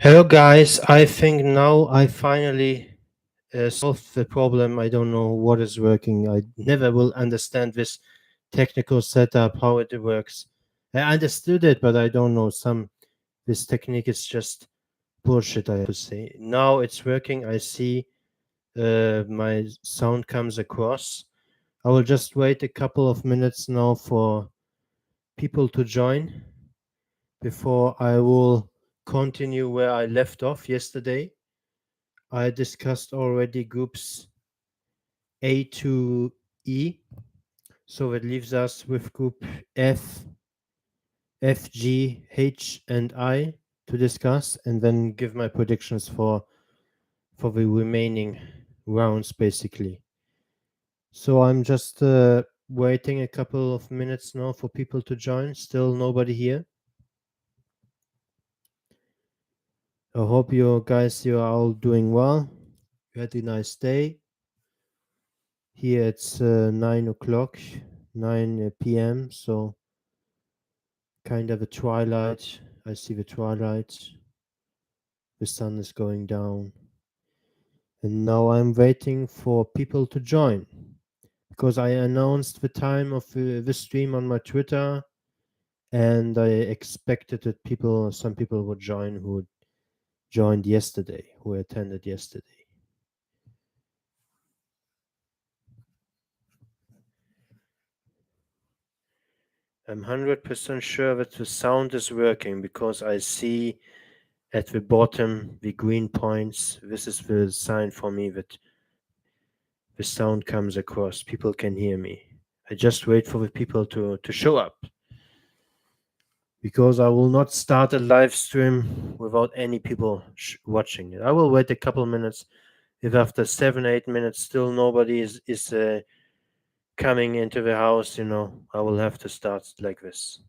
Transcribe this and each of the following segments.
Hello guys, I think now I finally solved the problem. I don't know what is working. I never will understand this technical setup, how it works. I understood it, but I don't know. This technique is just bullshit, I have to say. Now it's working. I see my sound comes across. I will just wait a couple of minutes now for people to join before I will continue where I left off yesterday. I discussed already groups A to E, so it leaves us with group F, F, G, H, and I to discuss, and then give my predictions for the remaining rounds, basically. So I'm just waiting a couple of minutes now for people to join. Still nobody here. I hope you guys you are all doing well. You had a nice day. Here it's 9 o'clock, 9 p.m. So kind of a twilight. I see the twilight. The sun is going down. And now I'm waiting for people to join because I announced the time of the stream on my Twitter, and I expected that some people would join who joined yesterday, who attended yesterday. I'm 100% sure that the sound is working because I see at the bottom the green points. This is the sign for me that the sound comes across. People can hear me. I just wait for the people to show up because I will not start a live stream without any people watching it. I will wait a couple minutes. If after 7, 8 minutes still nobody is coming into the house, I will have to start like this.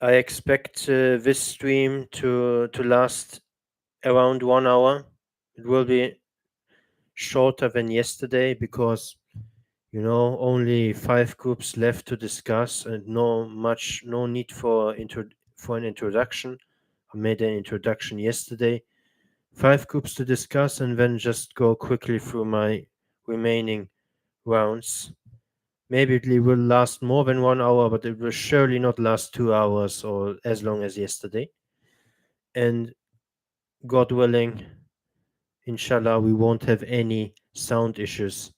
I expect this stream to last around 1 hour. It will be shorter than yesterday because only 5 groups left to discuss, and no need for an introduction. I made an introduction yesterday. 5 groups to discuss, and then just go quickly through my remaining rounds. Maybe it will last more than 1 hour, but it will surely not last 2 hours or as long as yesterday. And God willing, inshallah, we won't have any sound issues.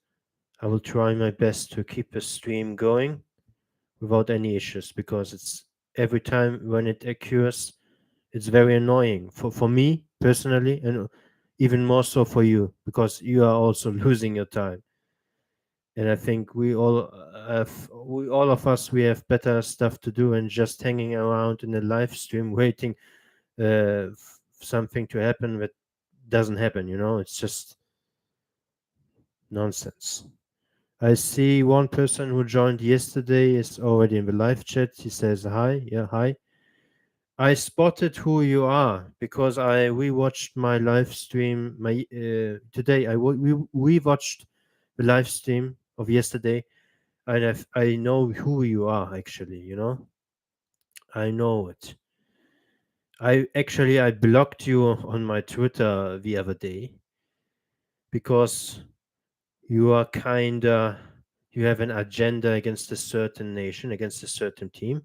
I will try my best to keep the stream going without any issues because it's every time when it occurs, it's very annoying for me personally, and even more so for you because you are also losing your time. And I think all of us, we have better stuff to do and just hanging around in a live stream waiting something to happen that doesn't happen. It's just nonsense. I see one person who joined yesterday is already in the live chat. He says hi. Yeah, hi. I spotted who you are because I rewatched my live stream. My today we watched the live stream of yesterday, and I know who you are actually. I know it. I blocked you on my Twitter the other day because you are kinda you have an agenda against a certain nation, against a certain team.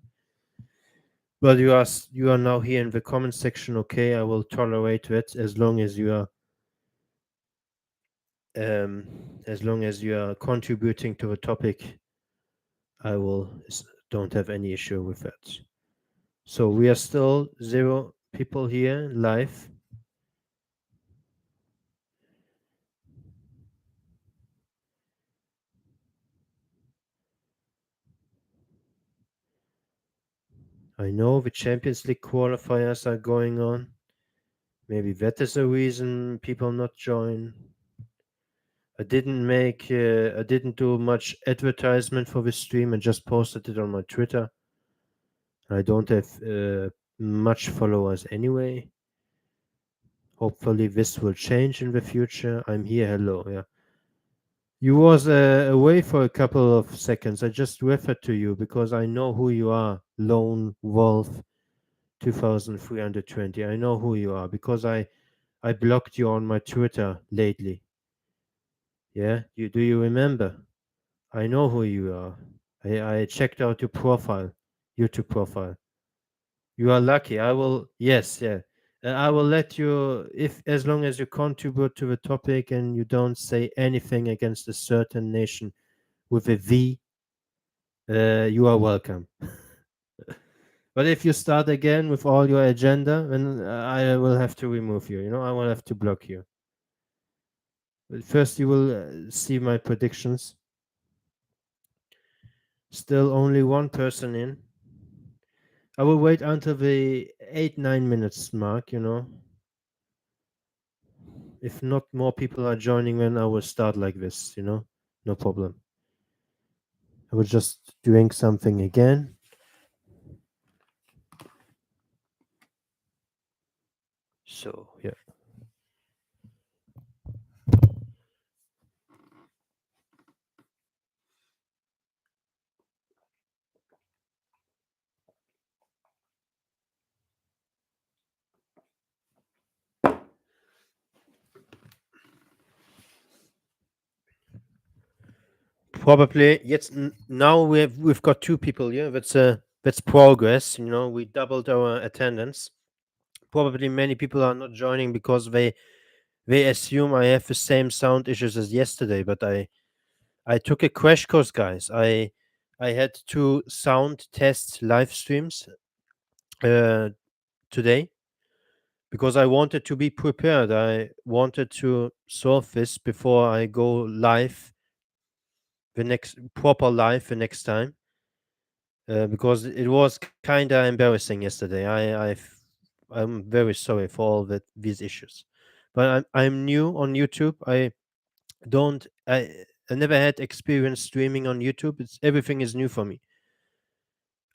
But you are now here in the comment section. Okay, I will tolerate it as long as um, you are contributing to the topic. I don't have any issue with that. So we are still 0 people here live. I know the Champions League qualifiers are going on. Maybe that is a reason people not join. I didn't do much advertisement for this stream and just posted it on my Twitter. I don't have much followers anyway. Hopefully this will change in the future. I'm here. Hello. Yeah. You was away for a couple of seconds. I just referred to you because I know who you are, Lone Wolf 2320. I know who you are because I blocked you on my Twitter lately. Yeah, you remember? I know who you are. I checked out your profile, YouTube profile. You are lucky. I will, yes, yeah. I will let you, if as long as you contribute to the topic and you don't say anything against a certain nation with a V, you are welcome. But if you start again with all your agenda, then I will have to remove you. I will have to block you. But first, you will see my predictions. Still only one person in. I will wait until the 8-9 minutes mark. If not more people are joining, then I will start like this. No problem. I will just drink something again. So, yeah. Probably, yes. Now we've got two people. Yeah, that's progress. We doubled our attendance. Probably many people are not joining because they assume I have the same sound issues as yesterday. But I took a crash course, guys. I had two sound test live streams uh, today because I wanted to be prepared. I wanted to solve this before I go live, the next proper live the next time, because it was kind of embarrassing yesterday. I'm very sorry for all these issues, but I'm new on YouTube. Don't I never had experience streaming on YouTube. Everything is new for me.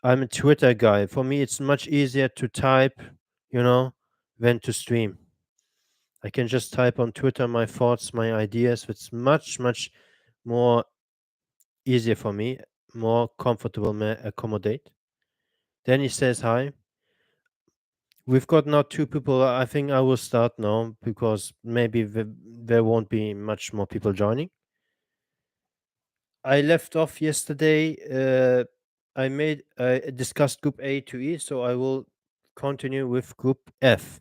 I'm a Twitter guy. For me, it's much easier to type, you know, than to stream. I can just type on Twitter my thoughts, my ideas. It's much more easier for me, more comfortable, may accommodate. Then he says hi. We've got now two people. I think I will start now because maybe there won't be much more people joining. I left off yesterday. I discussed Group A to E, so I will continue with Group F.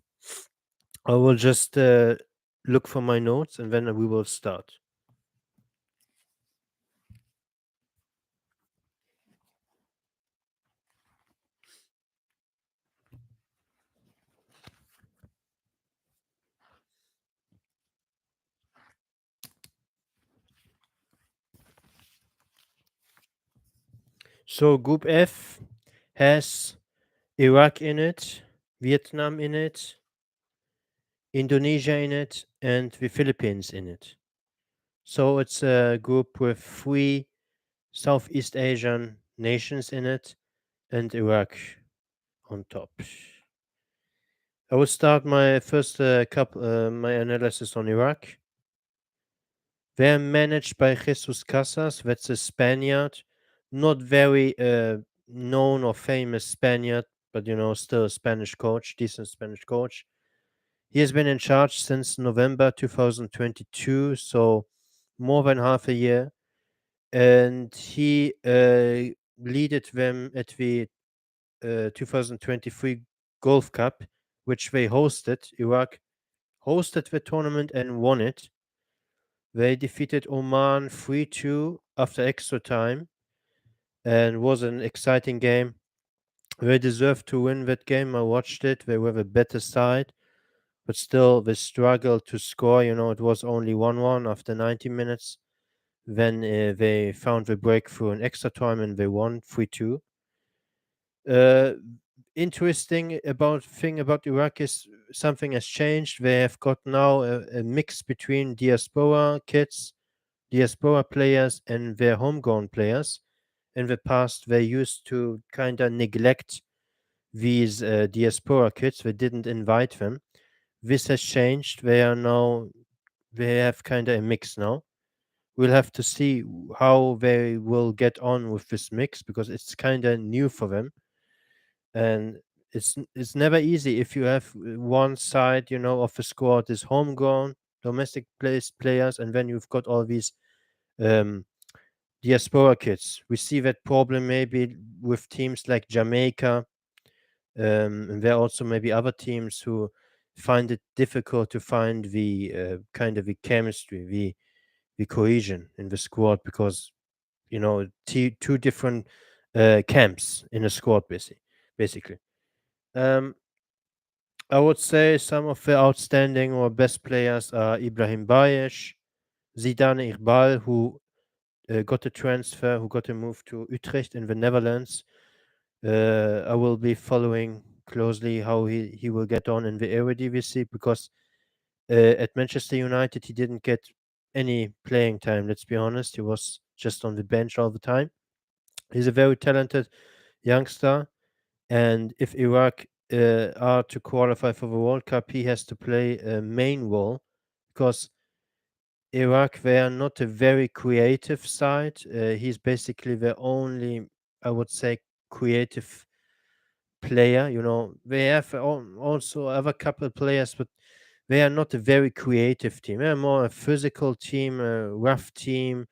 I will just look for my notes and then we will start. So Group F has Iraq in it, Vietnam in it, Indonesia in it, and the Philippines in it. So it's a group with three Southeast Asian nations in it and Iraq on top. I will start my first my analysis on Iraq. They're managed by Jesus Casas. That's a Spaniard, not very known or famous Spaniard, but still a Spanish coach, decent Spanish coach. He has been in charge since November 2022, so more than half a year, and he leaded them at the 2023 Golf Cup, which they hosted. Iraq hosted the tournament and won it. They defeated Oman 3-2 after extra time and was an exciting game. They deserved to win that game. I watched it. They were the better side, but still they struggled to score. It was only 1-1 after 90 minutes. Then they found the breakthrough in extra time and they won 3-2. Uh, Interesting about thing about Iraq is something has changed. They have got now a mix between diaspora kids, diaspora players, and their homegrown players. In the past, they used to kind of neglect these diaspora kids. They didn't invite them. This has changed. They have kind of a mix now, we'll have to see how they will get on with this mix because it's kind of new for them, and it's never easy if you have one side, of the squad is homegrown domestic placed players, and then you've got all these um, diaspora kids. We see that problem maybe with teams like Jamaica, and there are also maybe other teams who find it difficult to find the kind of the chemistry, the cohesion in the squad because two different camps in a squad, basically. Um, I would say some of the outstanding or best players are Ibrahim Bayesh, Zidane Iqbal, who got a transfer, who got a move to Utrecht in the Netherlands. I will be following closely how he will get on in the Eredivisie because at Manchester United he didn't get any playing time. Let's be honest, he was just on the bench all the time. He's a very talented youngster, and if Iraq are to qualify for the World Cup, he has to play a main role because Iraq, they are not a very creative side. He's basically the only, I would say, creative player. They have also other couple players, but they are not a very creative team. They're more a physical team, a rough team,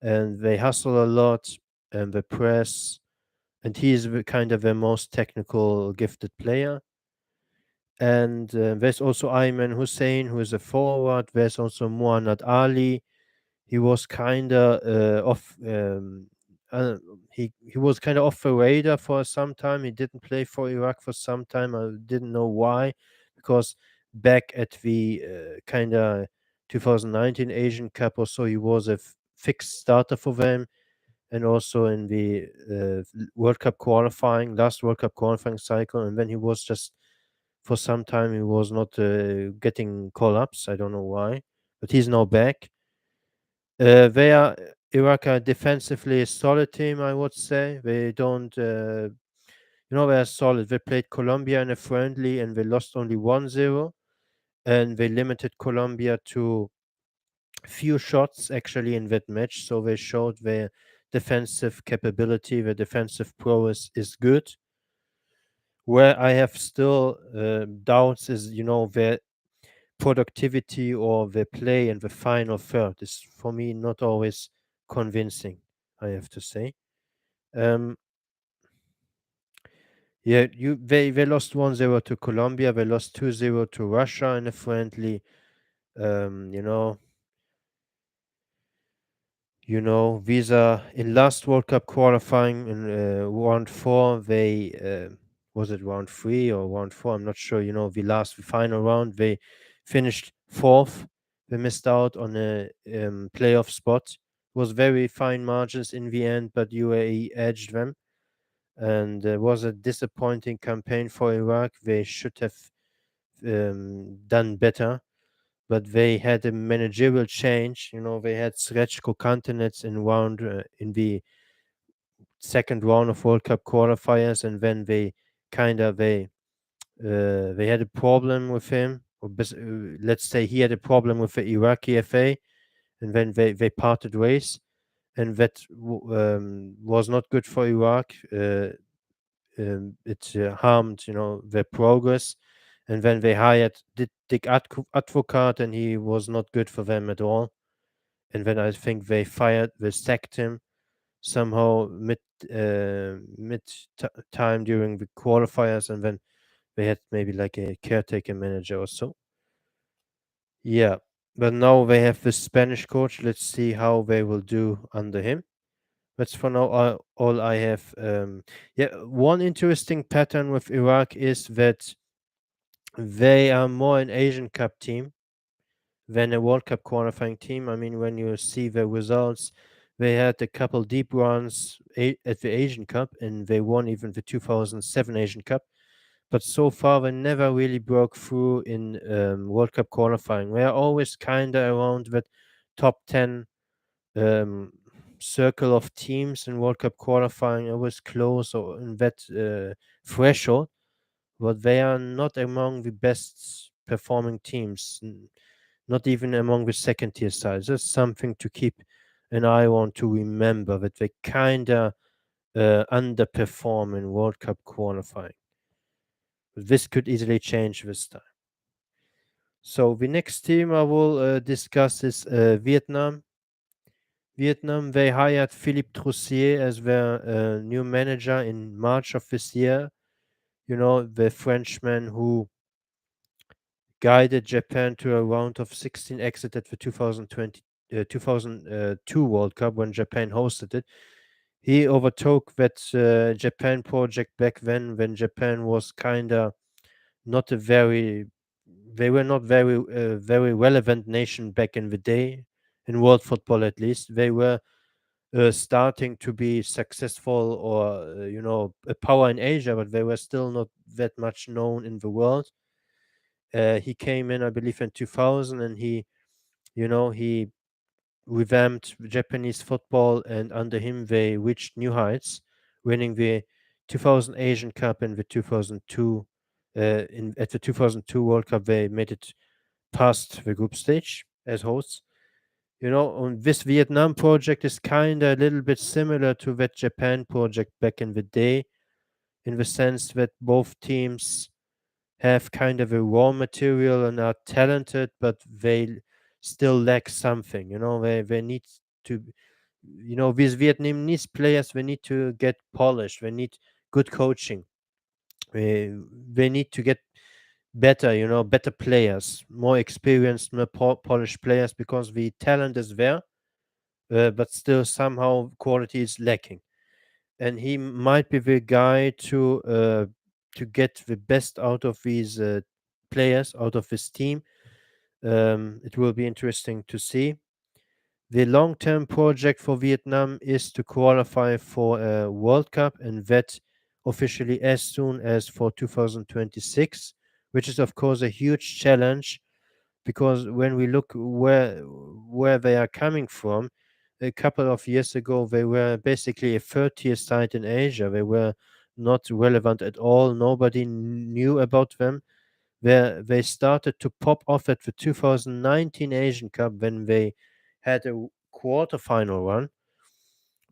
and they hustle a lot and they press. And he is the kind of the most technical, gifted player. And there's also Ayman Hussein, who is a forward. There's also Muhammad Ali. He was kind of off. He was kind of off the radar for some time. He didn't play for Iraq for some time. I didn't know why, because back at the kind of 2019 Asian Cup or so, he was a fixed starter for them, and also in the World Cup qualifying, last World Cup qualifying cycle, and then he was just for some time he was not getting call ups. I don't know why, but he's now back. They are Iraq are defensively a solid team, I would say. They don't, they are solid. They played Colombia in a friendly and they lost only 1-0, and they limited Colombia to few shots actually in that match. So they showed their defensive capability, their defensive prowess is good. Where I have still doubts is, their productivity or the play in the final third is for me not always convincing, I have to say. Um, yeah, they lost 1-0 to Colombia, they lost 2-0 to Russia in a friendly. Um, you know, Visa in last World Cup qualifying in round four, they was it round three or round four? I'm not sure. The final round, they finished fourth. They missed out on a playoff spot. It was very fine margins in the end, but UAE edged them, and it was a disappointing campaign for Iraq. They should have done better, but they had a managerial change. They had Srečko Kantenec in the second round of World Cup qualifiers, and then they had a problem with him. Let's say he had a problem with the Iraqi FA, and then they parted ways, and that was not good for Iraq. It harmed, their progress. And then they hired Dick Advocat, and he was not good for them at all. And then I think they sacked him somehow mid time during the qualifiers, and then they had maybe like a caretaker manager or so. Yeah, but now they have the Spanish coach. Let's see how they will do under him. That's for now all I have. Yeah, one interesting pattern with Iraq is that they are more an Asian Cup team than a World Cup qualifying team. I mean, when you see the results, they had a couple deep runs at the Asian Cup, and they won even the 2007 Asian Cup. But so far, they never really broke through in World Cup qualifying. They are always kind of around that top 10 um, circle of teams in World Cup qualifying, always close or in that threshold, but they are not among the best performing teams, not even among the second tier sides. That's something to keep and I want to remember that they kinda underperform in World Cup qualifying. This could easily change this time. So the next team I will discuss is Vietnam. Vietnam, they hired Philippe Troussier as their new manager in March of this year. You know, the Frenchman who guided Japan to a round of 16 exit at the 2002 World Cup when Japan hosted it. He overtook that Japan project back then when Japan was kind of not a very, they were not very relevant nation back in the day, in world football at least. They were starting to be successful or, a power in Asia, but they were still not that much known in the world. He came in, I believe, in 2000, and he revamped Japanese football, and under him they reached new heights, winning the 2000 Asian Cup and the 2002. At the 2002 World Cup, they made it past the group stage as hosts. On this Vietnam project is kind of a little bit similar to that Japan project back in the day, in the sense that both teams have kind of a raw material and are talented, but they still lack something. They need to, these Vietnamese players, they need to get polished. They need good coaching. They need to get better, better players, more experienced, more polished players, because the talent is there, but still somehow quality is lacking. And he might be the guy to get the best out of these players, out of his team. It will be interesting to see. The long-term project for Vietnam is to qualify for a World Cup, and that officially as soon as for 2026, which is of course a huge challenge, because when we look where they are coming from, a couple of years ago they were basically a third-tier side in Asia. They were not relevant at all. Nobody knew about them. They started to pop off at the 2019 Asian Cup when they had a quarterfinal run.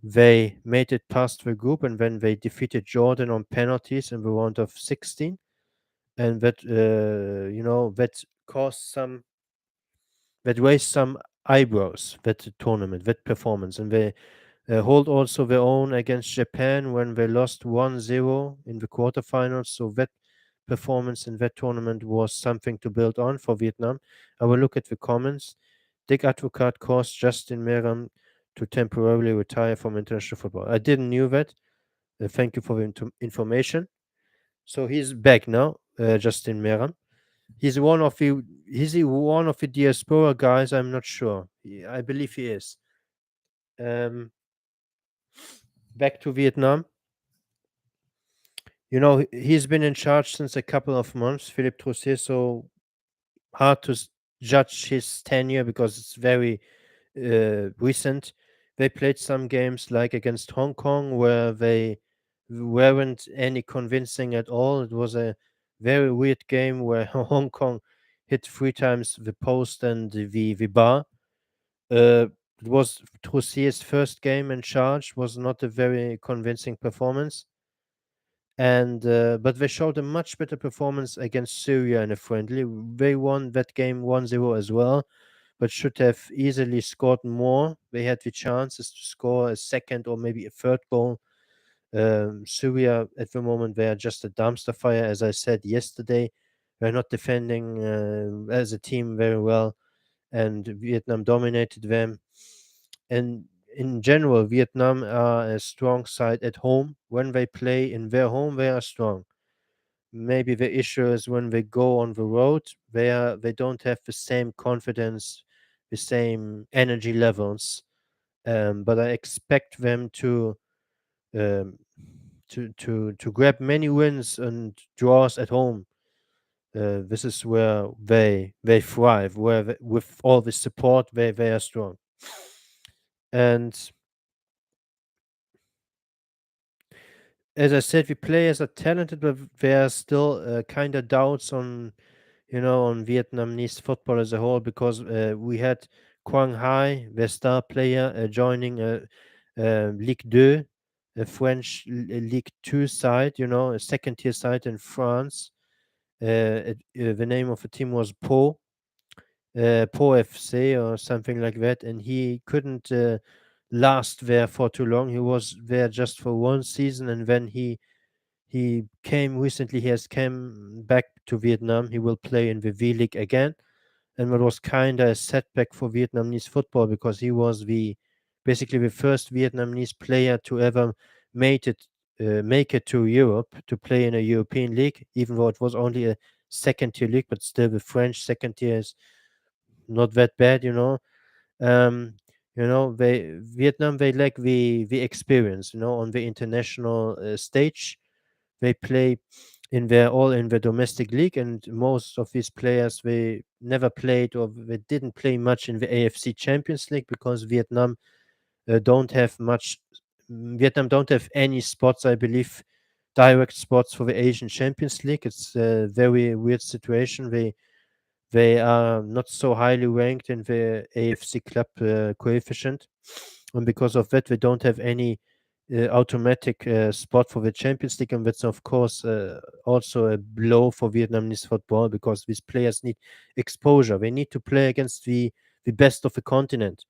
They made it past the group, and when they defeated Jordan on penalties in the round of 16, and that caused some that raised some eyebrows, that tournament, that performance. And they hold also their own against Japan when they lost 1-0 in the quarterfinals. So that performance in that tournament was something to build on for Vietnam. I will look at the comments. Dick Advocat caused Justin Meram to temporarily retire from international football. I didn't knew that. Thank you for the information. So he's back now, Justin Meram. He's one of the diaspora guys. I'm not sure. I believe he is. Um, Back to Vietnam. He's been in charge since a couple of months, Philippe Troussier. So hard to judge his tenure because it's very recent. They played some games like against Hong Kong where they weren't any convincing at all. It was a very weird game where Hong Kong hit three times the post and the bar. It was Troussier's first game in charge. Was not a very convincing performance, and but they showed a much better performance against Syria in a friendly. They won that game 1-0 as well, but should have easily scored more. They had the chances to score a second or maybe a third goal. Syria at the moment, they are just a dumpster fire, as I said yesterday. They're not defending as a team very well, and Vietnam dominated them. And in general, Vietnam are a strong side at home. When they play in their home, they are strong. Maybe the issue is when they go on the road, they don't have the same confidence, the same energy levels. But I expect them um, to grab many wins and draws at home. This is where they thrive. With all the support, they are strong. And as I said, the players are talented, but there are still kind of doubts on Vietnamese football as a whole, because we had Quang Hai, their star player, joining Ligue 2, a French League 2 side, a second tier side in France. The name of the team was Po FC or something like that, and he couldn't last there for too long. He was there just for one season, and then he came recently. He has come back to Vietnam. He will play in the V League again, and it was kind of a setback for Vietnamese football because he was the basically the first Vietnamese player to ever made it make it to Europe to play in a European league, even though it was only a second tier league, but still the French second tier is not that bad. Um, they Vietnam they lack the experience, on the international stage. They play in the domestic league, and most of these players they never played or they didn't play much in the AFC Champions League because don't have much. Vietnam don't have any spots, I believe, direct spots for the Asian Champions League. It's a very weird situation. They are not so highly ranked in the AFC Club coefficient, and because of that, they don't have any automatic spot for the Champions League, and that's of course also a blow for Vietnamese football because these players need exposure. They need to play against the best of the continent.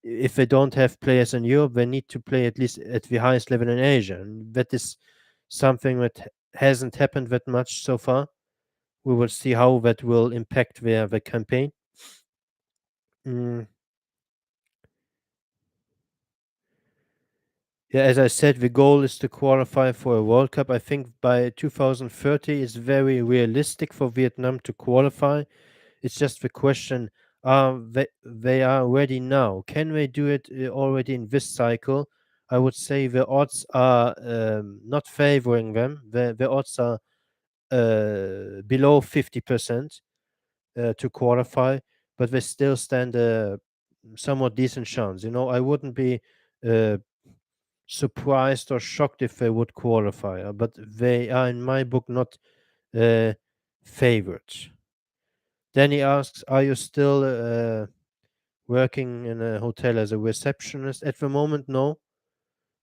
If they don't have players in Europe, they need to play at least at the highest level in Asia, and that is something that hasn't happened that much so far. We will see how that will impact their campaign. Mm, yeah, as I said, the goal is to qualify for a World Cup. I think by 2030 it's very realistic for Vietnam to qualify. It's just the question: they are ready now? Can they do it already in this cycle? I would say the odds are not favoring them. The odds are below 50% to qualify, but they still stand a somewhat decent chance. I wouldn't be uh, surprised or shocked if they would qualify, but they are, in my book, not uh, favorites. Then he asks, "Are you still working in a hotel as a receptionist?" At the moment, no.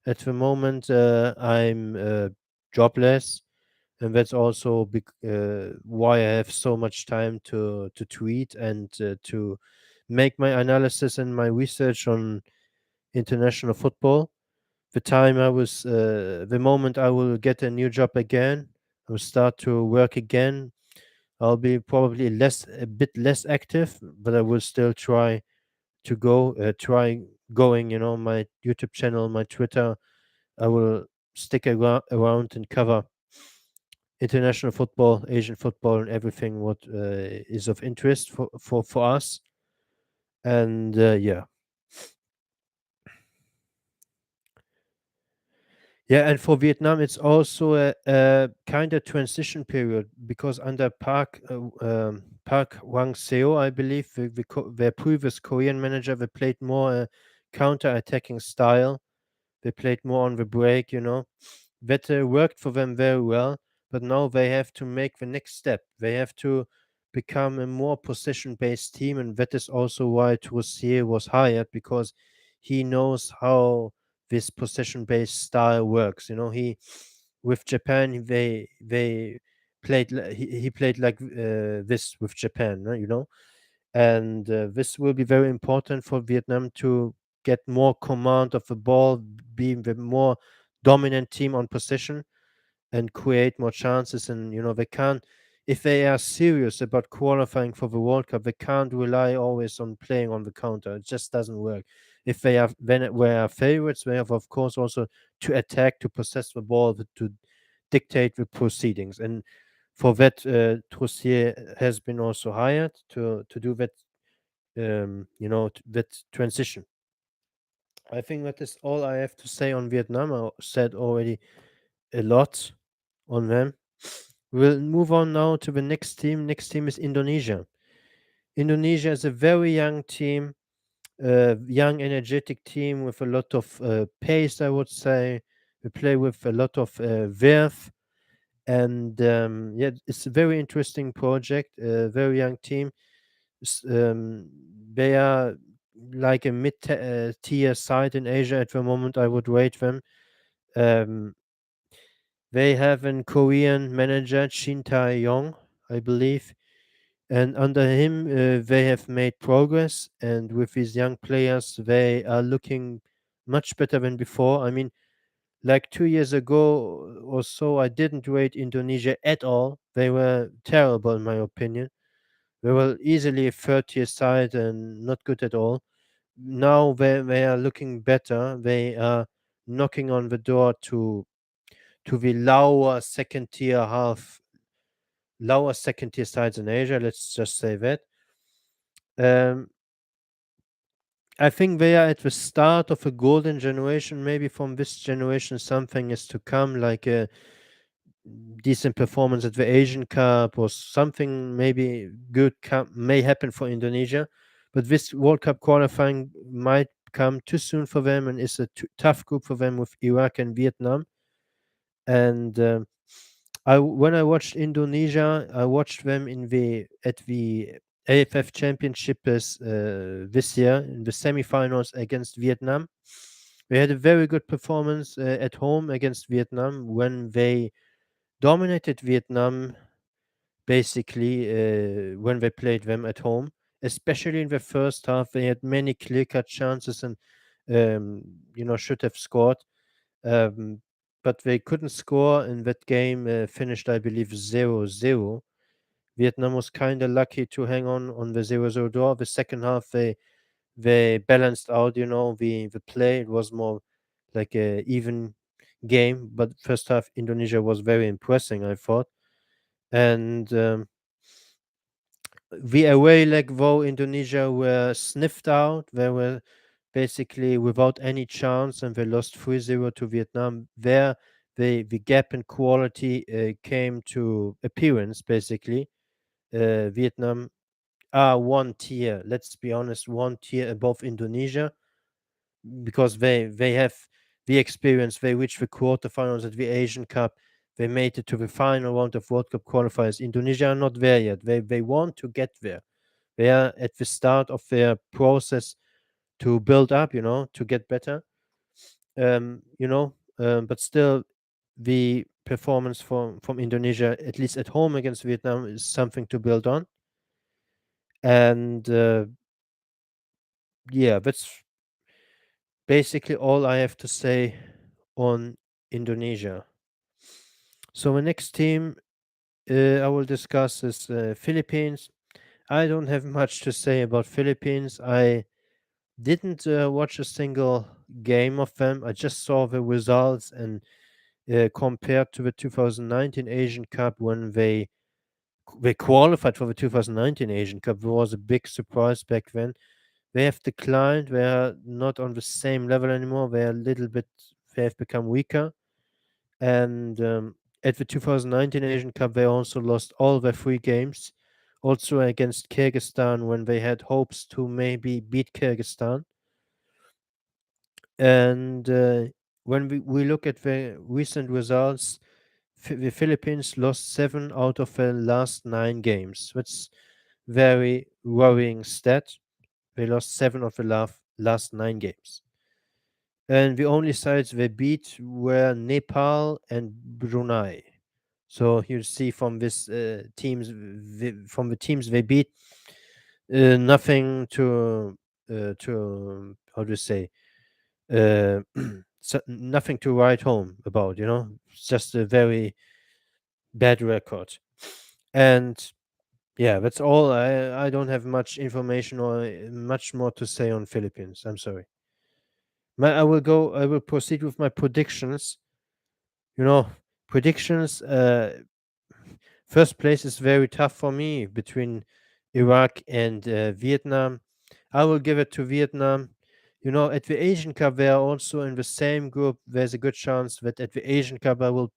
At the moment, I'm jobless, and that's also why I have so much time to tweet and to make my analysis and my research on international football. The moment I will get a new job again, I will start to work again. I'll be probably a bit less active, but I will still try going. My YouTube channel, my Twitter. I will stick around and cover international football, Asian football, and everything what is of interest for us. And yeah. Yeah, and for Vietnam, it's also a kind of transition period because under Park Hwang-seo, I believe, their previous Korean manager, they played more counter-attacking style. They played more on the break. That worked for them very well. But now they have to make the next step. They have to become a more possession-based team, and that is also why Troussier was hired because he knows how this possession-based style works. He with Japan they he played like this with Japan, and this will be very important for Vietnam to get more command of the ball, being the more dominant team on possession and create more chances. And they can't, if they are serious about qualifying for the World Cup, they can't rely always on playing on the counter. It just doesn't work. If they are when we are favorites, they have of course also to attack, to possess the ball, to dictate the proceedings. And for that, Troussier has been also hired to do that. That transition. I think that is all I have to say on Vietnam. I said already a lot on them. We'll move on now to the next team. Next team is Indonesia. Indonesia is a very young team, young, energetic team with a lot of pace, I would say. We play with a lot of verve, and yeah, it's a very interesting project. A very young team. They are like a mid tier side in Asia at the moment. I would rate them. Um, they have a Korean manager, Shin Tae-yong, I believe, and under him, they have made progress. And with these young players, they are looking much better than before. I mean, like 2 years ago or so, I didn't rate Indonesia at all. They were terrible, in my opinion. They were easily a third tier side and not good at all. Now they are looking better. They are knocking on the door to the lower second tier sides in Asia. Let's just say that. Um, I think they are at the start of a golden generation. Maybe from this generation, something is to come, like a decent performance at the Asian Cup or something. Maybe good may happen for Indonesia, but this World Cup qualifying might come too soon for them, and it's a tough group for them with Iraq and Vietnam. And when I watched Indonesia, I watched them at the AFF Championship this year in the semifinals against Vietnam. They had a very good performance at home against Vietnam when they dominated Vietnam basically when they played them at home. Especially in the first half, they had many clear-cut chances and should have scored. Um, but they couldn't score, and that game finished, I believe, 0-0. Vietnam was kind of lucky to hang on the 0-0 draw. The second half, they balanced out, the play. It was more like a even game, but first half Indonesia was very impressive, I thought. And the away leg, though, Indonesia were sniffed out. They were basically without any chance, and they lost 3-0 to Vietnam. There, the gap in quality came to appearance, basically. Vietnam are one tier, let's be honest, one tier above Indonesia, because they have the experience. They reached the quarterfinals at the Asian Cup. They made it to the final round of World Cup qualifiers. Indonesia are not there yet. They want to get there. They are at the start of their process to build up, to get better. But still, the performance from Indonesia, at least at home against Vietnam, is something to build on. And yeah, that's basically all I have to say on Indonesia. So the next team I will discuss is Philippines. I don't have much to say about Philippines. I didn't watch a single game of them. I just saw the results, and compared to the 2019 Asian Cup, when they qualified for the 2019 Asian Cup, there was a big surprise back then. They have declined. They are not on the same level anymore. They are a little bit. They have become weaker. And at the 2019 Asian Cup, they also lost all their three games. Also against Kyrgyzstan, when they had hopes to maybe beat Kyrgyzstan. And when we look at the recent results, the Philippines lost 7 out of the last 9 games. That's very worrying stat. They lost 7 of the last 9 games. And the only sides they beat were Nepal and Brunei. So you see from this from the teams they beat, nothing to how to say, uh, nothing to write home about. It's just a very bad record. And yeah, that's all. I don't have much information or much more to say on Philippines. I'm sorry. I will proceed with my predictions. You know, predictions. First place is very tough for me between Iraq and Vietnam. I will give it to Vietnam. At the Asian Cup, they are also in the same group. There's a good chance that at the Asian Cup, I will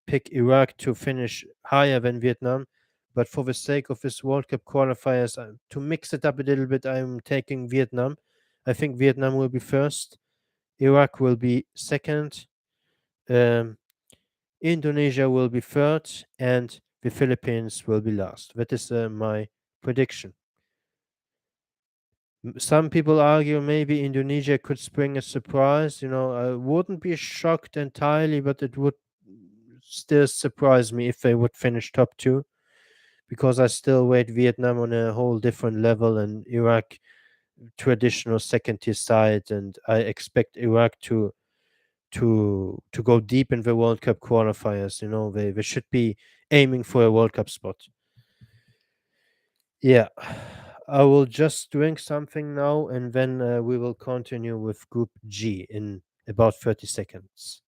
pick Iraq to finish higher than Vietnam. But for the sake of this World Cup qualifiers, to mix it up a little bit, I'm taking Vietnam. I think Vietnam will be first. Iraq will be second. Um, Indonesia will be third, and the Philippines will be last. That is my prediction. Some people argue maybe Indonesia could spring a surprise. I wouldn't be shocked entirely, but it would still surprise me if they would finish top two, because I still rate Vietnam on a whole different level, and Iraq traditional second tier side, and I expect Iraq to go deep in the World Cup qualifiers. They should be aiming for a World Cup spot. Yeah. I will just drink something now, and then we will continue with Group G in about 30 seconds.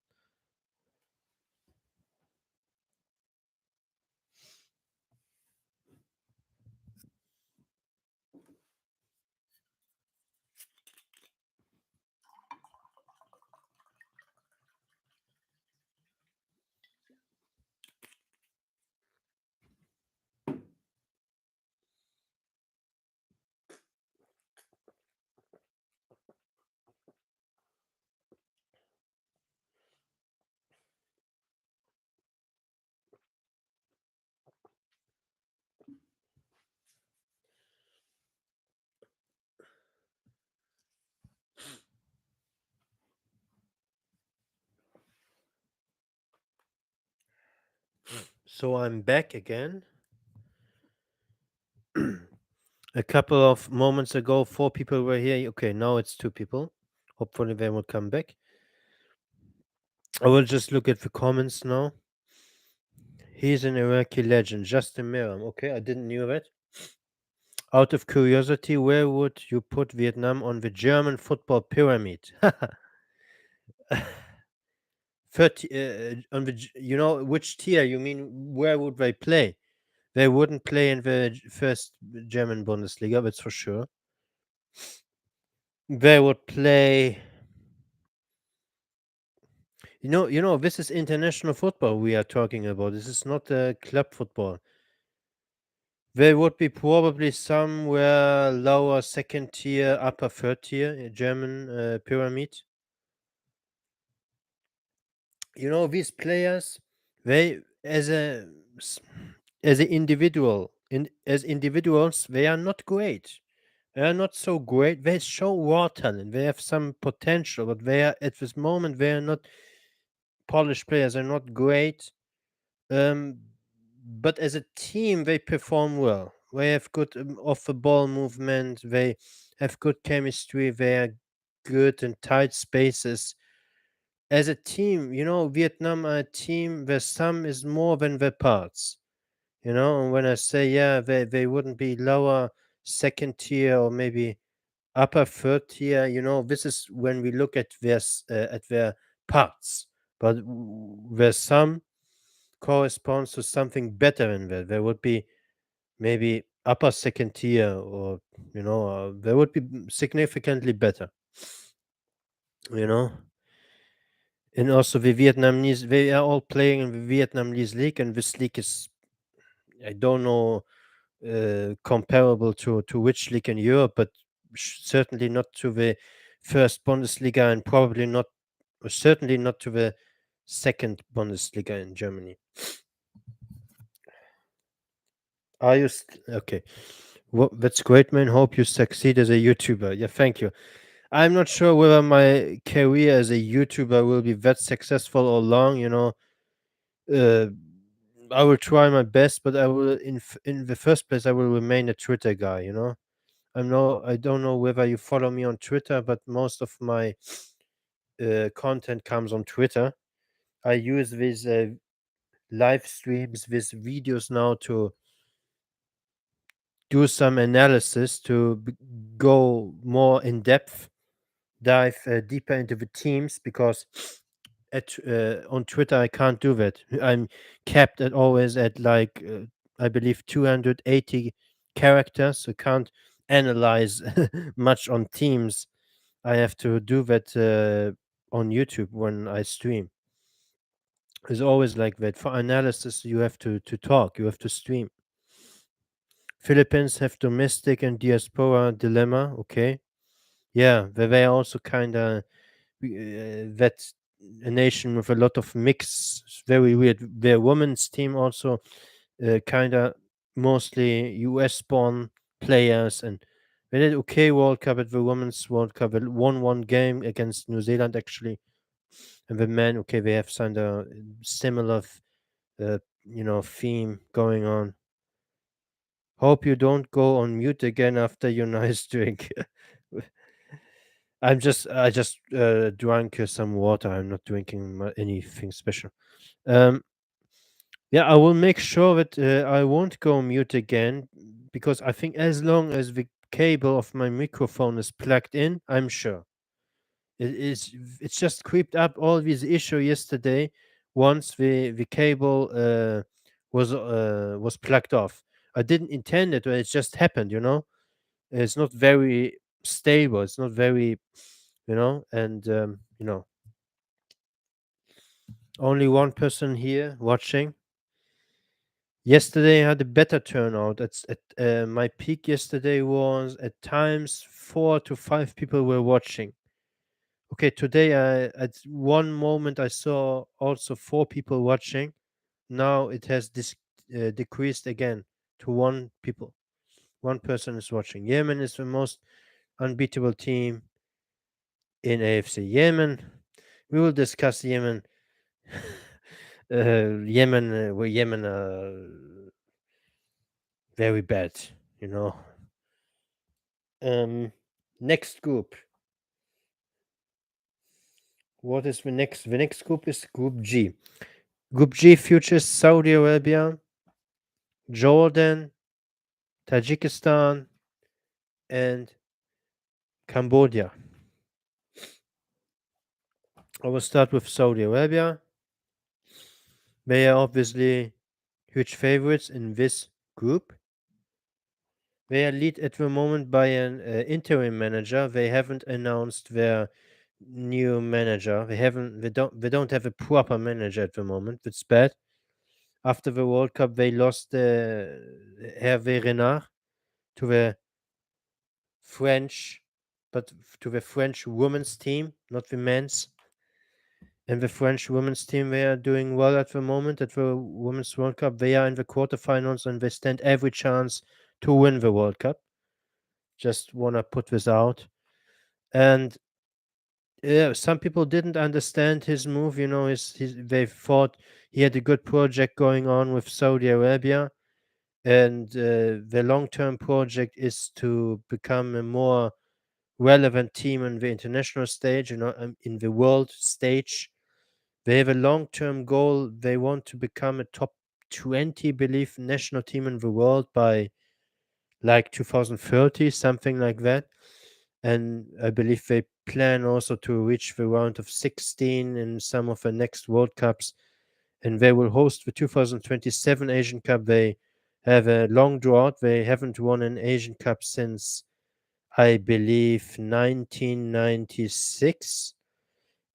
So I'm back again. A couple of moments ago, 4 people were here. Okay, now it's 2 people. Hopefully, they will come back. I will just look at the comments now. He's an Iraqi legend, Justin Miram. Okay, I didn't knew that. Out of curiosity, where would you put Vietnam on the German football pyramid? 30 on the which tier you mean? Where would they play? They wouldn't play in the first German Bundesliga, that's for sure. They would play. This is international football we are talking about. This is not club football. They would be probably somewhere lower second tier, upper third tier, German pyramid. These players, they as a individual, as individuals, they are not great. They are not so great. They show raw talent. They have some potential, but they are at this moment they are not polished players. They're not great. Um, but as a team, they perform well. They have good off the ball movement. They have good chemistry. They are good in tight spaces. As a team, Vietnam are a team where some is more than the parts. And when I say, yeah, they wouldn't be lower second tier or maybe upper third tier, this is when we look at their parts. But their sum corresponds to something better in there. There would be maybe upper second tier, or there would be significantly better. You know, and also the Vietnamese, they are all playing in the Vietnamese league, and this league is, I don't know, comparable to which league in Europe, but certainly not to the first Bundesliga, and probably not, or certainly not to the second Bundesliga in Germany. Are you okay? Well, that's great, man. Hope you succeed as a YouTuber. Yeah, thank you. I'm not sure whether my career as a YouTuber will be that successful or long. Uh, I will try my best, but I will in the first place I will remain a Twitter guy. I don't know whether you follow me on Twitter, but most of my content comes on Twitter. I use these live streams, these videos now to do some analysis, to go more in depth, dive deeper into the teams, because on Twitter I can't do that. I'm capped at always at like I believe 280 characters, so can't analyze much on teams. I have to do that on YouTube when I stream. It's always like that. For analysis, you have to talk, you have to stream. Philippines have domestic and diaspora dilemma. Okay, yeah, they also kind of that a nation with a lot of mix. It's very weird. Their women's team also kind of mostly US born players, and We did okay World Cup at the Women's World Cup. We won one game against New Zealand actually, and the men, okay, they have signed a similar, theme going on. Hope you don't go on mute again after your nice drink. I just drank some water. I'm not drinking anything special. Um, yeah, I will make sure that I won't go mute again because I think as long as the cable of my microphone is plugged in, I'm sure. It's just creeped up all these issue yesterday once the cable was plugged off. I didn't intend it, but it just happened. It's not very stable. It's not very, and only one person here watching. Yesterday I had a better turnout. My peak yesterday was at times 4 to 5 people were watching. Okay, today at one moment I saw also 4 people watching. Now it has decreased again to 1 people. 1 person is watching. Yemen is the most unbeatable team in AFC. Yemen. We will discuss Yemen. Yemen very bad. You know. Um, Next group. What is the next? The next group is Group G. Group G features Saudi Arabia, Jordan, Tajikistan, and Cambodia. I will start with Saudi Arabia. They are obviously huge favorites in this group. They are led at the moment by an interim manager. They haven't announced their new manager. They haven't. They don't have a proper manager at the moment. It's bad. After the World Cup, they lost Hervé Renard to the French, but to the French women's team, not the men's. And the French women's team, they are doing well at the moment at the Women's World Cup. They are in the quarterfinals and they stand every chance to win the World Cup. Just want to put this out. And yeah, some people didn't understand his move. They thought he had a good project going on with Saudi Arabia. And the long term project is to become a more relevant team on the international stage, in the world stage. They have a long term goal. They want to become a top 20, believe, national team in the world by like 2030, something like that. And I believe they plan also to reach the round of 16 in some of the next World Cups. And they will host the 2027 Asian Cup. They have a long drought. They haven't won an Asian Cup since, I believe, 1996.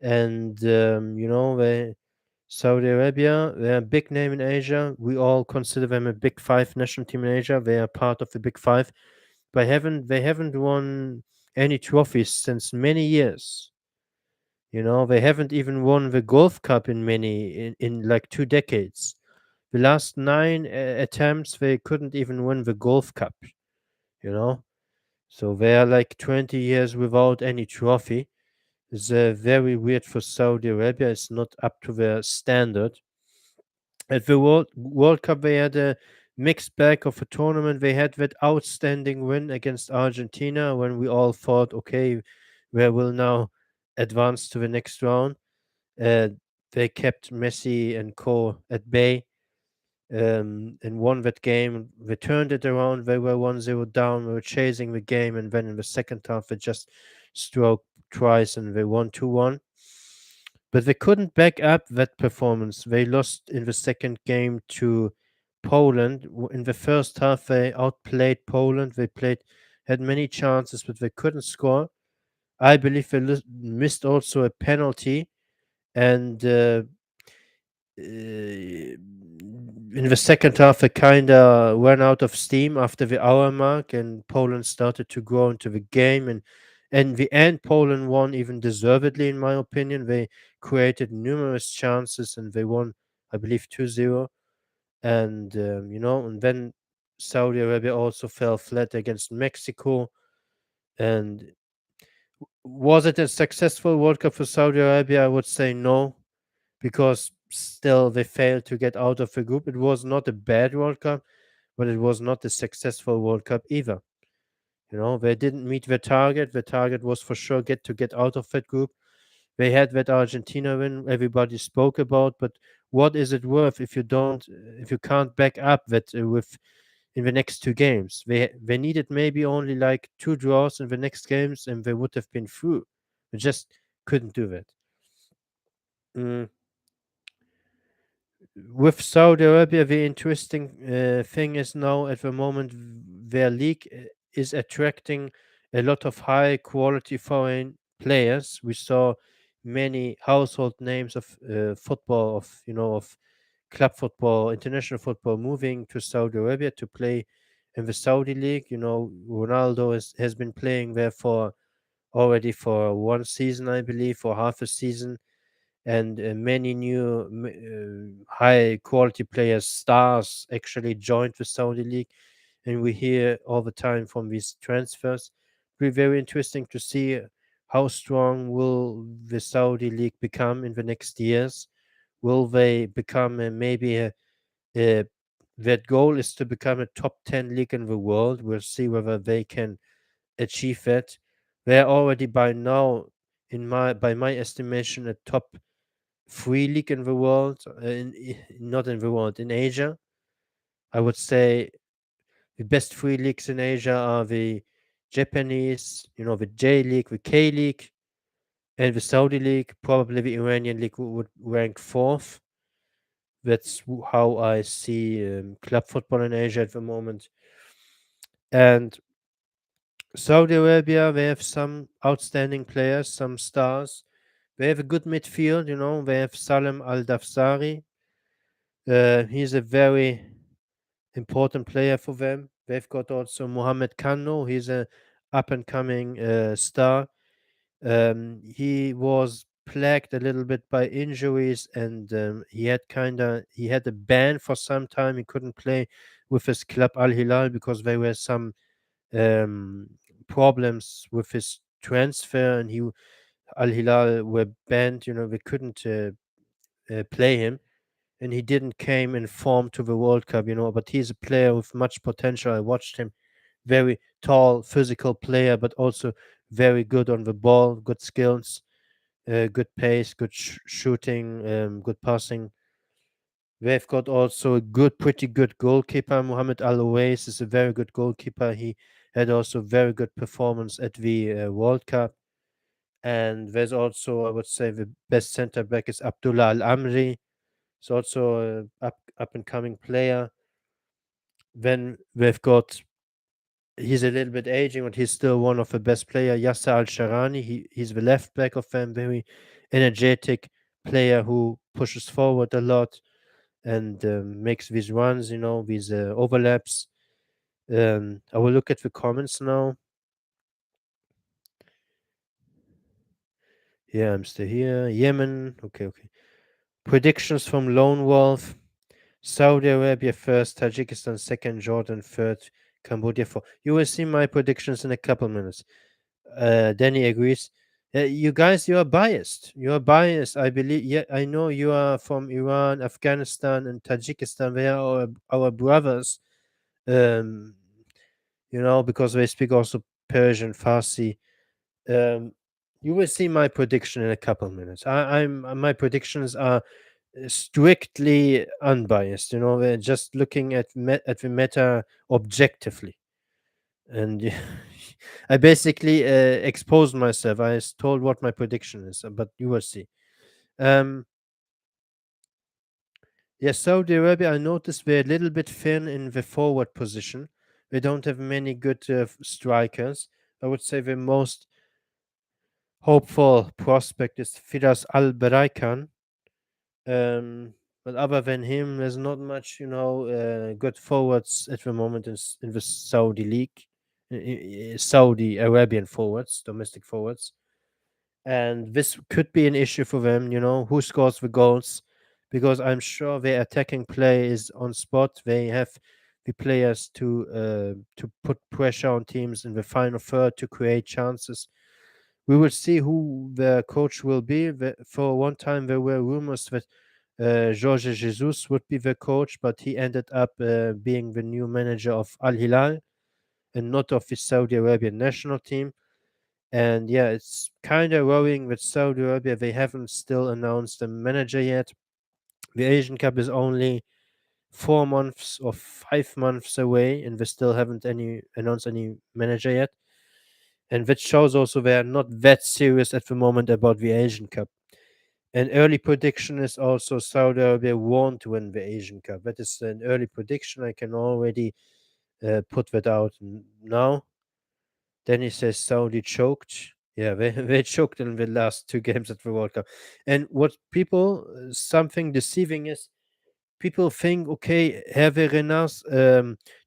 And, Saudi Arabia, they're a big name in Asia. We all consider them a Big Five national team in Asia. They are part of the Big Five. They haven't won any trophies since many years. They haven't even won the Golf Cup in like 2 decades. The last nine attempts, they couldn't even win the Golf Cup. You know, so they are like 20 years without any trophy. It's very weird for Saudi Arabia. It's not up to their standard. At the World Cup, they had a mixed bag of a tournament. They had that outstanding win against Argentina when we all thought, okay, they will now advance to the next round. Uh, they kept Messi and co at bay and won that game. They turned it around. They were 1-0 down. They were chasing the game. And then in the second half, they just struck twice and they won 2-1. But they couldn't back up that performance. They lost in the second game to Poland. In the first half, they outplayed Poland. Had many chances, but they couldn't score. I believe they missed also a penalty, and in the second half, they kind of ran out of steam after the hour mark, and Poland started to grow into the game. And in the end, Poland won even deservedly, in my opinion. They created numerous chances and they won, I believe, 2-0. And then Saudi Arabia also fell flat against Mexico. And was it a successful World Cup for Saudi Arabia? I would say no, because still they failed to get out of the group. It was not a bad World Cup, but it was not a successful World Cup either. They didn't meet their target. The target was for sure get out of that group. They had that Argentina win everybody spoke about, but what is it worth if you can't back up that with in the next two games? They needed maybe only like two draws in the next games, and they would have been through. They just couldn't do that. Mm. With Saudi Arabia, the interesting thing is now at the moment their league is attracting a lot of high quality foreign players. We saw many household names of football, of club football, international football, moving to Saudi Arabia to play in the Saudi league. Ronaldo has been playing there for already for one season, I believe, for half a season, and many new high quality players, stars, actually joined the Saudi league, and we hear all the time from these transfers. Be very interesting to see how strong will the Saudi league become in the next years. Will they become maybe a that goal is to become a top 10 league in the world? We'll see whether they can achieve that. They're already by now, by my estimation, a top free league in the world, not in the world, in Asia. I would say the best free leagues in Asia are the Japanese, the J League, the K League, and the Saudi League. Probably the Iranian League would rank fourth. That's how I see club football in Asia at the moment. And Saudi Arabia, they have some outstanding players, some stars. They have a good midfield, They have Salem Al Dafsari. He's a very important player for them. They've got also Mohamed Kano. He's a up and coming star. He was plagued a little bit by injuries, and he had a ban for some time. He couldn't play with his club Al Hilal because there were some um, problems with his transfer, and he Al Hilal were banned. They couldn't play him, and he didn't came in form to the World Cup, but he's a player with much potential. I watched him, very tall, physical player, but also very good on the ball, good skills, good pace, good shooting, good passing. They've got also a pretty good goalkeeper. Mohamed Al Owais is a very good goalkeeper. He had also very good performance at the World Cup. And there's also, I would say, the best center back is Abdullah Al Amri. He's also a up and coming player. Then we've got he's a little bit aging, but he's still one of the best player. Yasser Al Sharani. He's the left back of them, very energetic player who pushes forward a lot and makes these runs. These overlaps. I will look at the comments now. Yeah, I'm still here. Yemen. Okay. Predictions from Lone Wolf. Saudi Arabia first, Tajikistan second, Jordan third, Cambodia fourth. You will see my predictions in a couple minutes. Danny agrees. You guys, you are biased. You are biased. I believe. Yeah, I know you are from Iran, Afghanistan, and Tajikistan. They are our brothers. Um, because they speak also Persian, Farsi. Um, you will see my prediction in a couple minutes. My predictions are strictly unbiased. They're just looking at the matter objectively, and I basically exposed myself. Told what my prediction is, but you will see. Um, yes, Saudi Arabia. I noticed they're a little bit thin in the forward position. They don't have many good strikers. I would say the most hopeful prospect is Firas Al Baraikan. But other than him, there's not much, good forwards at the moment in the Saudi league, Saudi Arabian forwards, domestic forwards, and this could be an issue for them. Who scores the goals, because I'm sure their attacking play is on spot. They have with players to put pressure on teams in the final third to create chances. We will see who the coach will be. For one time, there were rumors that Jorge Jesus would be the coach, but he ended up being the new manager of Al Hilal and not of the Saudi Arabian national team. And yeah, it's kind of worrying that Saudi Arabia, they haven't still announced a manager yet. The Asian Cup is only 4 months or 5 months away, and they still haven't any announced any manager yet. And that shows also they are not that serious at the moment about the Asian Cup. An early prediction is also Saudi Arabia won't win the Asian Cup. That is an early prediction. I can already put that out now. Then he says Saudi choked. Yeah, they choked in the last two games at the World Cup. And what people, something deceiving is people think, okay, Hervé Renard's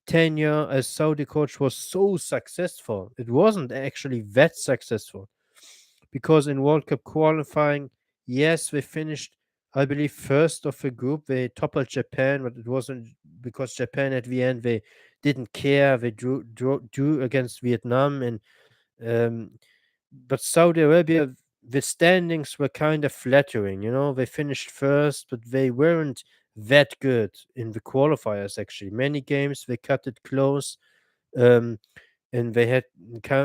tenure as Saudi coach was so successful. It wasn't actually that successful because in World Cup qualifying, yes, they finished, I believe, first of the group. They toppled Japan, but it wasn't because Japan at the end they didn't care. They drew against Vietnam, and um, but Saudi Arabia, the standings were kind of flattering. They finished first, but they weren't that good in the qualifiers. Actually, many games they cut it close. Um, and they had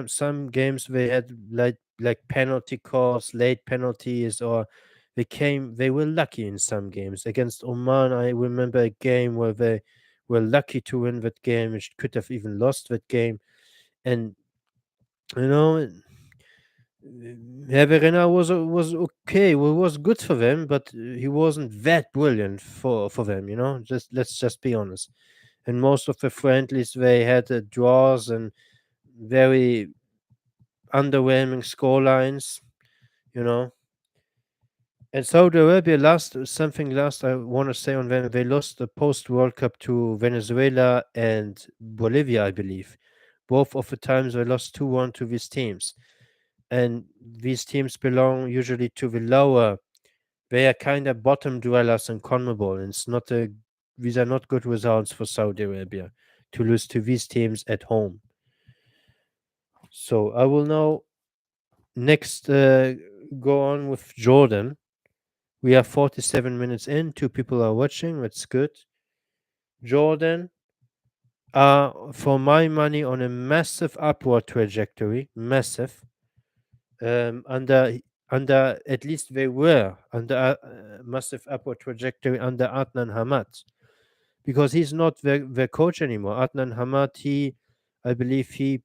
some games they had like penalty calls, late penalties, or they were lucky in some games. Against Oman, I remember a game where they were lucky to win that game, which could have even lost that game. And you know, Herberena was okay, was good for them, but he wasn't that brilliant for them. Just let's just be honest. And most of the friendlies they had draws and very underwhelming scorelines, you know. And Saudi Arabia last I want to say on them, they lost the post World Cup to Venezuela and Bolivia, I believe. Both of the times they lost 2-1 to these teams. And these teams belong usually to the lower. They are kind of bottom dwellers in CONMEBOL. And these are not good results for Saudi Arabia to lose to these teams at home. So I will now next go on with Jordan. We are 47 minutes in. Two people are watching. That's good. Jordan are, for my money, on a massive upward trajectory. Massive. Under at least they were under a massive upward trajectory under Adnan Hamad, because he's not their coach anymore. Adnan Hamad, I believe he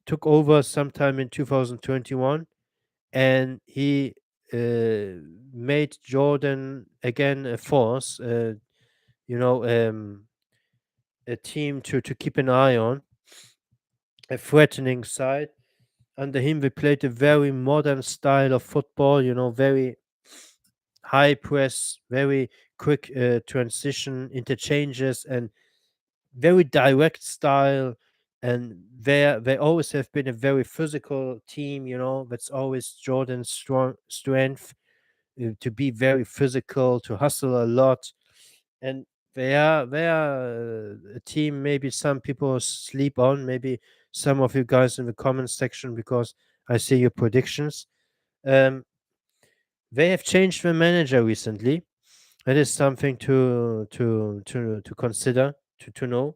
took over sometime in 2021, and he made Jordan again a force, you know, a team to keep an eye on, a threatening side. Under him, they played a very modern style of football, very high press, very quick transition, interchanges, and very direct style. And they always have been a very physical team, that's always Jordan's strong strength, to be very physical, to hustle a lot. And they are a team maybe some people sleep on, maybe some of you guys in the comments section, because I see your predictions. Um, they have changed the manager recently. That is something to consider, to know,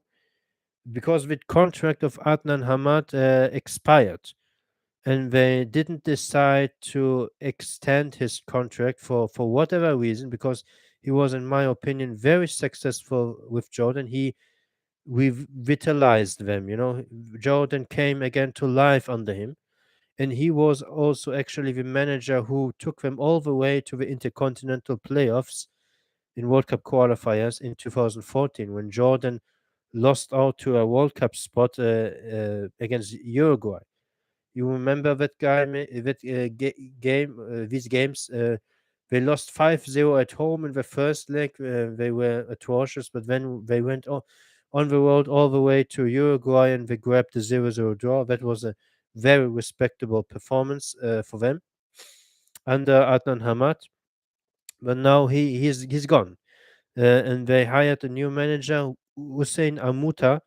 because the contract of Adnan Hamad expired, and they didn't decide to extend his contract for whatever reason, because he was, in my opinion, very successful with Jordan. He revitalized them. Jordan came again to life under him, and he was also actually the manager who took them all the way to the intercontinental playoffs in World Cup qualifiers in 2014, when Jordan lost out to a World Cup spot against Uruguay. You remember that game, these games? They lost 5-0 at home in the first leg. They were atrocious, but then they went on the road all the way to Uruguay, and they grabbed the 0-0 draw. That was a very respectable performance for them under Adnan Hamad. But now he's gone, and they hired a new manager Hussein Amuta.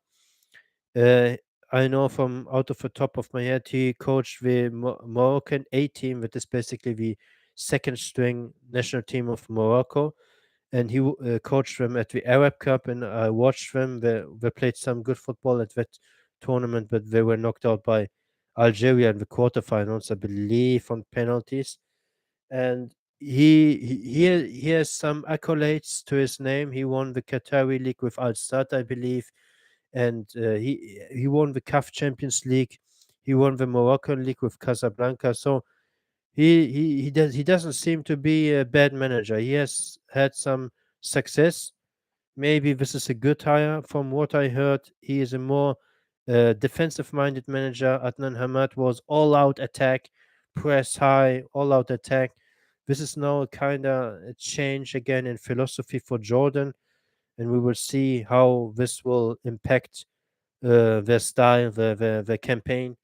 Uh, I know from out of the top of my head, he coached the Moroccan A team, that is basically the second string national team of Morocco. And he coached them at the Arab Cup, and I watched them. They played some good football at that tournament, but they were knocked out by Algeria in the quarterfinals, I believe, on penalties. And he has some accolades to his name. He won the Qatari League with Al Sadd, I believe, and he won the CAF Champions League. He won the Moroccan League with Casablanca. So he doesn't seem to be a bad manager. He has had some success. Maybe this is a good hire. From what I heard, he is a more defensive-minded manager. Adnan Hamad was all-out attack, press high, all-out attack. This is now kind of a change again in philosophy for Jordan, and we will see how this will impact their style, their campaign.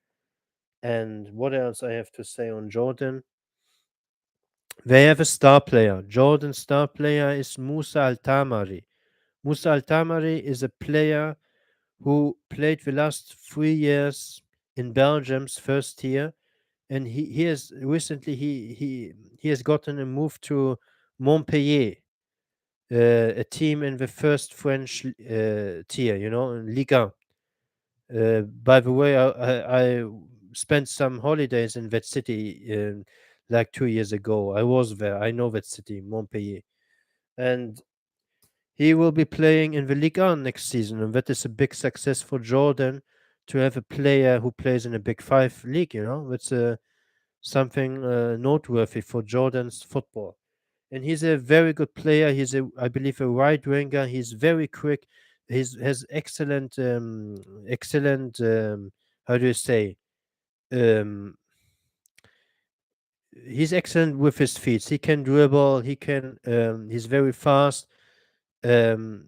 And what else I have to say on Jordan? They have a star player. Jordan's star player is Musa Al Tamari. Musa Al Tamari is a player who played the last 3 years in Belgium's first tier, and he has recently he has gotten a move to Montpellier, a team in the first French tier, in Liga. By the way, I spent some holidays in that city like 2 years ago. I was there. I know that city, Montpellier, and he will be playing in the Ligue 1 next season, and that is a big success for Jordan to have a player who plays in a Big Five league. That's something noteworthy for Jordan's football. And he's a very good player. I believe, a right winger. He's very quick. He's has excellent. How do you say? Um, he's excellent with his feet. He can dribble. He can. He's very fast. Um,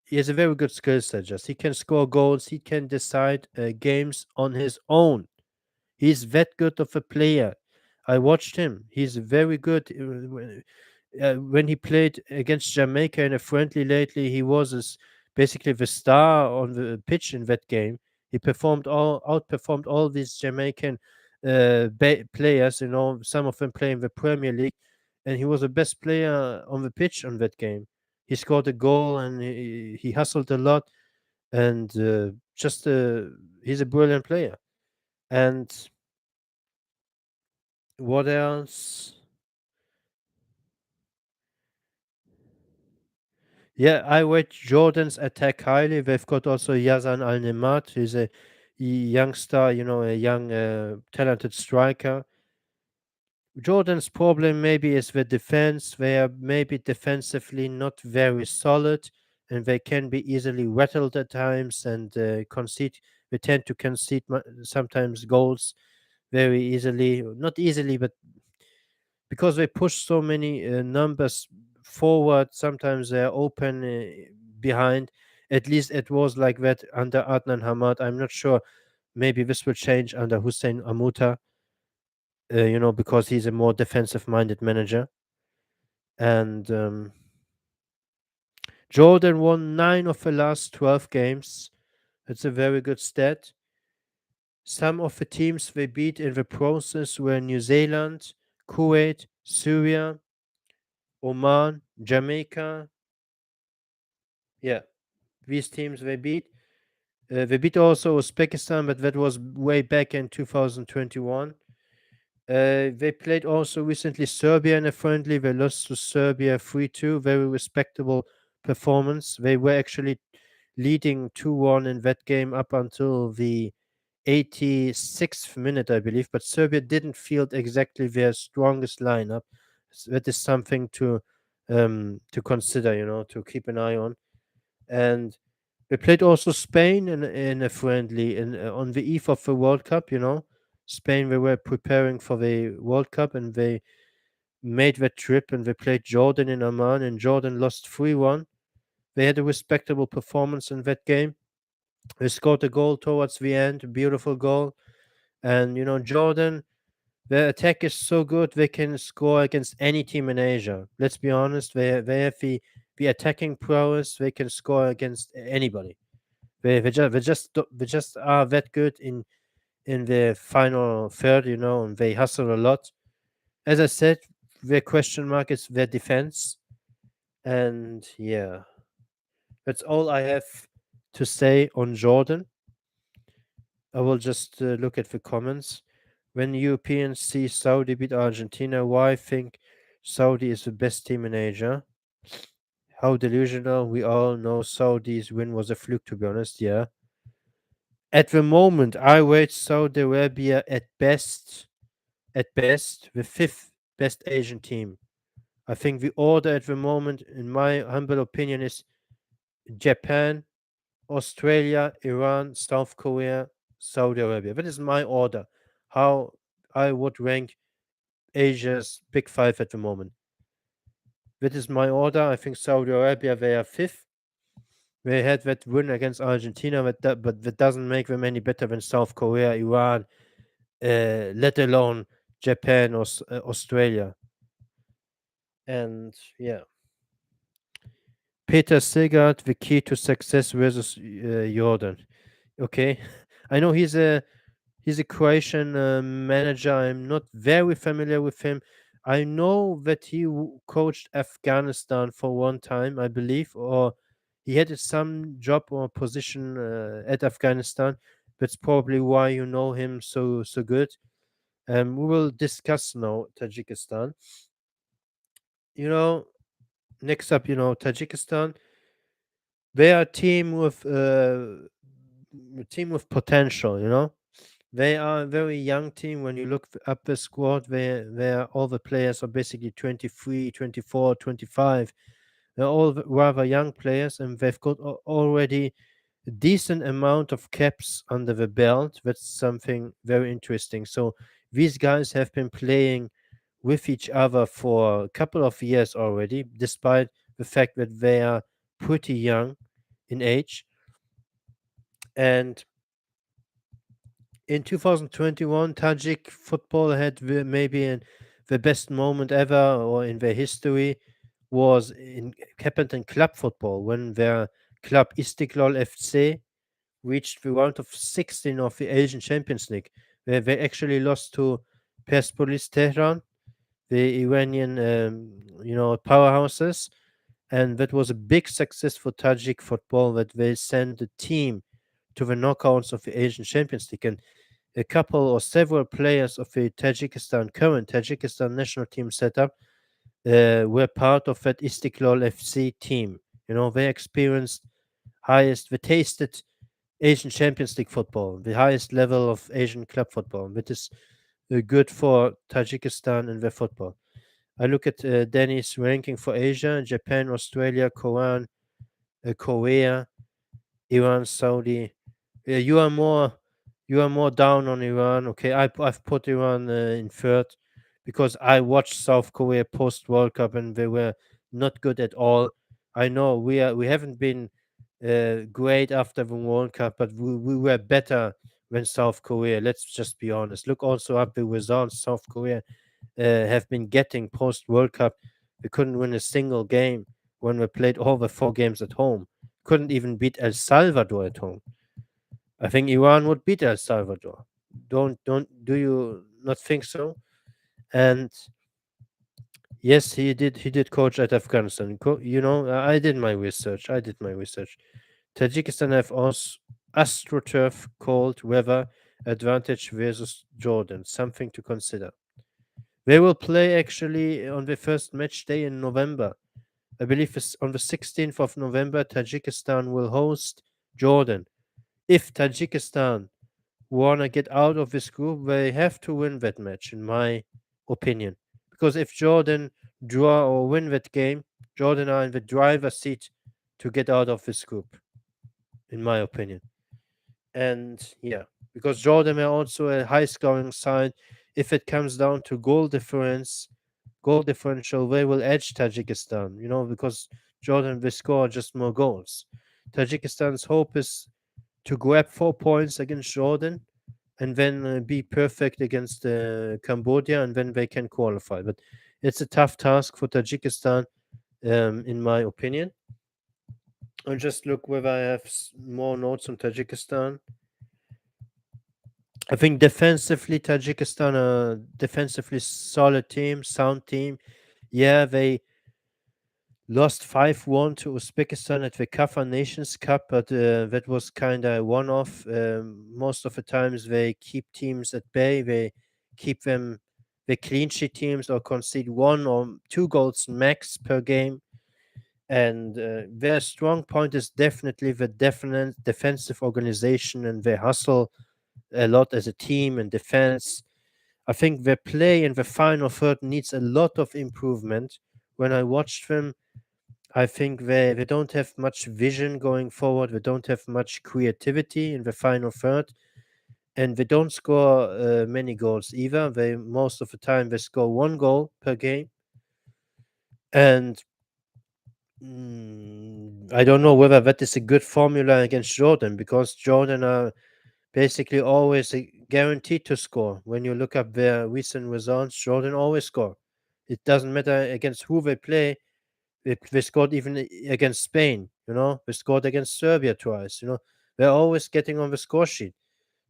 he has a very good skill set. Just he can score goals. He can decide games on his own. He's that good of a player. I watched him. He's very good. When he played against Jamaica in a friendly lately, he was basically the star on the pitch in that game. He outperformed all these Jamaican players. Some of them play in the Premier League, and he was the best player on the pitch on that game. He scored a goal, and he hustled a lot, and he's a brilliant player. And what else? Yeah, I rate Jordan's attack highly. They've got also Yazan Al Nemat, who's a youngster, a young, talented striker. Jordan's problem maybe is the defense. They are maybe defensively not very solid, and they can be easily rattled at times and concede. They tend to concede sometimes goals very easily. Not easily, but because they push so many numbers forward, sometimes they're open behind. At least it was like that under Adnan Hamad. I'm not sure. Maybe this will change under Hussein Amuta, because he's a more defensive minded manager. And Jordan won 9 of the last 12 games. That's a very good stat. Some of the teams they beat in the process were New Zealand, Kuwait, Syria, Oman, Jamaica. Yeah, these teams they beat. They beat also Uzbekistan, but that was way back in 2021. They played also recently Serbia in a friendly. They lost to Serbia 3-2. Very respectable performance. They were actually leading 2-1 in that game up until the 86th minute, I believe. But Serbia didn't field exactly their strongest lineup. So that is something to consider, to keep an eye on. And we played also Spain in a friendly on the eve of the World Cup. Spain, they were preparing for the World Cup, and they made that trip, and they played Jordan in Oman, and Jordan lost 3-1. They had a respectable performance in that game. They scored a goal towards the end, a beautiful goal. And Jordan, their attack is so good they can score against any team in Asia. Let's be honest, they have the attacking prowess. They can score against anybody. They just are that good in the final third, and they hustle a lot. As I said, their question mark is their defense, and yeah, that's all I have to say on Jordan. I will just look at the comments. When Europeans see Saudi beat Argentina, why think Saudi is the best team in Asia? How delusional. We all know Saudi's win was a fluke, to be honest. Yeah. At the moment, I rate Saudi Arabia at best, the fifth best Asian team. I think the order at the moment, in my humble opinion, is Japan, Australia, Iran, South Korea, Saudi Arabia. That is my order. How I would rank Asia's big five at the moment. That is my order. I think Saudi Arabia, they are fifth. They had that win against Argentina, but that doesn't make them any better than South Korea, Iran, let alone Japan or Australia. And yeah, Peter Sigurd, the key to success versus Jordan. Okay, I know he's a Croatian manager. I'm not very familiar with him. I know that he coached Afghanistan for one time, I believe, or he had some job or position at Afghanistan. That's probably why you know him so good. We will discuss now Tajikistan. You know, next up, Tajikistan. They are a team with potential. They are a very young team. When you look up the squad, all the players are basically 23, 24, 25. They're all rather young players, and they've got already a decent amount of caps under the belt. That's something very interesting. So these guys have been playing with each other for a couple of years already, despite the fact that they are pretty young in age. And in 2021, Tajik football had the best moment ever, or in their history, happened in club football when their club Istiklal FC reached the round of 16 of the Asian Champions League, where they actually lost to Persepolis Tehran, the Iranian, powerhouses, and that was a big success for Tajik football that they sent the team to the knockouts of the Asian Champions League. And a couple or several players of the current Tajikistan national team setup were part of that Istiklal FC team. They experienced they tasted Asian Champions League football, the highest level of Asian club football, which is good for Tajikistan and their football. I look at Danny's ranking for Asia: Japan, Australia, Korea, Iran, Saudi. Yeah, you are more down on Iran. Okay, I've put Iran in third because I watched South Korea post World Cup and they were not good at all. I know we haven't been great after the World Cup, but we were better than South Korea. Let's just be honest. Look also up the results South Korea have been getting post World Cup. We couldn't win a single game when we played all the four games at home. Couldn't even beat El Salvador at home. I think Iran would beat El Salvador. Do you not think so? And yes, he did coach at Afghanistan. I did my research. Tajikistan have also AstroTurf cold weather advantage versus Jordan. Something to consider. They will play actually on the first match day in November. I believe it's on the 16th of November. Tajikistan will host Jordan. If Tajikistan want to get out of this group, they have to win that match, in my opinion. Because if Jordan draw or win that game, Jordan are in the driver's seat to get out of this group, in my opinion. And yeah, because Jordan are also a high scoring side. If it comes down to goal differential, they will edge Tajikistan, because Jordan will score just more goals. Tajikistan's hope is to grab 4 points against Jordan and then be perfect against Cambodia, and then they can qualify. But it's a tough task for Tajikistan. in my opinion. I'll just look whether I have more notes on Tajikistan. I think defensively, Tajikistan are defensively solid team, sound team. Yeah, they lost 5-1 to Uzbekistan at the Kafa Nations Cup, but that was kind of one off. Most of the times they keep teams at bay, they keep them, they clean sheet teams or concede 1 or 2 goals max per game. And their strong point is definitely the definite defensive organization, and they hustle a lot as a team and defense. I think their play in the final third needs a lot of improvement. When I watched them, I think they don't have much vision going forward. They don't have much creativity in the final third, and they don't score many goals either. They most of the time they score 1 goal per game, and I don't know whether that is a good formula against Jordan, because Jordan are basically always guaranteed to score. When you look up their recent results, Jordan always score. It doesn't matter against who they play. They scored even against Spain, they scored against Serbia twice, they're always getting on the score sheet.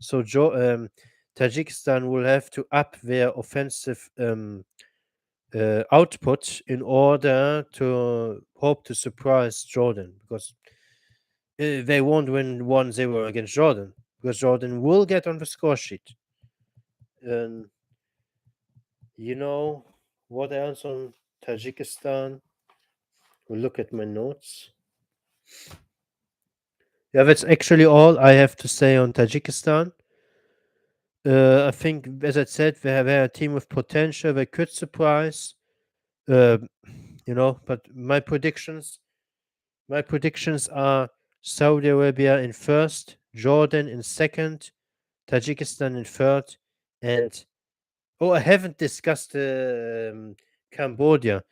So Tajikistan will have to up their offensive output in order to hope to surprise Jordan, because they won't win 1-0 against Jordan, because Jordan will get on the score sheet. And you know what else on Tajikistan? We'll look at my notes. Yeah, that's actually all I have to say on Tajikistan. I think, as I said, they're a team with potential. They could surprise, uh, But my predictions are Saudi Arabia in first, Jordan in second, Tajikistan in third, and I haven't discussed Cambodia.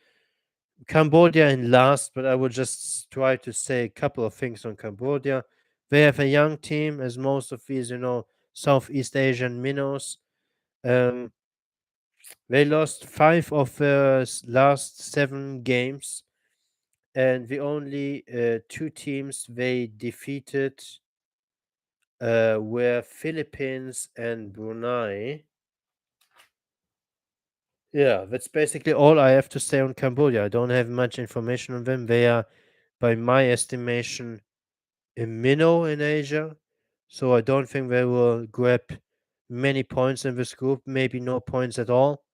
Cambodia in last, but I will just try to say a couple of things on Cambodia. They have a young team, as most of these, Southeast Asian minnows. Um, they lost 5 of their last 7 games, and the only 2 teams they defeated were Philippines and Brunei. Yeah, that's basically all I have to say on Cambodia. I don't have much information on them. They are, by my estimation, a minnow in Asia, so I don't think they will grab many points in this group, maybe no points at all.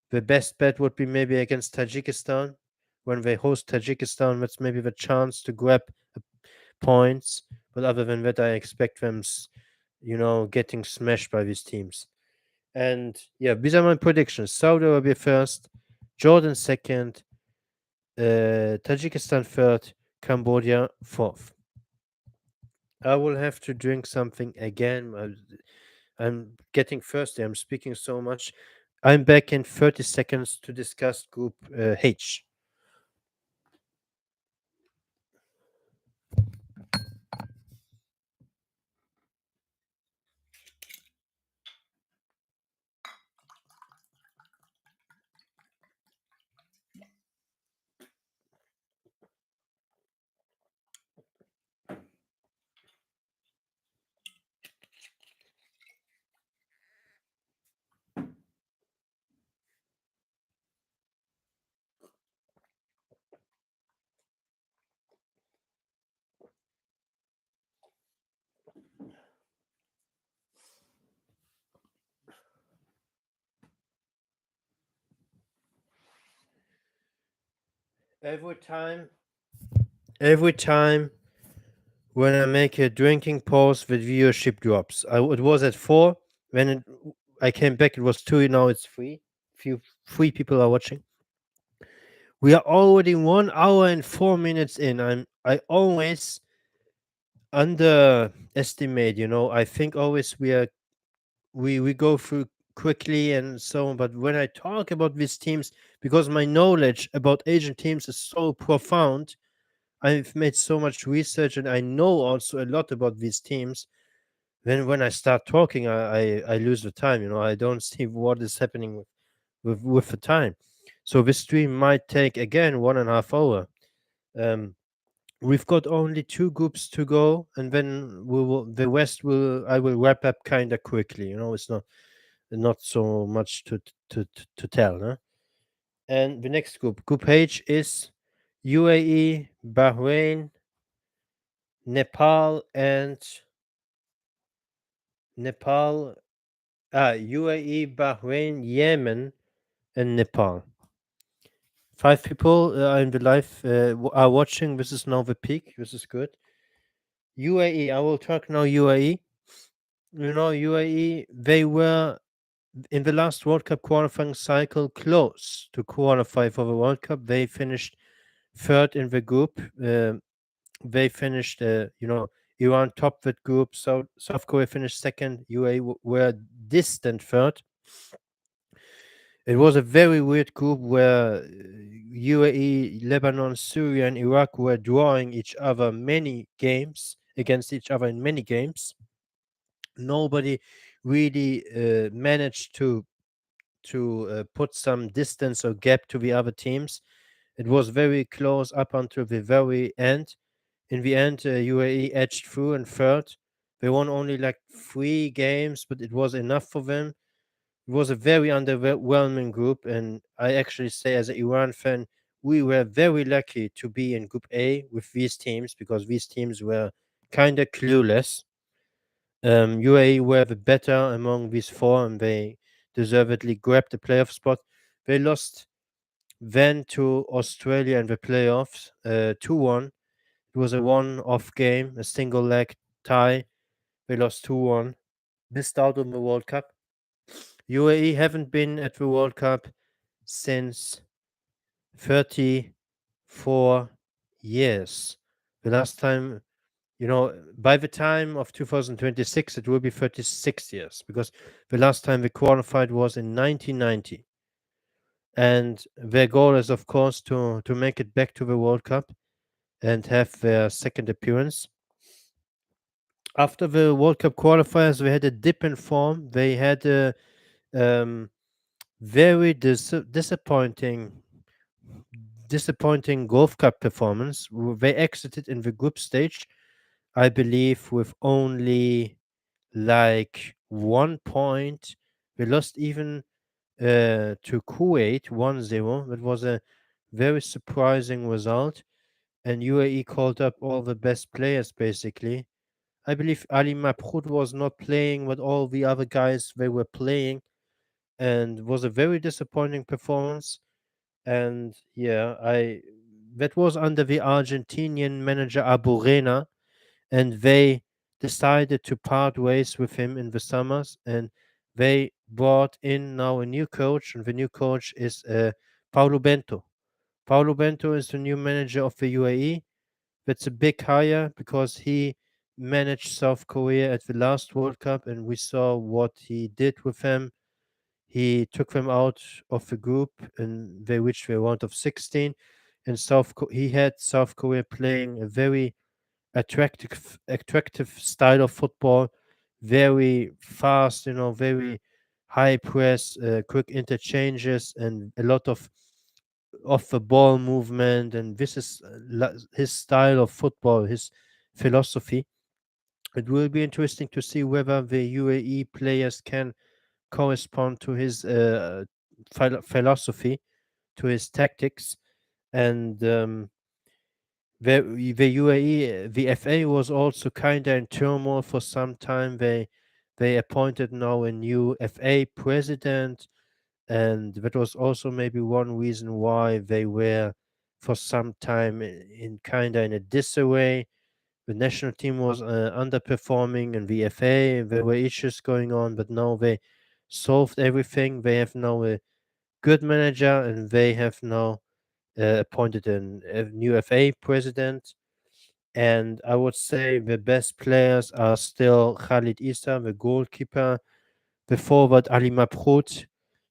The best bet would be maybe against Tajikistan. When they host Tajikistan, that's maybe the chance to grab points. But other than that, I expect them, getting smashed by these teams. And yeah, these are my predictions. Saudi Arabia first, Jordan second, Tajikistan third, Cambodia fourth. I will have to drink something again. I'm getting thirsty. I'm speaking so much. I'm back in 30 seconds to discuss Group H. Every time, every time when I make a drinking pause, the viewership drops. It was at 4. I came back, it was 2. Now it's 3. Few 3 people are watching. We are already 1 hour and 4 minutes in. I always underestimate. I think always we go through quickly and so on. But when I talk about these teams, because my knowledge about Asian teams is so profound, I've made so much research and I know also a lot about these teams. Then when I start talking, I lose the time. I don't see what is happening with the time. So this stream might take again 1.5 hour. Um, we've got only two groups to go, and then we will the West will I will wrap up kind of quickly. It's not so much to tell. No? And the next group, Group H, is UAE, Bahrain, Nepal, and Nepal. UAE, Bahrain, Yemen, and Nepal. 5 people are in the live are watching. This is now the peak. This is good. UAE. I will talk now. UAE. UAE. They were in the last World Cup qualifying cycle close to qualify for the World Cup. They finished third in the group. They finished. Iran topped that group. South Korea finished second. UAE were distant third. It was a very weird group where UAE, Lebanon, Syria, and Iraq were drawing each other many games against each other in many games. Nobody really managed to put some distance or gap to the other teams. It was very close up until the very end. In the end, UAE edged through in third. They won only like 3 games, but it was enough for them. It was a very underwhelming group, and I actually say, as an Iran fan, we were very lucky to be in Group A with these teams because these teams were kind of clueless. UAE were the better among these four, and they deservedly grabbed the playoff spot. They lost then to Australia in the playoffs, 2-1. It was a one-off game, a single leg tie. They lost 2-1. Missed out on the World Cup. UAE haven't been at the World Cup since 34 years. The last time, by the time of 2026, it will be 36 years because the last time they qualified was in 1990. And their goal is, of course, to make it back to the World Cup and have their second appearance. After the World Cup qualifiers, they had a dip in form. They had a very disappointing Golf Cup performance. They exited in the group stage, I believe, with only like 1 point. They lost even to Kuwait 1-0. That was a very surprising result. And UAE called up all the best players basically. I believe Ali Mabhoud was not playing, but all the other guys they were playing, and was a very disappointing performance. And yeah, I that was under the Argentinian manager Abu Rena, and they decided to part ways with him in the summers, and they brought in now a new coach, and the new coach is Paulo Bento. Paulo Bento is the new manager of the UAE. That's a big hire because he managed South Korea at the last World Cup, and we saw what he did with them. He took them out of the group, and they reached the round of 16. And he had South Korea playing a very attractive style of football, very fast, very high press, quick interchanges, and a lot of off the ball movement. And this is his style of football, his philosophy. It will be interesting to see whether the UAE players can correspond to his philosophy, to his tactics. And the UAE, the FA was also kind of in turmoil for some time. They appointed now a new FA president, and that was also maybe one reason why they were for some time in kind of in a disarray. The national team was underperforming, and the FA there were issues going on, but now they solved everything. They have now a good manager, and they have now appointed a new FA president. And I would say the best players are still Khalid Issa, the goalkeeper, the forward Ali Mabhout.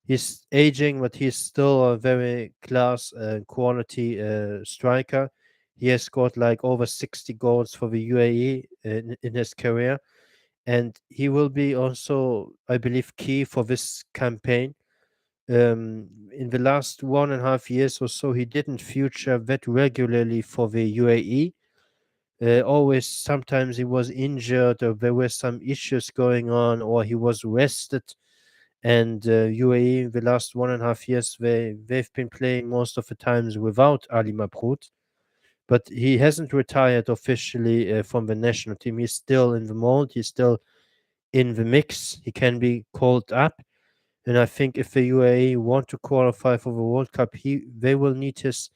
He's aging, but he's still a very class quality striker. He has scored like over 60 goals for the UAE in his career. And he will be also, I believe, key for this campaign. In the last 1.5 years or so, he didn't feature that regularly for the UAE. Always, sometimes he was injured, or there were some issues going on, or he was rested. And UAE, the last 1.5 years, they've been playing most of the times without Ali Mabrut. But he hasn't retired officially from the national team. He's still in the mold. He's still in the mix. He can be called up. And I think if the UAE want to qualify for the World Cup, they will need his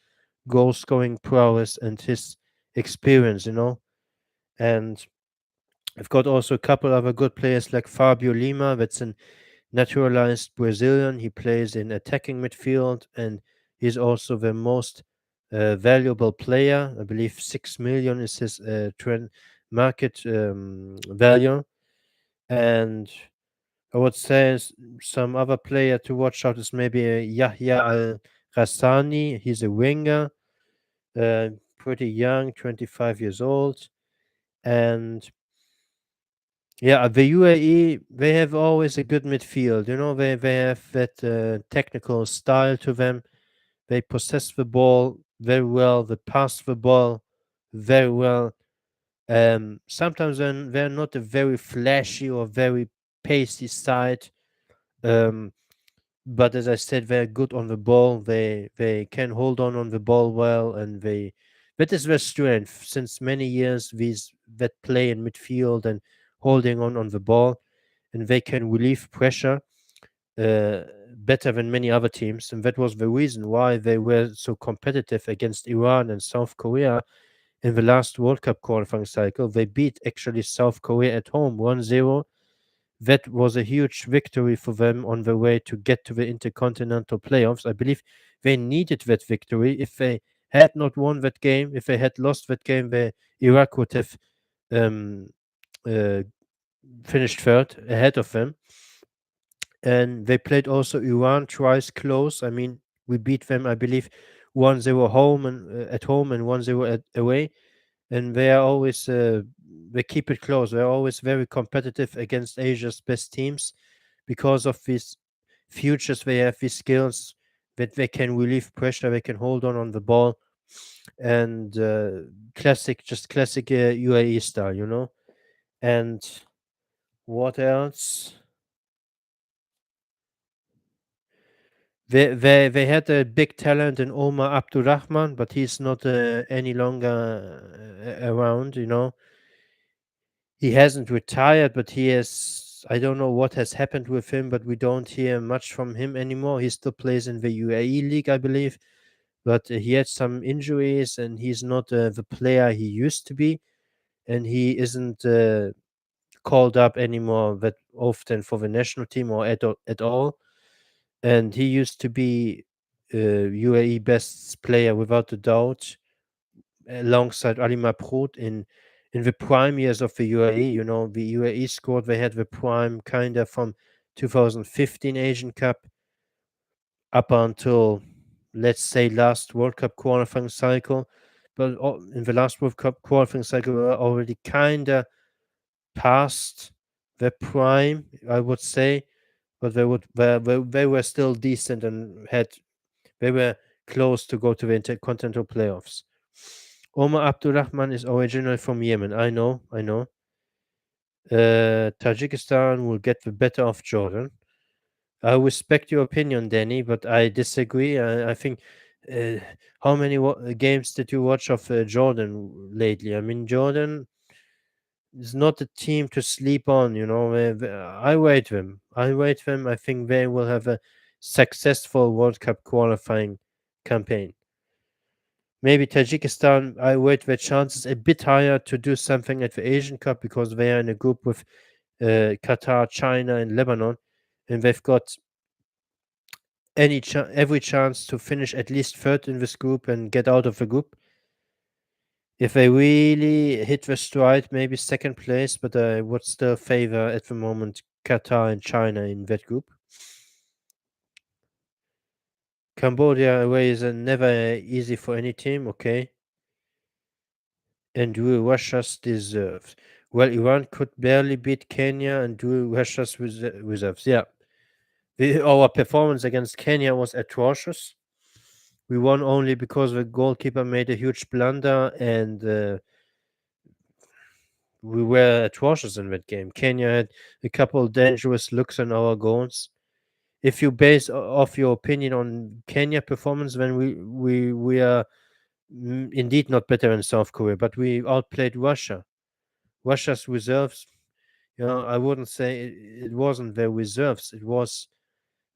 goal scoring prowess and his experience, And I've got also a couple other good players like Fabio Lima, that's a naturalized Brazilian. He plays in attacking midfield, and he's also the most valuable player. I believe 6 million is his market value. And I would say some other player to watch out is maybe Yahya Al Rassani. He's a winger, pretty young, 25 years old. And yeah, the UAE, they have always a good midfield. They have that technical style to them. They possess the ball very well. They pass the ball very well. Sometimes when they're not a very flashy or very pacey side, um, but as I said, they're good on the ball. They can hold on the ball well, and that is their strength. Since many years, these that play in midfield and holding on the ball, and they can relieve pressure uh, better than many other teams, and that was the reason why they were so competitive against Iran and South Korea in the last World Cup qualifying cycle. They beat actually South Korea at home 1-0. That was a huge victory for them on the way to get to the intercontinental playoffs. I believe they needed that victory. If they had not won that game, if they had lost that game, Iraq would have um, uh, finished third ahead of them. And they played also Iran twice close. I mean, we beat them, I believe, 1-0 home and at home and 1-0 away. And they are always they keep it close. They're always very competitive against Asia's best teams because of these futures. They have these skills that they can relieve pressure. They can hold on the ball, and classic UAE style. And what else? They had a big talent in Omar Abdurrahman, but he's not any longer around. He hasn't retired, but he has. I don't know what has happened with him, but we don't hear much from him anymore. He still plays in the UAE league, I believe, but he had some injuries, and he's not the player he used to be, and he isn't called up anymore that often for the national team or at all. And he used to be UAE best player without a doubt, alongside Ali Mabrut in the prime years of the UAE. The UAE squad, they had the prime kind of from 2015 Asian Cup up until, let's say, last World Cup qualifying cycle. But in the last World Cup qualifying cycle, we were already kind of past the prime, I would say. But they were still decent and they were close to go to the intercontinental playoffs. Omar Abdurrahman is originally from Yemen. I know. Tajikistan will get the better of Jordan. I respect your opinion, Danny, but I disagree. I think. Uh, how many games did you watch of Jordan lately? I mean, Jordan is not a team to sleep on. I rate them. I rate them. I think they will have a successful World Cup qualifying campaign. Maybe Tajikistan, I rate their chances a bit higher to do something at the Asian Cup because they are in a group with Qatar, China, and Lebanon, and they've got every chance to finish at least third in this group and get out of the group. If they really hit the stride, maybe second place, but I would still favor at the moment Qatar and China in that group. Cambodia away is never easy for any team, okay? And do Russia's deserves. Well, Iran could barely beat Kenya and do Russia's reserves. Yeah, Our performance against Kenya was atrocious. We won only because the goalkeeper made a huge blunder, and we were atrocious in that game. Kenya had a couple dangerous looks on our goals. If you base off your opinion on Kenya performance, then we are indeed not better than South Korea, but we outplayed Russia. Russia's reserves, I wouldn't say it wasn't their reserves. It was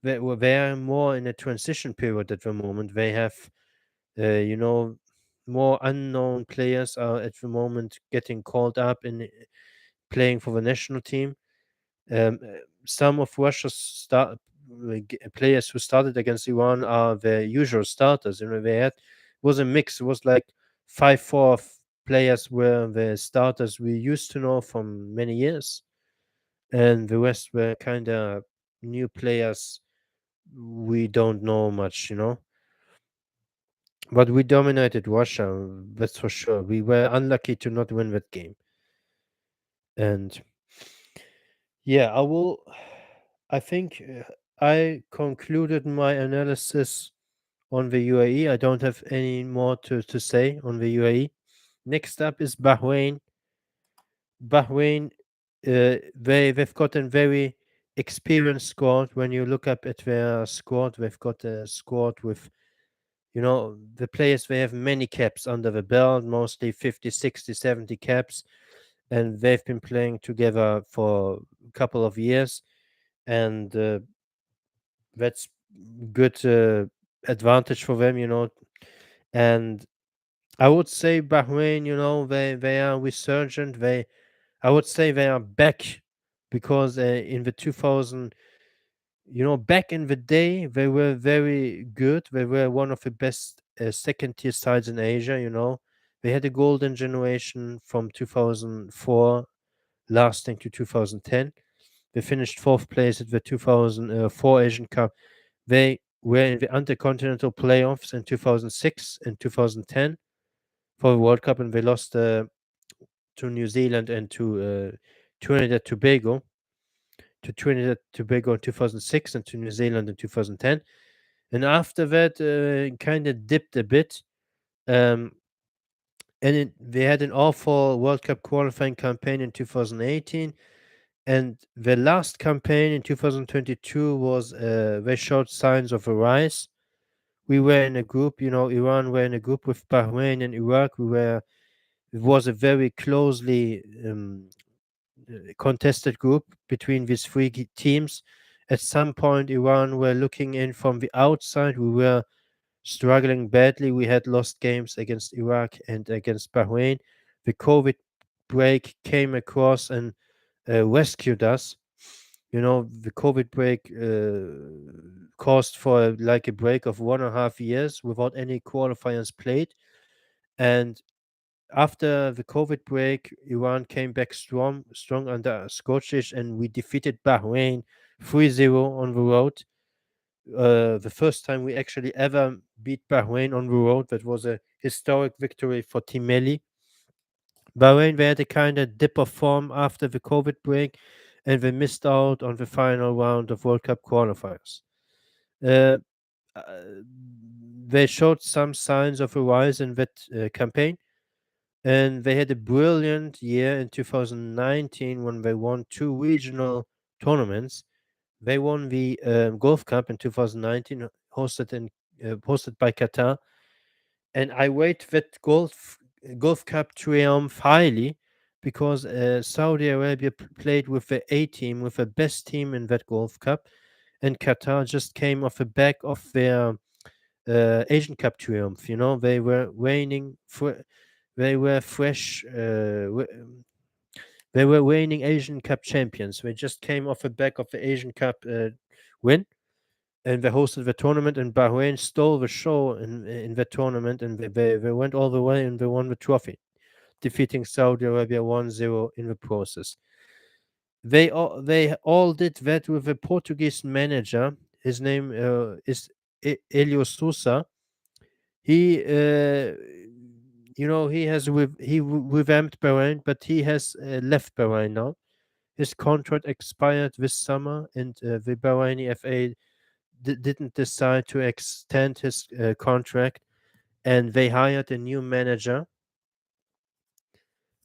they are more in a transition period at the moment. They have, you know, more unknown players are at the moment getting called up in playing for the national team. Some of Russia's players who started against Iran are the usual starters. They had was a mix. It was like 5-4 players were the starters we used to know from many years, and the rest were kind of new players we don't know much. But we dominated Russia, that's for sure. We were unlucky to not win that game. And yeah, I think I concluded my analysis on the UAE. I don't have any more to say on the UAE. Next up is Bahrain. Bahrain, they've got a very experienced squad. When you look up at their squad, they've got a squad with the players. They have many caps under the belt, mostly 50, 60, 70 caps, and they've been playing together for a couple of years, and that's good advantage for them. And I would say Bahrain, they are resurgent. I would say they are back because in the 2000, back in the day, they were very good. They were one of the best second tier sides in Asia. They had a golden generation from 2004 lasting to 2010. They finished fourth place at the 2004 Asian Cup. They were in the Intercontinental playoffs in 2006 and 2010 for the World Cup, and they lost to New Zealand and Trinidad Tobago. To Trinidad Tobago in 2006 and to New Zealand in 2010. And after that, kind of dipped a bit. Um, they had an awful World Cup qualifying campaign in 2018. And the last campaign in 2022 was they showed signs of a rise. We were in a group, Iran were in a group with Bahrain and Iraq. It was a very closely contested group between these three teams. At some point, Iran were looking in from the outside. We were struggling badly. We had lost games against Iraq and against Bahrain. The COVID break came across and rescued us. The COVID break caused for like a break of 1.5 years without any qualifiers played. And after the COVID break, Iran came back strong under Scottish, and we defeated Bahrain 3-0 on the road. The first time we actually ever beat Bahrain on the road. That was a historic victory for Team Melli. Bahrain, they had a kind of dip of form after the COVID break, and they missed out on the final round of World Cup qualifiers. Uh, uh, they showed some signs of a rise in that campaign, and they had a brilliant year in 2019 when they won two regional tournaments. They won the Golf Cup in 2019, hosted by Qatar, and I rate that Golf Cup triumph highly because Saudi Arabia played with the A team, with the best team in that Golf Cup, and Qatar just came off the back of their Asian Cup triumph. They were reigning. They were fresh. They were reigning Asian Cup champions. They just came off the back of the Asian Cup win, and they hosted the tournament. And Bahrain stole the show in the tournament, and they went all the way and they won the trophy, defeating Saudi Arabia 1-0 in the process. They all did that with a Portuguese manager. His name is Elio Sousa. He he has revamped Bahrain, but he has left Bahrain now. his contract expired this summer, and the Bahraini FA didn't decide to extend his contract, and they hired a new manager.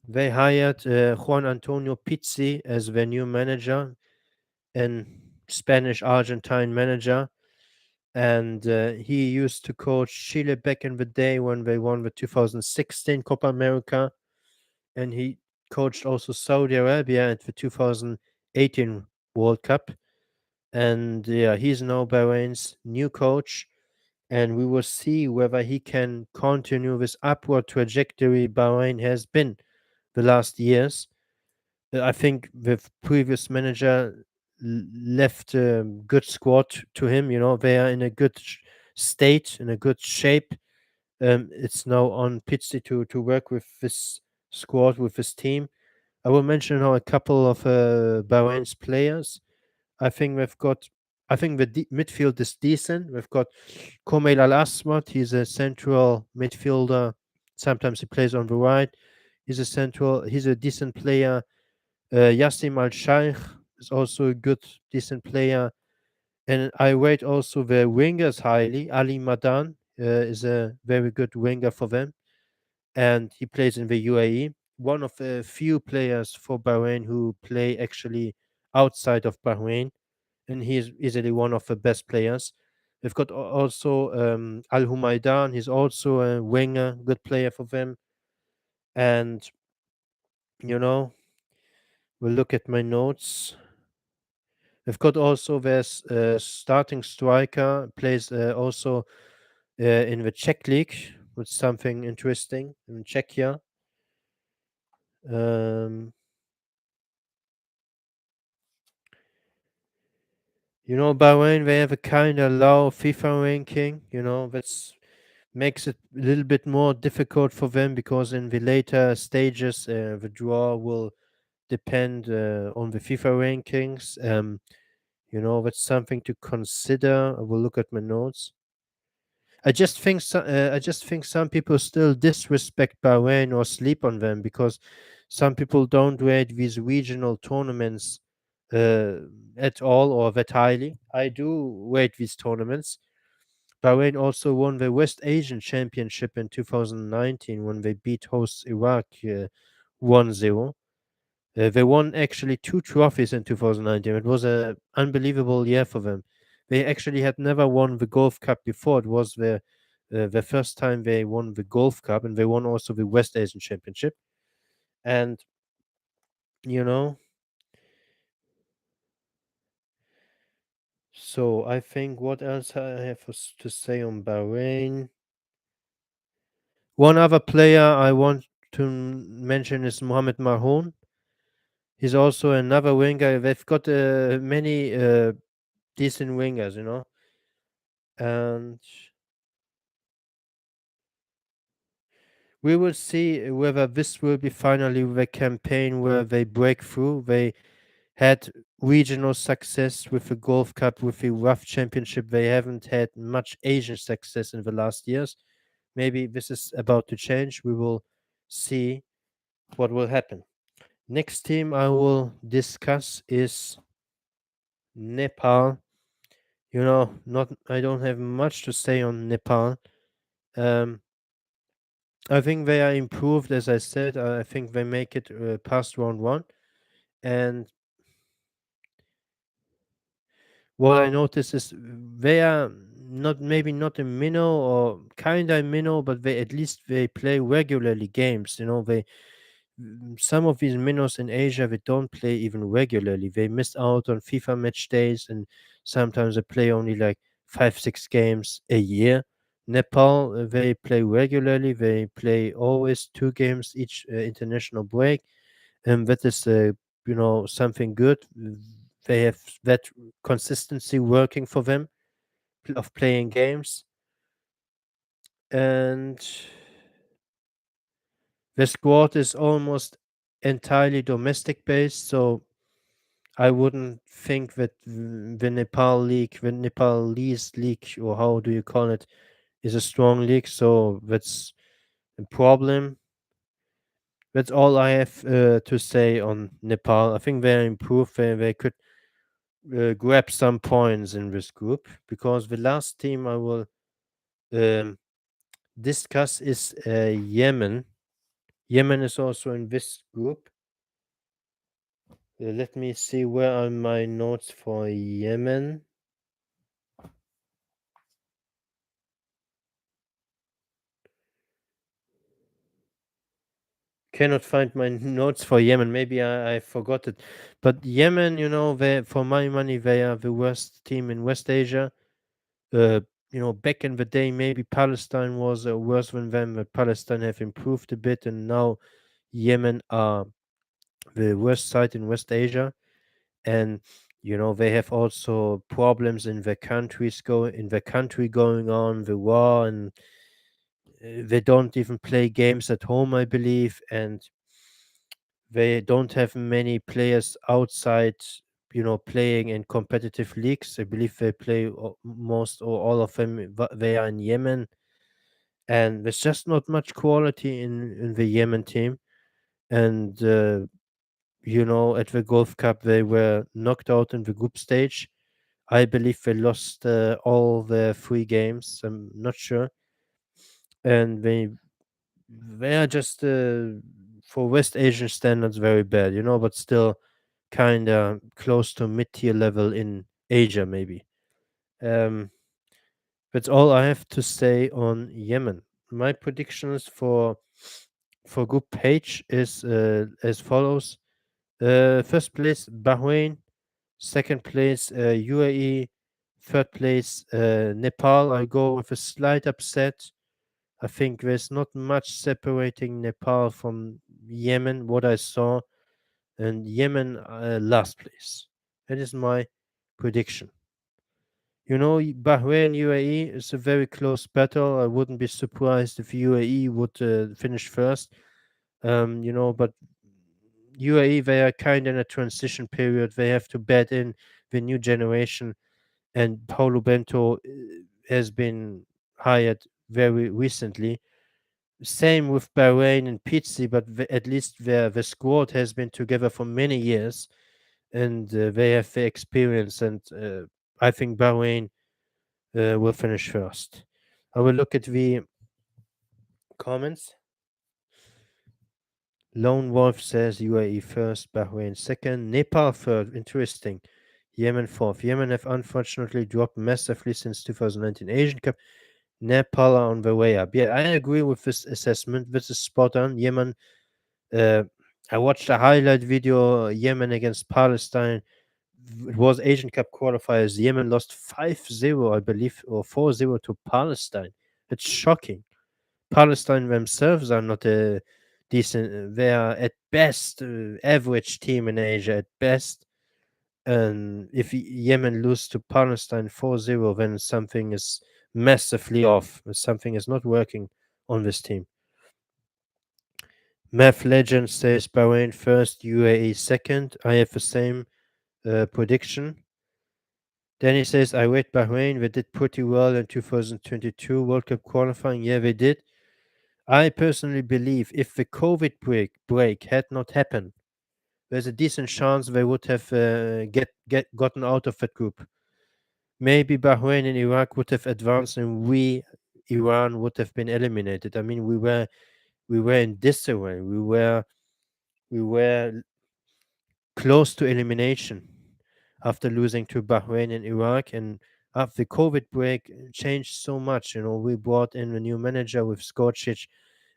They hired Juan Antonio Pizzi as their new manager, an Spanish Argentine manager, and he used to coach Chile back in the day when they won the 2016 Copa America, and he coached also Saudi Arabia at the 2018 World Cup. And yeah, he's now Bahrain's new coach, and we will see whether he can continue this upward trajectory Bahrain has been the last years. I think the previous manager left a good squad to him. You know, they are in a good state, in a good shape. It's now on Pizzi to work with this squad, with this team. I will mention now a couple of Bahrain's players. I think we've got. I think the midfield is decent. We've got Komail Al Aswad. He's a central midfielder. Sometimes he plays on the right. He's a central. He's a decent player. Yassim Al Shaikh is also a good, decent player. And I rate also the wingers highly. Ali Madan is a very good winger for them, and he plays in the UAE. One of the few players for Bahrain who play actually outside of Bahrain, and he is easily one of the best players. We've got also Al Humaidan. He's also a winger, good player for them. And you know, we'll look at my notes. We've got also this starting striker plays also in the Czech league with something interesting in Czechia. Um, Bahrain, they have a kind of low FIFA ranking. That's makes it a little bit more difficult for them because in the later stages, the draw will depend on the FIFA rankings. That's something to consider. I will look at my notes. I just think some people still disrespect Bahrain or sleep on them because some people don't rate these regional tournaments uh, at all or that highly. I do rate these tournaments. Bahrain also won the West Asian Championship in 2019 when they beat hosts Iraq 1-0. They won actually two trophies in 2019. It was an unbelievable year for them. They actually had never won the Gulf Cup before. It was the first time they won the Gulf Cup, and they won also the West Asian Championship. And you know, so I think what else I have to say on Bahrain. One other player I want to mention is Mohamed Marhoun. He's also another winger. They've got many decent wingers. And we will see whether this will be finally the campaign where they break through. They had regional success with the Golf Cup, with the Rough Championship. They haven't had much Asian success in the last years. Maybe this is about to change. We will see what will happen. Next team I will discuss is Nepal. Not I don't have much to say on Nepal. Um, I think they are improved, as I said. I think they make it past round one. And what I notice is they are not maybe not a minnow or kind of minnow, but they at least they play regularly games. Some of these minnows in Asia they don't play even regularly. They miss out on FIFA match days, and sometimes they play only like 5-6 games a year. Nepal they play regularly. They play always 2 games each international break, and that is something good. They have that consistency working for them of playing games, and the squad is almost entirely domestic based. So I wouldn't think that the Nepalese league, or how do you call it, is a strong league. So that's a problem. That's all I have to say on Nepal. I think they improved. They could grab some points in this group, because the last team I will um, discuss is Yemen. Yemen is also in this group. Let me see, where are my notes for Yemen. Cannot find my notes for Yemen. Maybe I forgot it. But Yemen, they, for my money, they are the worst team in West Asia. Uh, back in the day, maybe Palestine was worse than them, but Palestine have improved a bit, and now Yemen are the worst side in West Asia. And they have also problems in their country going on, the war, and they don't even play games at home, I believe, and they don't have many players outside, playing in competitive leagues. I believe they play most or all of them. They are in Yemen, and there's just not much quality in the Yemen team. And at the Gulf Cup, they were knocked out in the group stage. I believe they lost all their three games. I'm not sure, and they are just for West Asian standards very bad, but still kind of close to mid tier level in Asia, maybe. Um, that's all I have to say on Yemen. My predictions for Group H is as follows: first place Bahrain, second place UAE, third place Nepal. I go with a slight upset. I think there's not much separating Nepal from Yemen, what I saw, and Yemen last place. That is my prediction. Bahrain UAE is a very close battle. I wouldn't be surprised if UAE would finish first. But UAE, they are kind of in a transition period. They have to bed in the new generation, and Paulo Bento has been hired very recently. Same with Bahrain and Pizzi, but at least the squad has been together for many years, and they have the experience. And I think Bahrain will finish first. I will look at the comments. Lone Wolf says UAE first, Bahrain second, Nepal third. Interesting. Yemen fourth. Yemen have unfortunately dropped massively since 2019 Asian Cup. Nepal are on the way up. Yeah, I agree with this assessment. This is spot on. Yemen. Uh, I watched a highlight video. Yemen against Palestine. It was Asian Cup qualifiers. Yemen lost 5-0, I believe, or 4-0 to Palestine. It's shocking. Palestine themselves are not a decent. They are at best average team in Asia at best. And if Yemen lose to Palestine 4-0, then something is massively off. Something is not working on this team. Math Legend says Bahrain first, UAE second. I have the same prediction. Danny says, I rate Bahrain. They did pretty well in 2022 World Cup qualifying. Yeah, they did. I personally believe if the COVID break had not happened, there's a decent chance they would have gotten out of that group. Maybe Bahrain and Iraq would have advanced, and Iran, would have been eliminated. I mean, we were in disarray. We were close to elimination after losing to Bahrain and Iraq, and after the COVID break changed so much. We brought in a new manager with Skocic,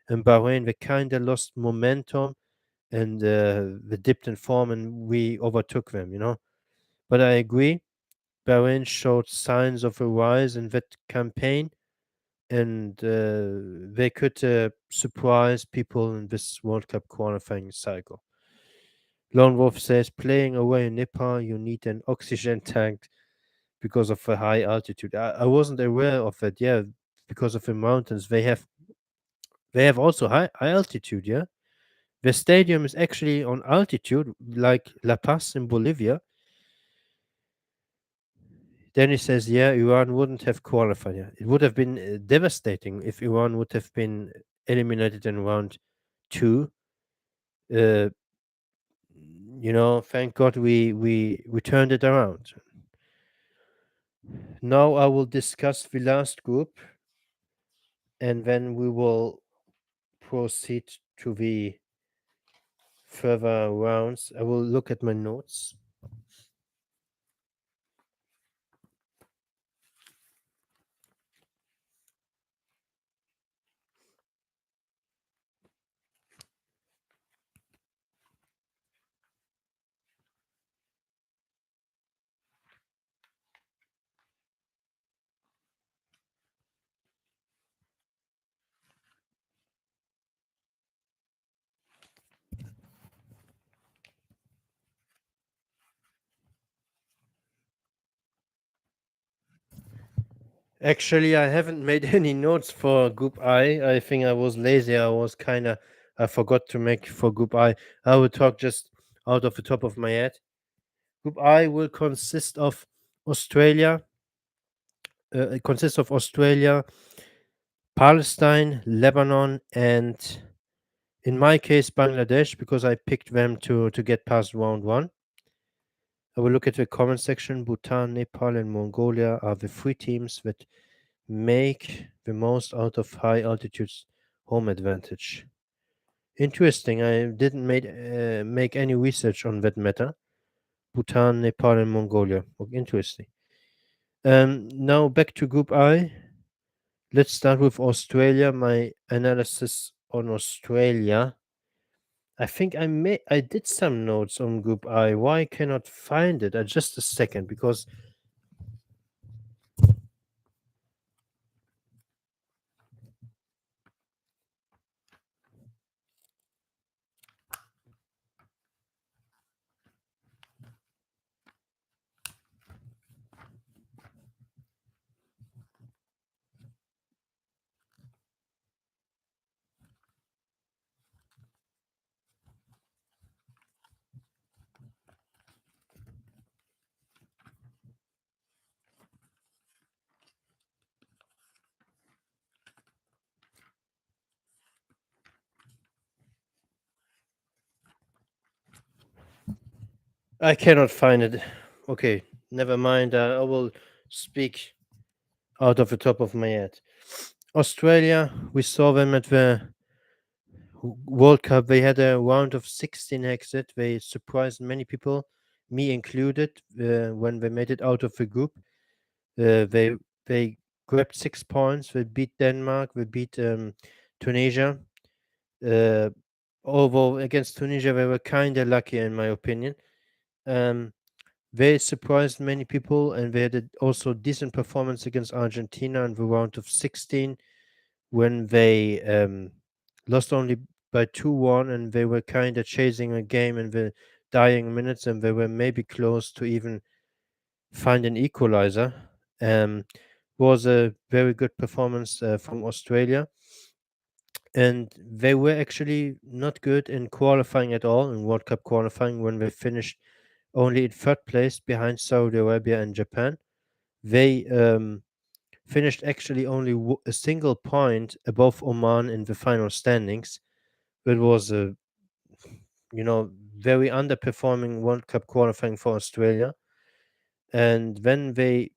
and Bahrain they kind of lost momentum, and they dipped in form, and we overtook them. But I agree, Bahrain showed signs of a rise in that campaign, and they could surprise people in this World Cup qualifying cycle. Lone Wolf says, playing away in Nepal, you need an oxygen tank because of the high altitude. I wasn't aware of that. Yeah, because of the mountains, they have also high altitude. Yeah, the stadium is actually on altitude, like La Paz in Bolivia. Then he says, yeah, Iran wouldn't have qualified. Yeah, it would have been devastating if Iran would have been eliminated in round two. Uh, thank God we turned it around. Now I will discuss the last group, and then we will proceed to the further rounds. I will look at my notes. Actually, I haven't made any notes for Group I. I think I was lazy. I forgot to make for Group I. I will talk just out of the top of my head. Group I will consist of Australia. It consists of Australia, Palestine, Lebanon, and in my case, Bangladesh, because I picked them to get past round one. I will look at the comment section. Bhutan, Nepal, and Mongolia are the three teams that make the most out of high altitudes home advantage. Interesting. I didn't make any research on that matter. Bhutan, Nepal, and Mongolia. Oh, interesting. Now back to Group I. Let's start with Australia. My analysis on Australia. I think I did some notes on Group I. Why I cannot find it? Just a second, because I cannot find it. Okay, never mind. I will speak out of the top of my head. Australia, we saw them at the World Cup. They had a round of 16 exit. They surprised many people, me included, when they made it out of the group. They grabbed 6 points. They beat Denmark. They beat Tunisia. Uh, Although against Tunisia, they were kind of lucky, in my opinion. Um, they surprised many people, and they had also decent performance against Argentina in the round of 16 when they lost only by 2-1, and they were kind of chasing a game in the dying minutes, and they were maybe close to even find an equalizer. Was a very good performance from Australia, and they were actually not good in qualifying at all in World Cup qualifying when they finished only in third place behind Saudi Arabia and Japan. They finished actually only a single point above Oman in the final standings. It was a very underperforming World Cup qualifying for Australia, and then they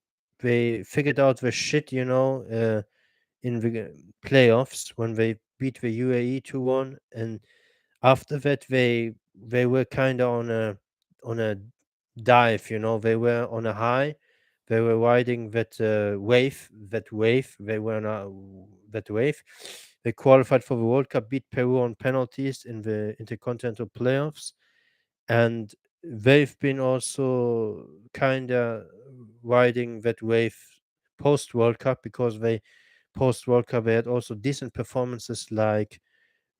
figured out the shit, in the playoffs when they beat the UAE 2-1, and after that they were kind of on a dive. They were on a high. They were riding that wave. They were on that wave. They qualified for the World Cup, beat Peru on penalties in the intercontinental playoffs, and they've been also kind of riding that wave post World Cup, because they post World Cup they had also decent performances, like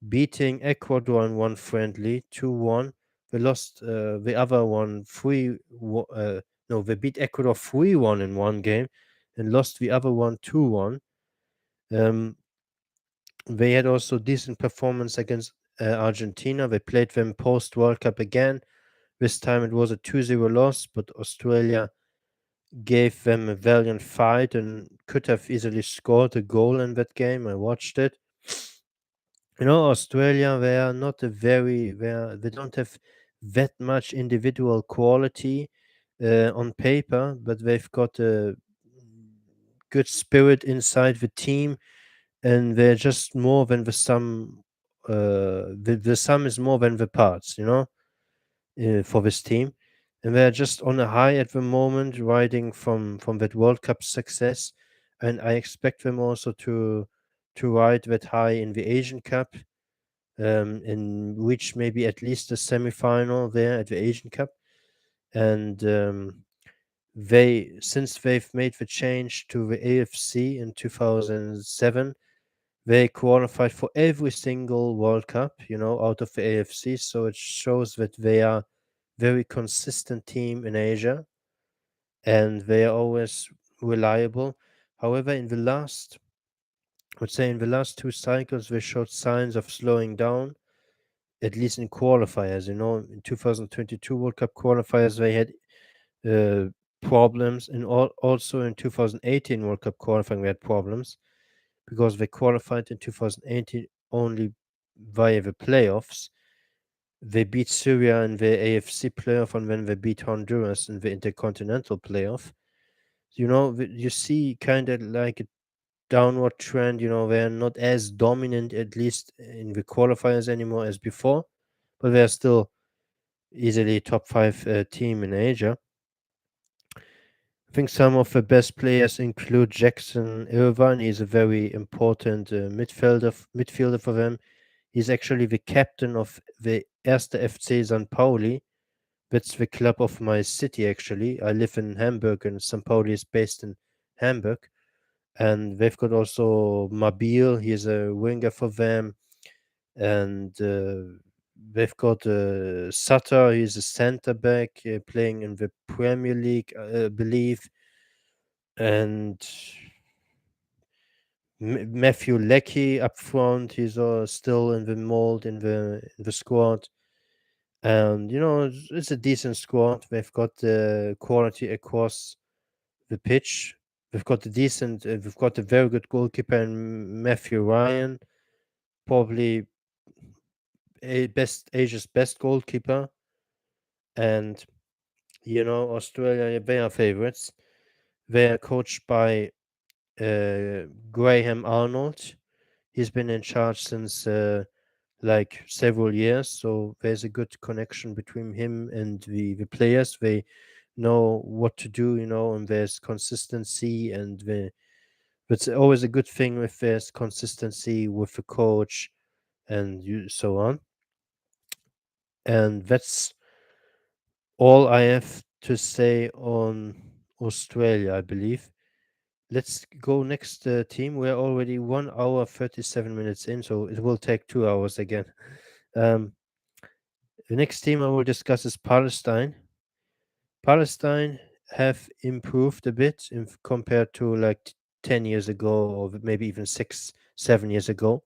beating Ecuador in one friendly 2-1. They lost the other one 3 no, they beat Ecuador 3-1 in one game and lost the other one 2-1. Um, they had also decent performance against Argentina. They played them post World Cup again. This time it was a 2-0 loss, but Australia gave them a valiant fight and could have easily scored a goal in that game. I watched it. Australia, they are not a very, they don't have that much individual quality on paper, but they've got a good spirit inside the team, and they're just more than the sum. The sum is more than the parts, for this team, and they're just on a high at the moment, riding from that World Cup success, and I expect them also to ride that high in the Asian Cup, and reach maybe at least a semi-final there at the Asian Cup. And they since they've made the change to the AFC in 2007, they qualified for every single World Cup, out of the AFC. So it shows that they are very consistent team in Asia, and they are always reliable. However, I would say in the last two cycles, they showed signs of slowing down, at least in qualifiers. In 2022 World Cup qualifiers, they had uh, problems, and also in 2018 World Cup qualifying, they had problems because they qualified in 2018 only via the playoffs. They beat Syria in the AFC playoff, and then they beat Honduras in the Intercontinental playoff. You see kind of like a downward trend. They're not as dominant, at least in the qualifiers, anymore as before, but they're still easily top five team in Asia. I think some of the best players include Jackson Irvine. He's a very important midfielder for them. He's actually the captain of the Erste FC St. Pauli. That's the club of my city, actually. I live in Hamburg, and St. Pauli is based in Hamburg. And they've got also Mabil. He's a winger for them. And they've got Sutter. He's a center back playing in the Premier League, I believe. And Matthew Leckie up front. He's still in the mold in the squad. And it's a decent squad. They've got the quality across the pitch. We've got a very good goalkeeper in Matthew Ryan, probably Asia's best goalkeeper. And Australia, they are favorites. They are coached by Graham Arnold. He's been in charge since like several years, so there's a good connection between him and the players. They know what to do, and there's consistency, and it's always a good thing if there's consistency with the coach and so on. And that's all I have to say on Australia, I believe. Let's go next team. We're already 1 hour 37 minutes in, so it will take 2 hours again. Um, the next team I will discuss is Palestine. Palestine have improved a bit compared to like 10 years ago, or maybe even 6, 7 years ago.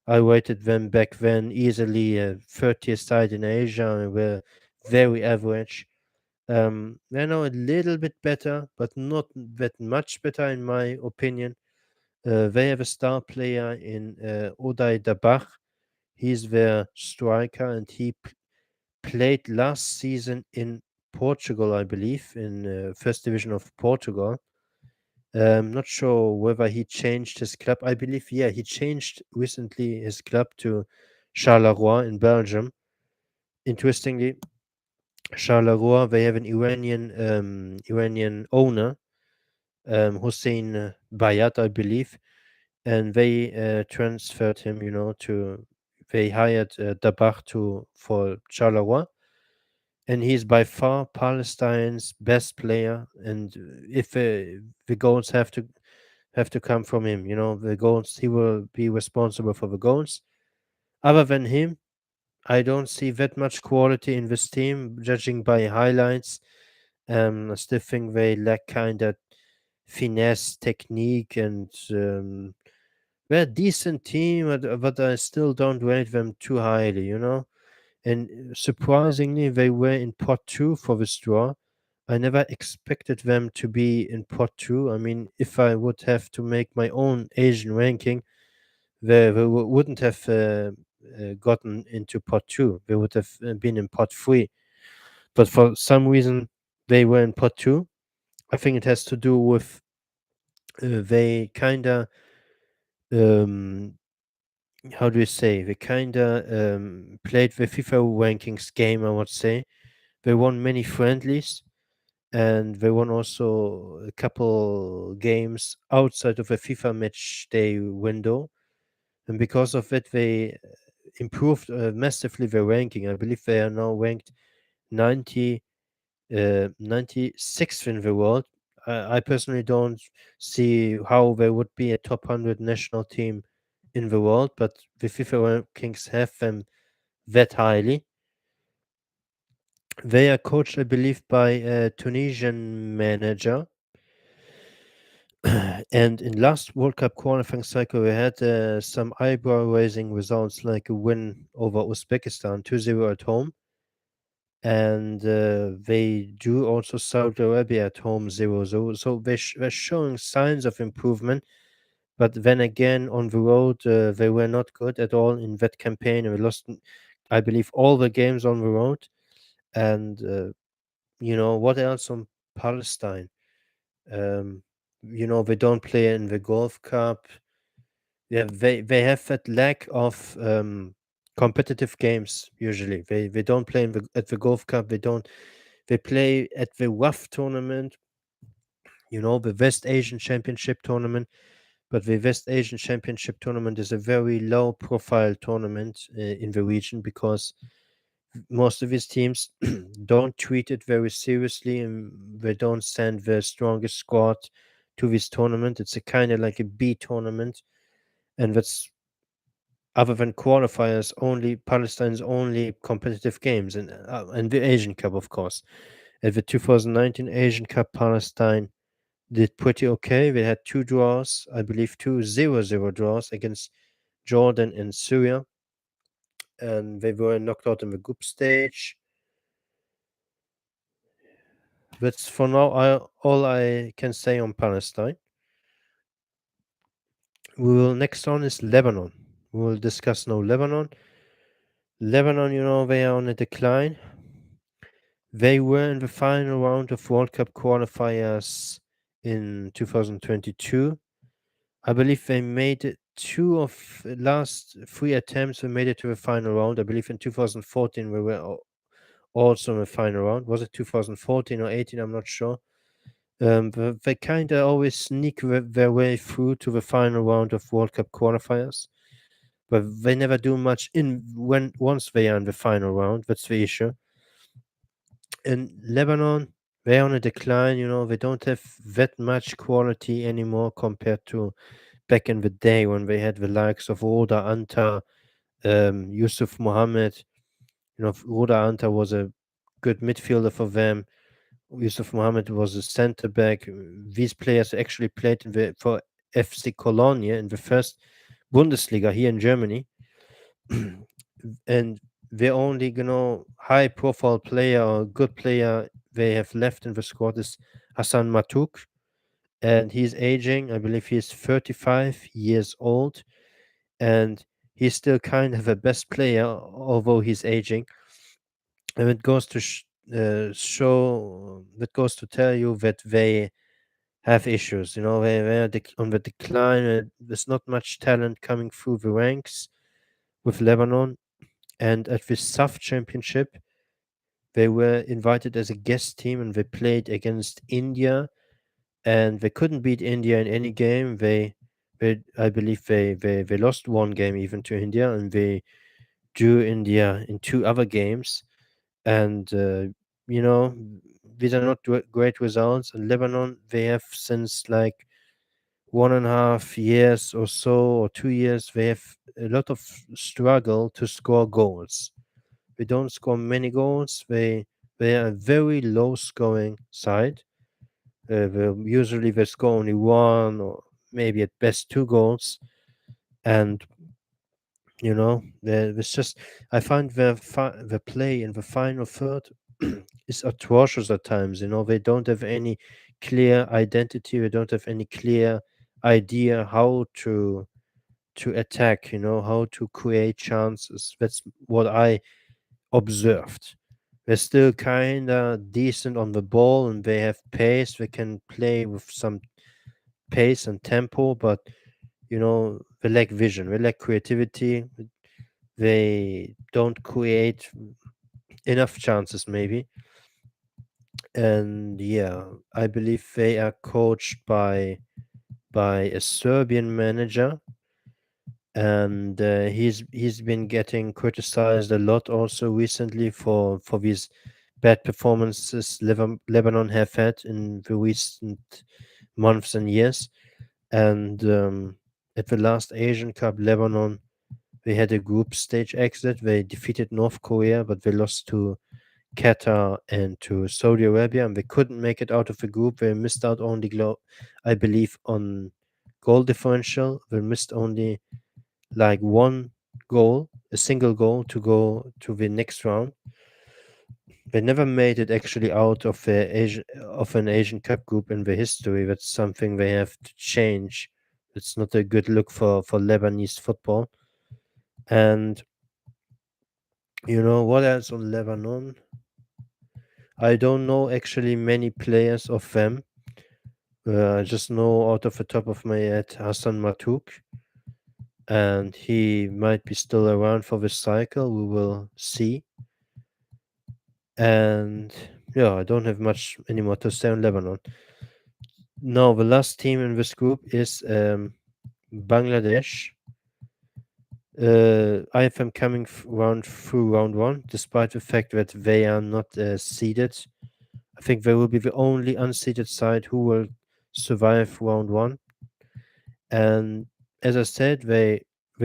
I rated them back then easily a 30th side in Asia, and were very average. They're now a little bit better, but not that much better, in my opinion. They have a star player in Oday Dabach. He's their striker, and he played last season in Portugal, I believe, in first division of Portugal. Not sure whether he changed his club. I believe, yeah, he changed recently his club to Charleroi in Belgium. Interestingly, Charleroi, they have an Iranian owner, Hussein Bayat, I believe, and they transferred him, they hired Dabach for Charleroi, and he's by far Palestine's best player. And if the goals have to come from him, the goals, he will be responsible for the goals. Other than him, I don't see that much quality in this team, judging by highlights. I still think they lack kind of finesse, technique, and they're a decent team, but I still don't rate them too highly. And surprisingly, they were in pot two for this draw. I never expected them to be in pot two. I mean, if I would have to make my own Asian ranking, they wouldn't have gotten into pot two. They would have been in pot three. But for some reason, they were in pot two. I think it has to do with they kind of, um, how do you say, they kind of played the FIFA rankings game, I would say. They won many friendlies, and they won also a couple games outside of a FIFA match day window. And because of it, they improved massively their ranking. I believe they are now ranked 90, 96th in the world. I personally don't see how they would be a top 100 national team in the world, but the FIFA rankings have them that highly. They are coached, I believe, by a Tunisian manager. And in last World Cup qualifying cycle, we had some eyebrow-raising results, like a win over Uzbekistan 2-0 at home, and they drew also Saudi Arabia at home 0-0. So they're showing signs of improvement, but then again on the road they were not good at all in that campaign. We lost, I believe, all the games on the road. And what else on Palestine? Um, they don't play in the Gulf Cup. Yeah, they have that lack of competitive games usually. They don't play at the Gulf Cup. They play at the WAF tournament, the West Asian Championship tournament. But the West Asian Championship tournament is a very low profile tournament in the region, because most of these teams don't treat it very seriously, and they don't send their strongest squad to this tournament. It's a kind of like a B tournament, and that's, other than qualifiers, only Palestine's only competitive games, and the Asian Cup, of course. At the 2019 Asian Cup, Palestine did pretty okay. They had two draws, I believe, two 0-0 draws against Jordan and Syria, and they were knocked out in the group stage. That's for now all I can say on Palestine. We will next on is Lebanon. We will discuss now Lebanon. Lebanon, they are on a decline. They were in the final round of World Cup qualifiers in 2022. I believe they made it two of the last three attempts. They made it to the final round. I believe in 2014 we were also in the final round. Was it 2014 or 18? I'm not sure. But they kind of always sneak their way through to the final round of World Cup qualifiers, but they never do much once they are in the final round. That's the issue. In Lebanon, they're on a decline. They don't have that much quality anymore compared to back in the day when they had the likes of Roda Anta, Yusuf Mohammed. Roda Anta was a good midfielder for them. Yusuf Mohammed was a center back. These players actually played for FC Cologne in the first Bundesliga here in Germany. And the only, high profile player or good player they have left in the squad is Hassan Matuk. And he's aging. I believe he's 35 years old. And he's still kind of a best player, although he's aging. And it goes to show, that goes to tell you that they have issues. They are on the decline. There's not much talent coming through the ranks with Lebanon. And at this SAF championship, they were invited as a guest team, and they played against India, and they couldn't beat India in any game. I believe they lost one game even to India, and they drew India in two other games. And you know these are not great results. And Lebanon, they have since like 1.5 years or so, or 2 years, they have a lot of struggle to score goals. They don't score many goals. They are a very low scoring side. Usually they score only one or maybe at best two goals. And there's just, I find the play in the final third is atrocious at times. They don't have any clear identity. They don't have any clear idea how to to attack, how to create chances. That's what I observed. They're still kind of decent on the ball and they have pace. They can play with some pace and tempo, but they lack vision, they lack creativity, they don't create enough chances, maybe. And yeah, I believe they are coached by a Serbian manager, and he's been getting criticized a lot also recently for these bad performances Lebanon have had in the recent months and years. And at the last Asian Cup, Lebanon, they had a group stage exit. They defeated North Korea, but they lost to Qatar and to Saudi Arabia, and they couldn't make it out of the group. They missed out only, I believe, on goal differential. They missed only like one goal, a single goal, to go to the next round. They never made it actually out of an Asian Cup group in the history. That's something they have to change. It's not a good look for Lebanese football. And what else on Lebanon? I don't know actually many players of them. I just know out of the top of my head Hassan Matuk, and he might be still around for this cycle. We will see. And yeah, I don't have much anymore to say on Lebanon. Now, the last team in this group is Bangladesh. I have them coming through round one, despite the fact that they are not seeded. I think they will be the only unseeded side who will survive round one. And as I said, they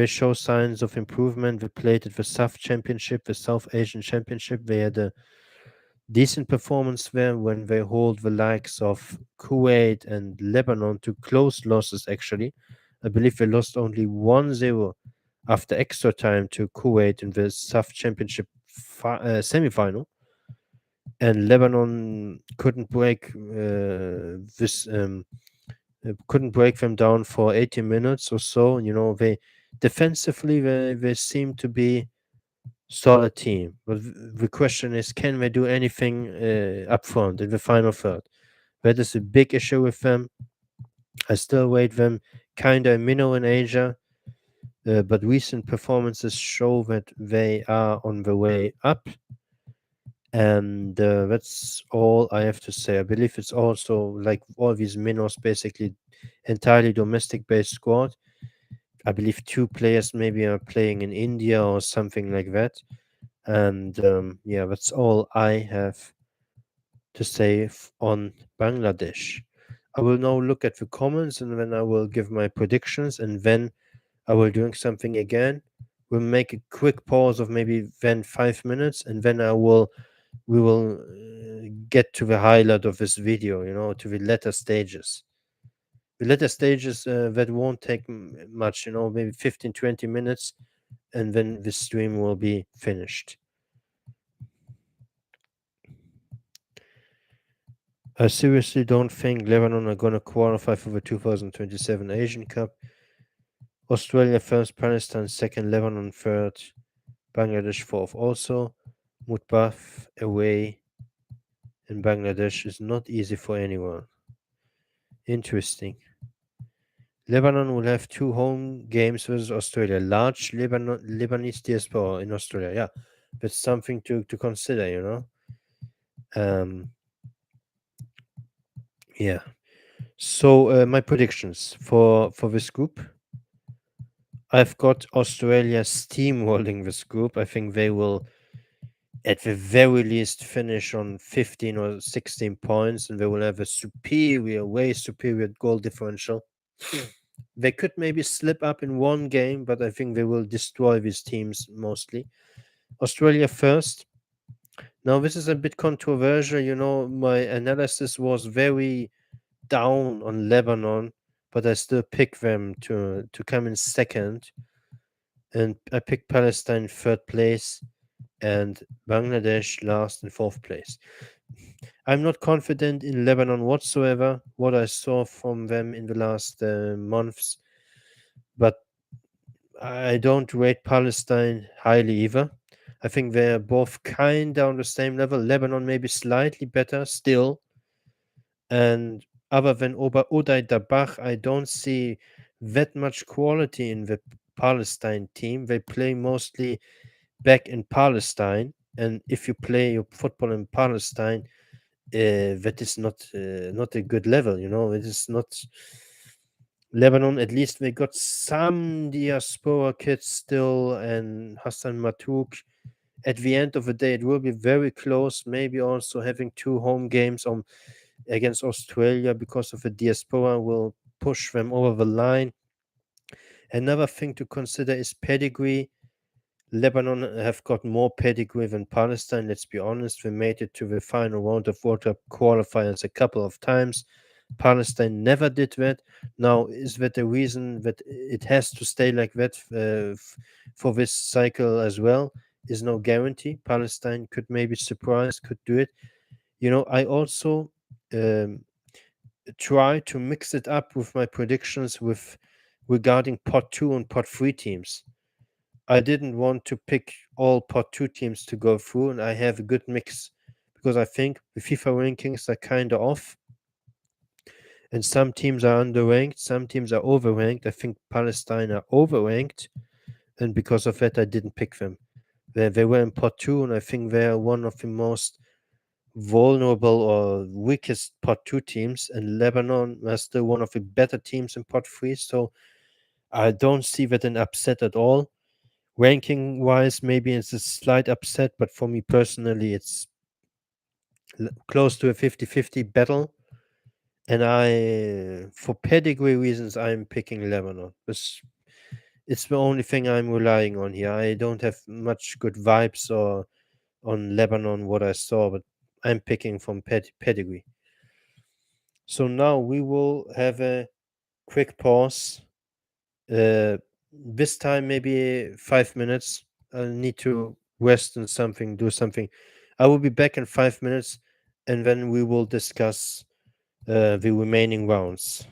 show signs of improvement. They played at the SAF Championship, the South Asian Championship. They had a decent performance there when they hold the likes of Kuwait and Lebanon to close losses, actually. I believe they lost only 1-0 after extra time to Kuwait in the SAF Championship semi-final. And Lebanon this couldn't break them down for 80 minutes or so. They defensively they seem to be solid team. But the question is, can they do anything up front in the final third? That is a big issue with them. I still rate them kind of a minnow in Asia, but recent performances show that they are on the way up. And that's all I have to say. I believe it's also like all these minnows, basically entirely domestic based squad. I believe two players maybe are playing in India or something like that. And yeah, that's all I have to say on Bangladesh. I will now look at the comments and then I will give my predictions, and then I will doing something again. We'll make a quick pause of maybe then 5 minutes, and then we will get to the highlight of this video, to the latter stages. The latter stages that won't take much, maybe 15-20 minutes, and then the stream will be finished. I seriously don't think Lebanon are going to qualify for the 2027 Asian Cup. Australia first, Palestine second, Lebanon third, Bangladesh fourth. Also, Mutbaf away in Bangladesh is not easy for anyone. Interesting. Lebanon will have 2 home games versus Australia. Large Lebanese diaspora in Australia. Yeah, that's something to consider, Yeah. So my predictions for this group. I've got Australia steamrolling this group. I think they will, at the very least, finish on 15 or 16 points, and they will have a way superior goal differential. They could maybe slip up in one game, but I think they will destroy these teams mostly. Australia first. Now, this is a bit controversial. My analysis was very down on Lebanon, but I still pick them to come in second. And I picked Palestine third place and Bangladesh last and fourth place. I'm not confident in Lebanon whatsoever, what I saw from them in the last months, but I don't rate Palestine highly either. I think they're both kind of on the same level. Lebanon maybe slightly better still. And other than Uday Dabach, I don't see that much quality in the Palestine team. They play mostly back in Palestine. And if you play your football in Palestine, that is not a good level. It is not. Lebanon, at least they got some diaspora kids still, and Hassan Matouk. At the end of the day, it will be very close. Maybe also having two home games on against Australia because of the diaspora will push them over the line. Another thing to consider is pedigree. Lebanon have got more pedigree than Palestine. Let's be honest. They made it to the final round of World Cup qualifiers a couple of times. Palestine never did that. Now, is that the reason that it has to stay like that for this cycle as well? Is no guarantee. Palestine could maybe surprise, could do it. I also um, try to mix it up with my predictions with regarding pot two and pot three teams. I didn't want to pick all pot two teams to go through, and I have a good mix because I think the FIFA rankings are kind of off, and some teams are underranked, some teams are overranked. I think Palestine are overranked, and because of that, I didn't pick them. They were in pot two, and I think they're one of the most vulnerable or weakest pot two teams, and Lebanon are still one of the better teams in pot three. So I don't see that an upset at all. Ranking wise, maybe it's a slight upset, but for me personally, it's close to a 50-50 battle. And for pedigree reasons, I'm picking Lebanon. It's the only thing I'm relying on here. I don't have much good vibes or on Lebanon what I saw, but I'm picking from pedigree. So now we will have a quick pause. This time maybe 5 minutes. I need to rest and something, do something. I will be back in 5 minutes, and then we will discuss the remaining rounds.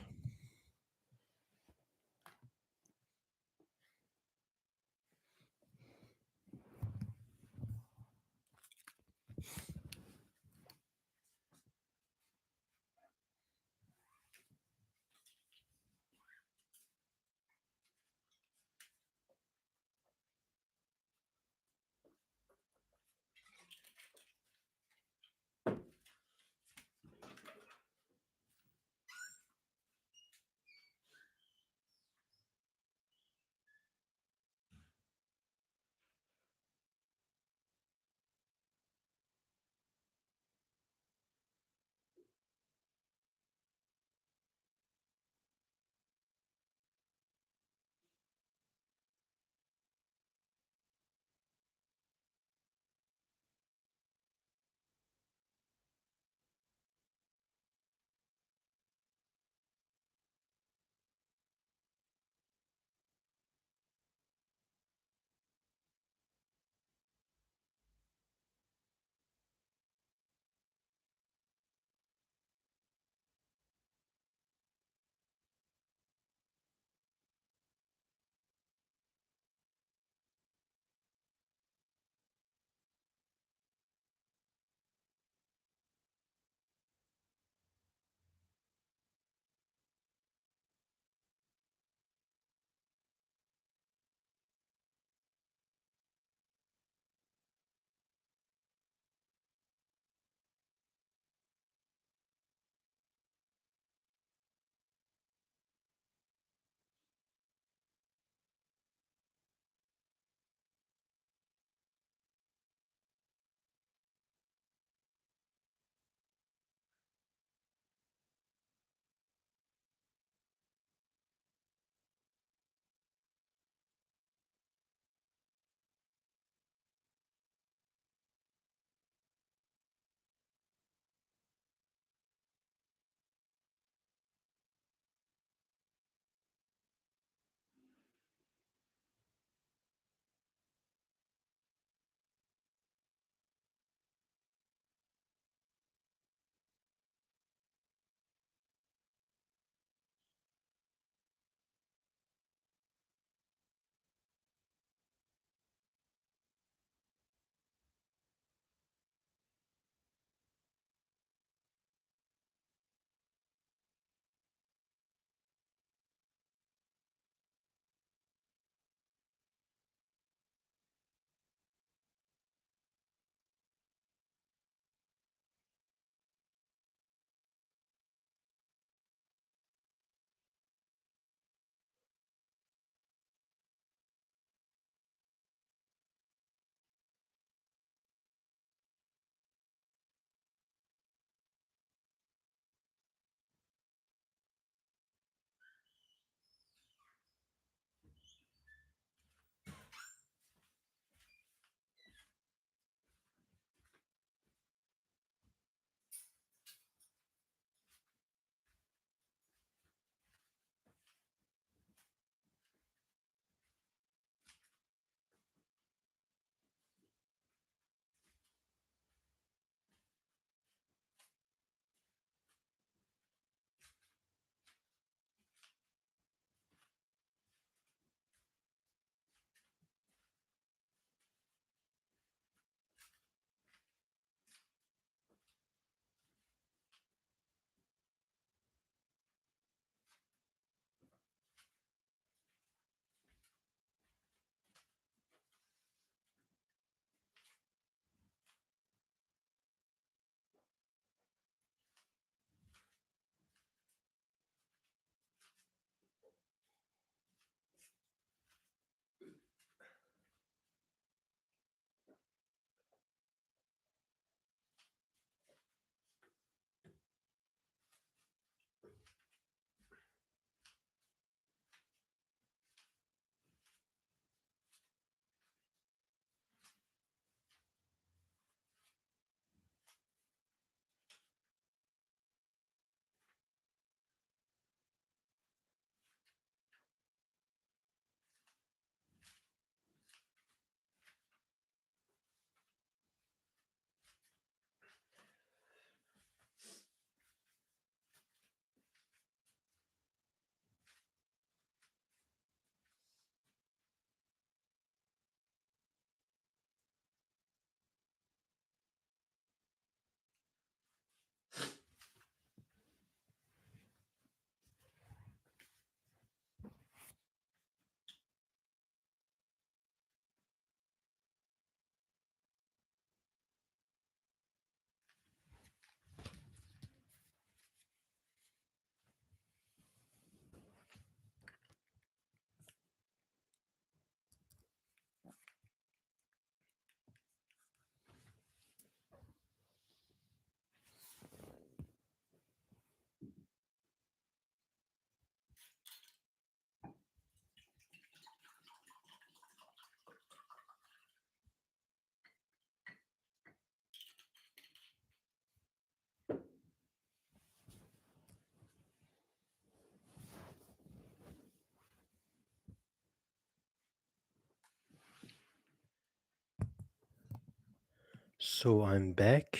So I'm back.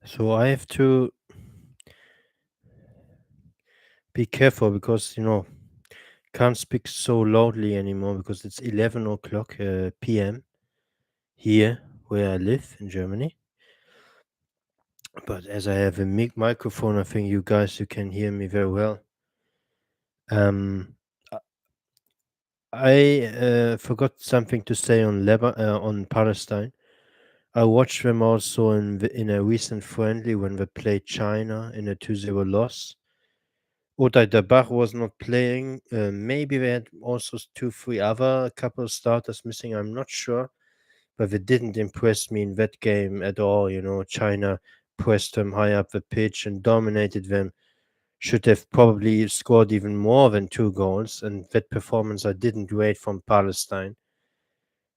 So I have to be careful because can't speak so loudly anymore because it's 11 o'clock p.m. here where I live in Germany. But as I have a microphone, I think you can hear me very well. Um, I forgot something to say on on Palestine. I watched them also in a recent friendly when they played China in a 2-0 loss. Oday Dabach was not playing. Maybe they had also two, three other couple of starters missing. I'm not sure, but they didn't impress me in that game at all. China pressed them high up the pitch and dominated them. Should have probably scored even more than 2 goals, and that performance I didn't rate from Palestine.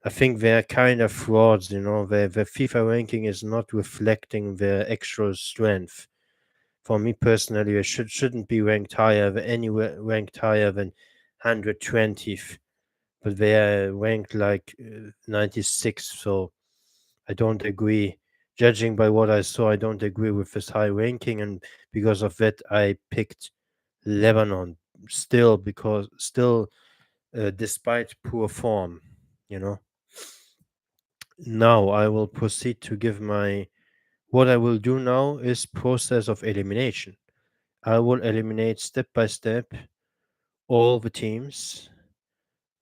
I think they're kind of frauds. Their FIFA ranking is not reflecting their actual strength. For me personally, they shouldn't be ranked higher than anywhere ranked higher than 120th, but they are ranked like 96th. So I don't agree. Judging by what I saw, I don't agree with this high ranking, and because of that, I picked Lebanon. Despite poor form, you know. Now I will proceed to give my. What I will do now is process of elimination. I will eliminate step by step all the teams.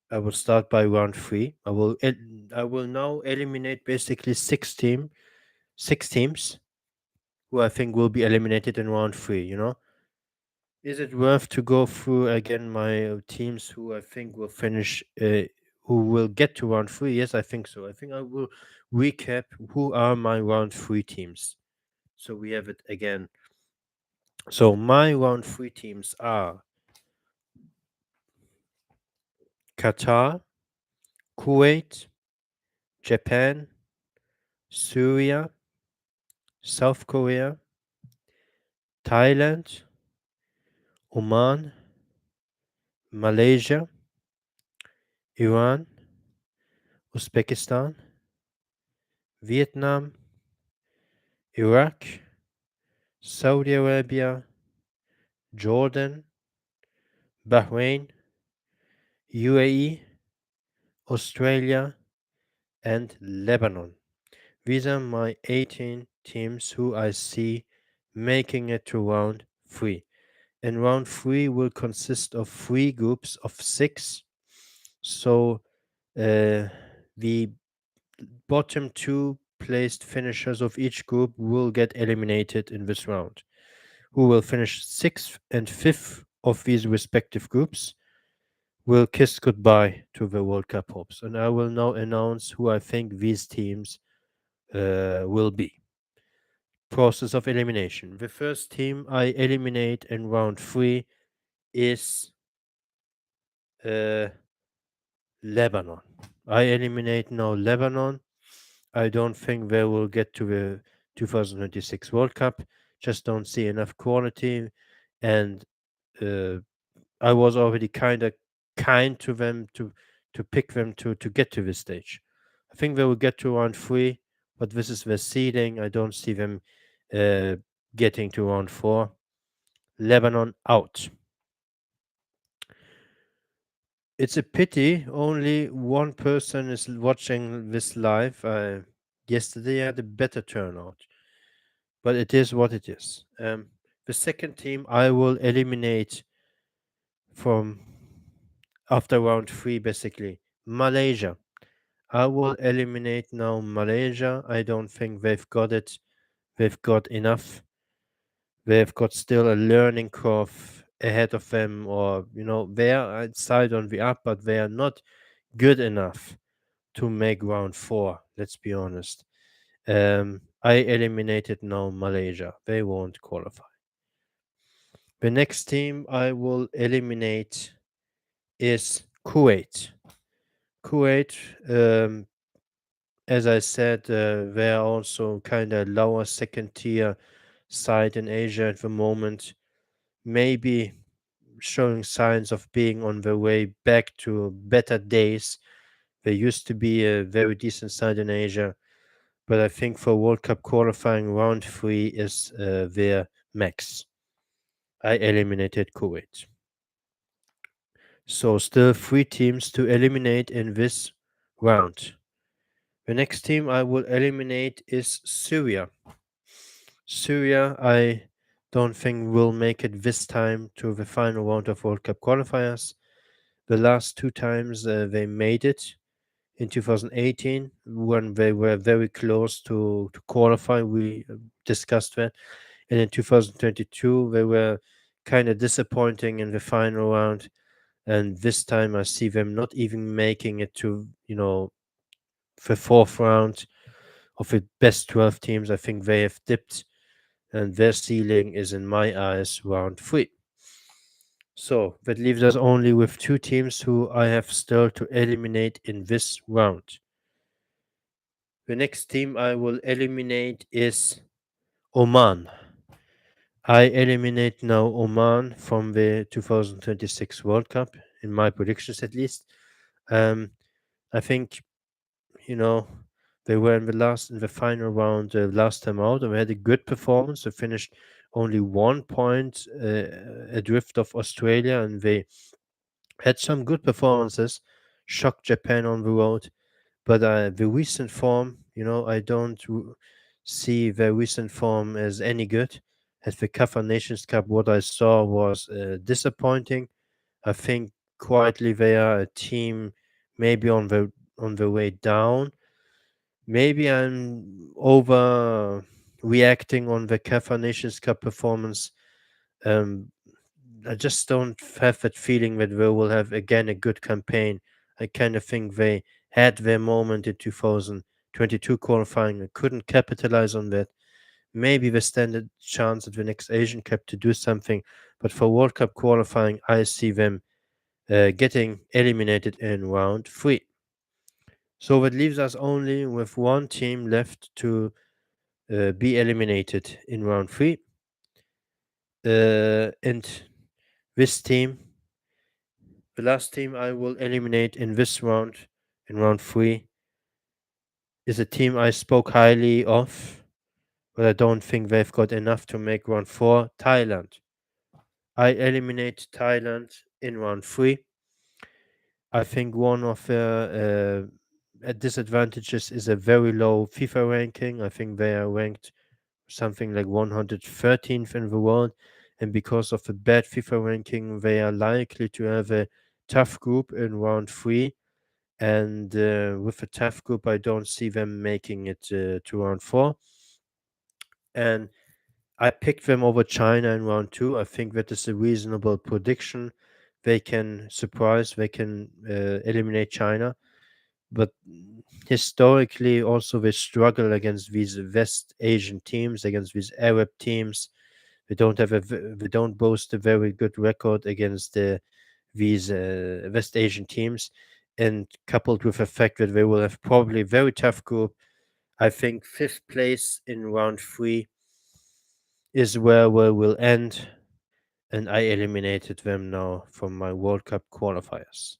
I will start by round three. I will now eliminate basically six teams who I think will be eliminated in round three. Is it worth to go through again my teams who I think will finish, who will get to round three? Yes, I think so. I think I will recap who are my round three teams. So we have it again. So my round three teams are Qatar, Kuwait, Japan, Syria, South Korea, Thailand, Oman, Malaysia, Iran, Uzbekistan, Vietnam, Iraq, Saudi Arabia, Jordan, Bahrain, UAE, Australia, and Lebanon. These are my 18 teams who I see making it to round three. And round three will consist of three groups of six. So the bottom two placed finishers of each group will get eliminated in this round, who will finish sixth and fifth of these respective groups will kiss goodbye to the World Cup hopes. And I will now announce who I think these teams will be. Process of elimination. The first team I eliminate in round three is uh, Lebanon. I eliminate now Lebanon. I don't think they will get to the 2026 World Cup. Just don't see enough quality. And uh, I was already kind of kind to them to pick them to get to this stage. I think they will get to round three, but this is their seeding. I don't see them uh, getting to round four. Lebanon out. It's a pity only one person is watching this live. Yesterday I had a better turnout, but it is what it is. The second team I will eliminate from after round three, basically Malaysia. I will eliminate now Malaysia. I don't think they've got it. They've got enough. They've got still a learning curve ahead of them, or they are outside on the up, but they are not good enough to make round four. Let's be honest. I eliminated now Malaysia. They won't qualify. The next team I will eliminate is Kuwait. Kuwait, as I said, they are also kind of lower second tier side in Asia at the moment. Maybe showing signs of being on their way back to better days. They used to be a very decent side in Asia, but I think for World Cup qualifying, round three is their max. I eliminated Kuwait. So still three teams to eliminate in this round. The next team I will eliminate is Syria. Syria, I don't think will make it this time to the final round of World Cup qualifiers. The last two times they made it in 2018 when they were very close to qualify. We discussed that. And in 2022, they were kind of disappointing in the final round. And this time I see them not even making it to, the fourth round of the best 12 teams. I think they have dipped, and their ceiling is, in my eyes, round three. So that leaves us only with two teams who I have still to eliminate in this round. The next team I will eliminate is Oman. I eliminate now Oman from the 2026 World Cup, in my predictions at least. Um, I think, you know, they were in the final round last time out, and they had a good performance. They finished only 1 point adrift of Australia, and they had some good performances, shocked Japan on the road. But the recent form, I don't see the recent form as any good. At the Qatar Nations Cup, what I saw was disappointing. I think quietly they are a team maybe on the way down. Maybe I'm overreacting on the Qatar Nations Cup performance. Um, I just don't have that feeling that they will have again a good campaign. I kind of think they had their moment in 2022 qualifying and couldn't capitalize on that. Maybe they stand a chance at the next Asian Cup to do something, but for World Cup qualifying, I see them getting eliminated in round three. So that leaves us only with one team left to be eliminated in round three. And this team, the last team I will eliminate in this round, in round three, is a team I spoke highly of, but I don't think they've got enough to make round four. Thailand. I eliminate Thailand in round three. I think one of their disadvantages is a very low FIFA ranking. I think they are ranked something like 113th in the world. And because of the bad FIFA ranking, they are likely to have a tough group in round three. And with a tough group, I don't see them making it to round four. And I picked them over China in round two. I think that is a reasonable prediction. They can surprise, they can eliminate China. But historically, also, they struggle against these West Asian teams, against these Arab teams. They don't boast a very good record against these West Asian teams, and coupled with the fact that they will have probably a very tough group, I think fifth place in round three is where we will end, and I eliminated them now from my World Cup qualifiers.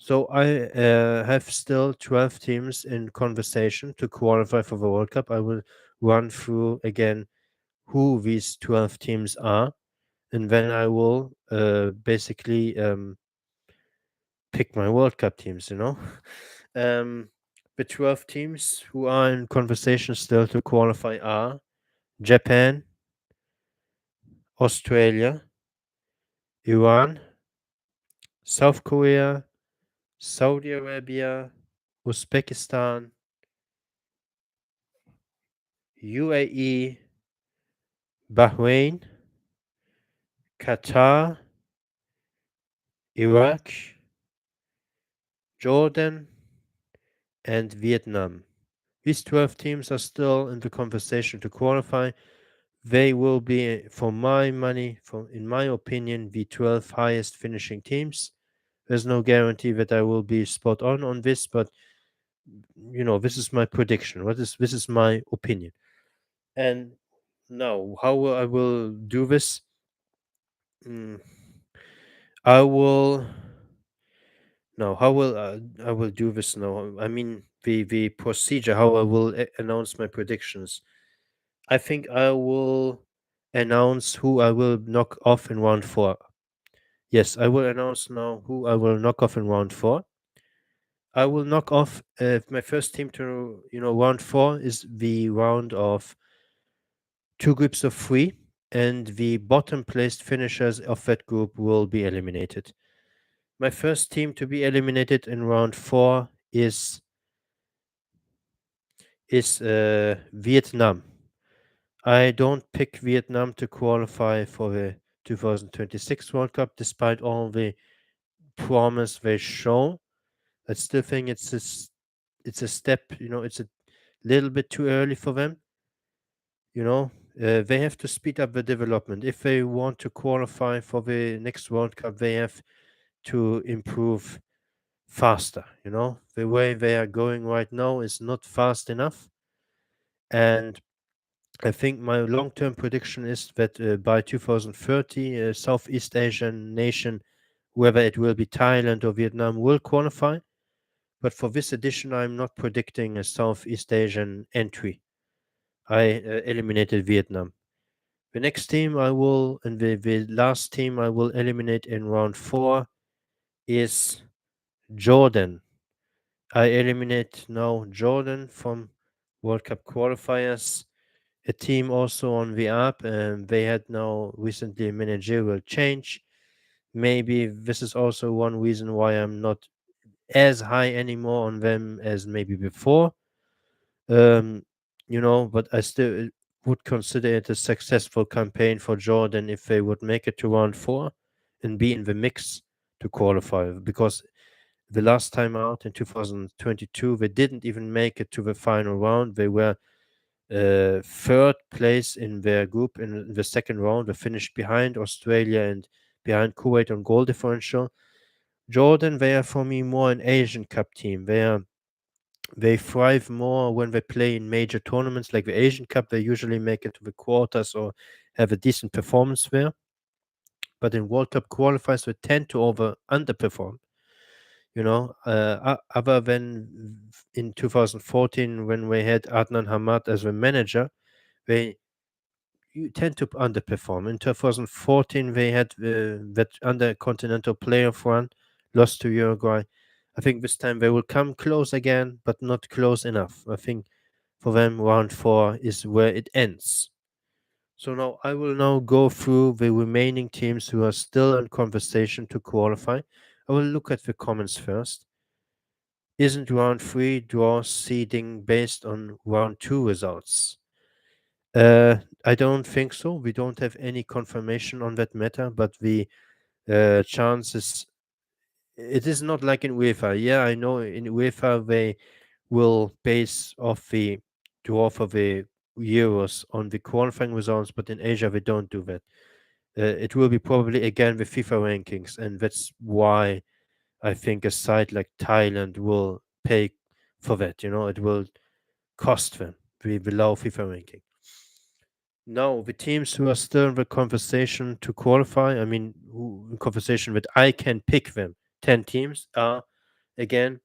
So I have still 12 teams in conversation to qualify for the World Cup. I will run through again who these 12 teams are, and then I will basically pick my World Cup teams. Um, the 12 teams who are in conversation still to qualify are Japan, Australia, Iran, South Korea, Saudi Arabia, Uzbekistan, UAE, Bahrain, Qatar, Iraq, Jordan, and Vietnam. These 12 teams are still in the conversation to qualify. They will be, for my money, in my opinion, the 12 highest finishing teams. There's no guarantee that I will be spot on this, but this is my prediction. This is my opinion. And now, how I will do this? Mm, I will no. How will I will do this now? I mean the procedure. How I will announce my predictions. I think I will announce who I will knock off in round four. Yes, I will announce now who I will knock off in round four. I will knock off my first team to round four is the round of two groups of three, and the bottom placed finishers of that group will be eliminated. My first team to be eliminated in round four is Vietnam. I don't pick Vietnam to qualify for the 2026 World Cup, despite all the promise they show. I still think it's a step. It's a little bit too early for them. They have to speed up the development. If they want to qualify for the next World Cup, they have to improve faster. The way they are going right now is not fast enough. And I think my long term prediction is that by 2030, a Southeast Asian nation, whether it will be Thailand or Vietnam, will qualify. But for this edition, I'm not predicting a Southeast Asian entry. I eliminated Vietnam. The next team I will, and the last team I will eliminate in round four is Jordan. I eliminate now Jordan from World Cup qualifiers. A team also on the up, and they had now recently a managerial change. Maybe this is also one reason why I'm not as high anymore on them as maybe before. Um, but I still would consider it a successful campaign for Jordan if they would make it to round four and be in the mix to qualify. Because the last time out in 2022, they didn't even make it to the final round. They were third place in their group in the second round. They finished behind Australia and behind Kuwait on goal differential. Jordan, they are for me more an Asian Cup team. They thrive more when they play in major tournaments like the Asian Cup. They usually make it to the quarters or have a decent performance there. But in World Cup qualifiers, they tend to underperform. Other than in 2014 when we had Adnan Hamad as the manager, they you tend to underperform. In 2014, they had that under-continental playoff run, lost to Uruguay. I think this time they will come close again, but not close enough. I think for them, round four is where it ends. So now I will now go through the remaining teams who are still in conversation to qualify. I will look at the comments first. Isn't round three draw seeding based on round two results? I don't think so. We don't have any confirmation on that matter, but the chances. It is not like in UEFA. Yeah, I know in UEFA they will base off the draw for the Euros on the qualifying results, but in Asia they don't do that. It will be probably again the FIFA rankings, and that's why I think a site like Thailand will pay for that. It will cost them the low FIFA ranking. No, the teams who are still in the conversation to qualify, I mean, who in conversation that I can pick them, 10 teams are again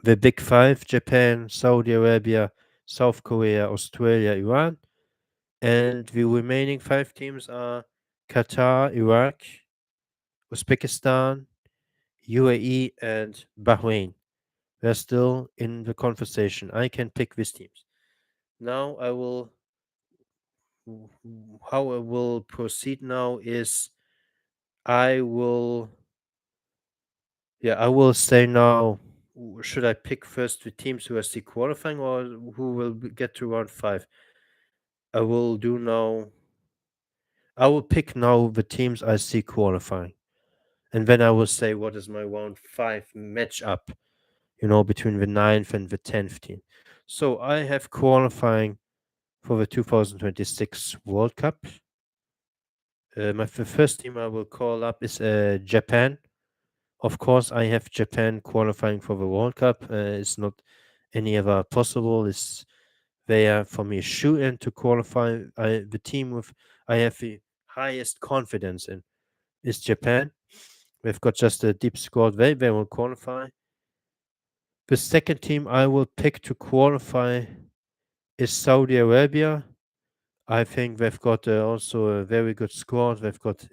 the big five: Japan, Saudi Arabia, South Korea, Australia, Iran. And the remaining five teams are Qatar, Iraq, Uzbekistan, UAE, and Bahrain. They're still in the conversation. I can pick these teams. Now how I will proceed now is I will, yeah, I will say now, should I pick first the teams who are still qualifying or who will get to round five? I will do now, I will pick now the teams I see qualifying. And then I will say what is my round five matchup, between the ninth and the 10th team. So I have qualifying for the 2026 World Cup. The first team I will call up is Japan. Of course, I have Japan qualifying for the World Cup. It's not any other possible. It's they are for me shoe in to qualify. The team with I have the highest confidence in is Japan. We've got just a deep squad. They will qualify. The second team I will pick to qualify is Saudi Arabia. I think they've got also a very good squad. They've got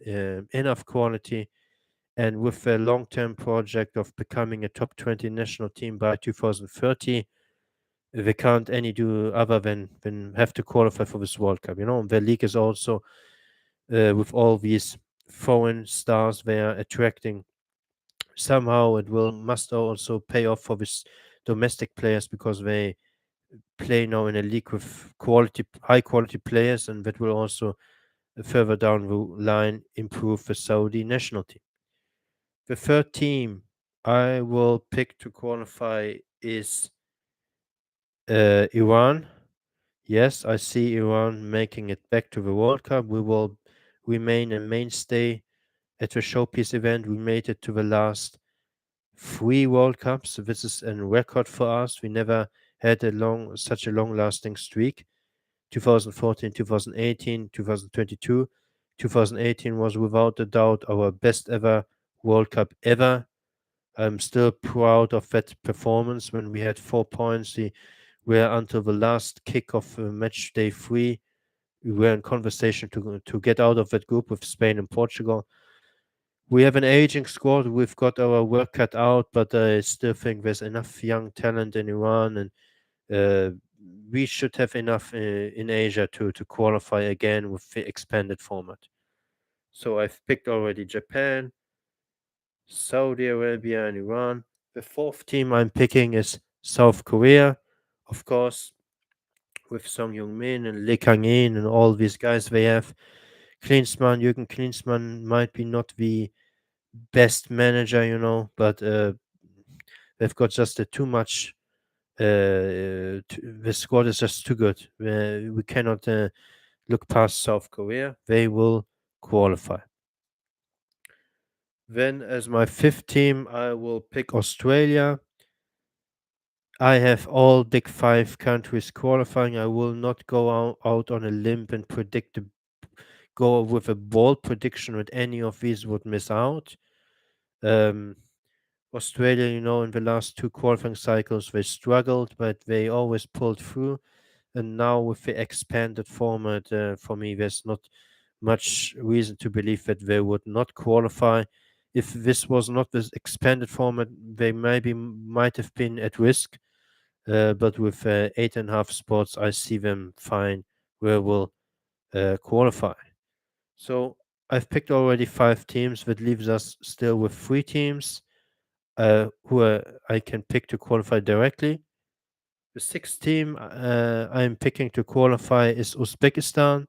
enough quality, and with a long-term project of becoming a top 20 national team by 2030, they can't any do other than have to qualify for this World Cup. You know, their league is also with all these foreign stars they are attracting. Somehow it will must also pay off for this domestic players because they play now in a league with high quality players, and that will also further down the line improve the Saudi national team. The third team I will pick to qualify is Iran. Yes, I see Iran making it back to the World Cup. We will remain a mainstay at the showpiece event. We made it to the last three World Cups. So this is a record for us. We never had such a long lasting streak. 2014, 2018, 2022. 2018 was without a doubt our best ever World Cup ever. I'm still proud of that performance when we had 4 points. We were until the last kick of match day three. We were in conversation to get out of that group with Spain and Portugal. We have an aging squad. We've got our work cut out, but I still think there's enough young talent in Iran, and uh, we should have enough in Asia to qualify again with the expanded format. So I've picked already Japan, Saudi Arabia, and Iran. The fourth team I'm picking is South Korea, of course, with Song Heung-min and Lee Kang-in and all these guys they have. Jürgen Klinsmann might be not the best manager, you know, but they've got just too much. The squad is just too good. We cannot look past South Korea. They will qualify. Then, as my fifth team, I will pick Australia. I have all big five countries qualifying. I will not go out on a limb and go with a bold prediction that any of these would miss out. Um, Australia, you know, in the last two qualifying cycles, they struggled, but they always pulled through. And now, with the expanded format, for me, there's not much reason to believe that they would not qualify. If this was not this expanded format, they might have been at risk. But with 8.5 spots, I see them fine where will qualify. So I've picked already five teams. That leaves us still with three teams I can pick to qualify directly. The sixth team I'm picking to qualify is Uzbekistan.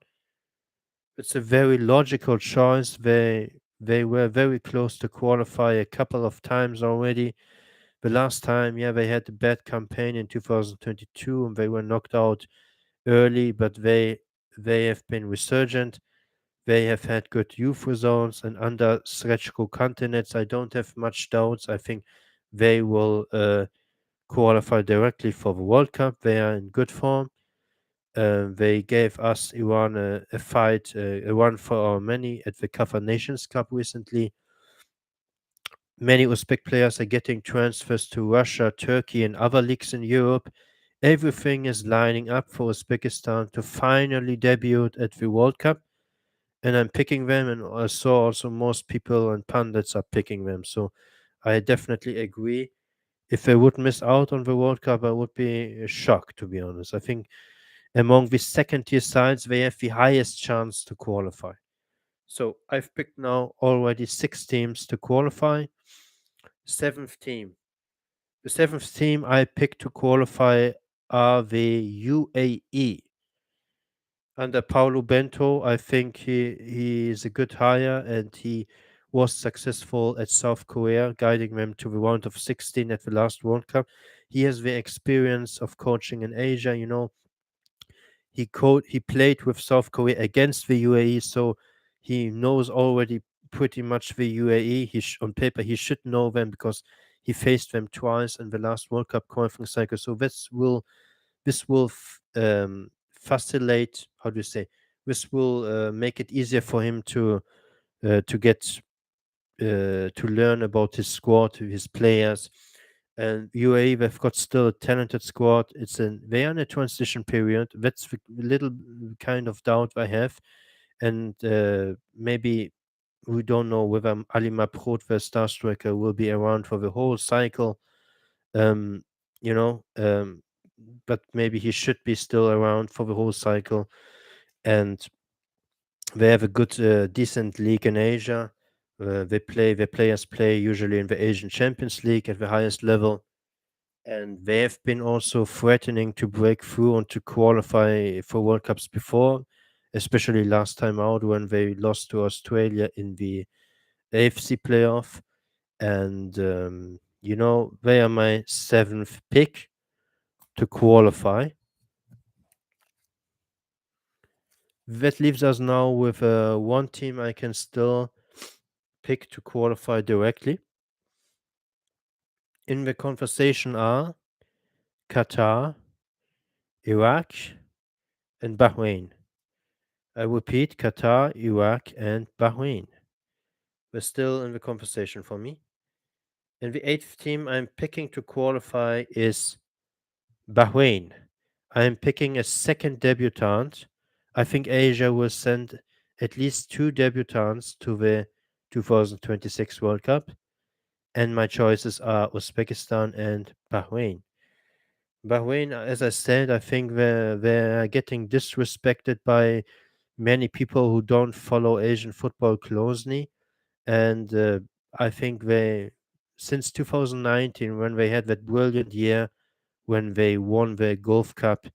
It's a very logical choice. They were very close to qualify a couple of times already. The last time, yeah, they had a bad campaign in 2022 and they were knocked out early, but they have been resurgent. They have had good youth results, and under Srečko Kantinets, I don't have much doubts. I think they will qualify directly for the World Cup. They are in good form. They gave us Iran a fight, a run for our money at the Qatar Nations Cup recently. Many Uzbek players are getting transfers to Russia, Turkey, and other leagues in Europe. Everything is lining up for Uzbekistan to finally debut at the World Cup, and I'm picking them. And I saw also most people and pundits are picking them. So I definitely agree. If they would miss out on the World Cup, I would be shocked, to be honest. I think among the second tier sides, they have the highest chance to qualify. So I've picked now already six teams to qualify. Seventh team. The seventh team I picked to qualify are the UAE. Under Paulo Bento, I think he is a good hire and he was successful at South Korea, guiding them to the round of 16 at the last World Cup. He has the experience of coaching in Asia, you know. He played with South Korea against the UAE, so he knows already pretty much the UAE. On paper he should know them because he faced them twice in the last World Cup qualifying cycle. So this will facilitate. How do you say? This will make it easier for him to get to learn about his squad, his players. And UAE, they've got still a talented squad. They are in a transition period. That's the little kind of doubt I have. And maybe we don't know whether Ali Maproud, the star striker, will be around for the whole cycle. Um, you know, but maybe he should be still around for the whole cycle. And they have a good, decent league in Asia. Their players play usually in the Asian Champions League at the highest level, and they have been also threatening to break through and to qualify for World Cups before, especially last time out when they lost to Australia in the AFC playoff. And they are my seventh pick to qualify. That leaves us now with one team I can still pick to qualify directly. In the conversation are Qatar, Iraq, and Bahrain. I repeat, Qatar, Iraq, and Bahrain. They're still in the conversation for me. And the eighth team I'm picking to qualify is Bahrain. I am picking a second debutant. I think Asia will send at least two debutants to the 2026 World Cup. And my choices are Uzbekistan and Bahrain. Bahrain, as I said, I think they're getting disrespected by many people who don't follow Asian football closely, and I think since 2019, when they had that brilliant year, when they won the Gulf Cup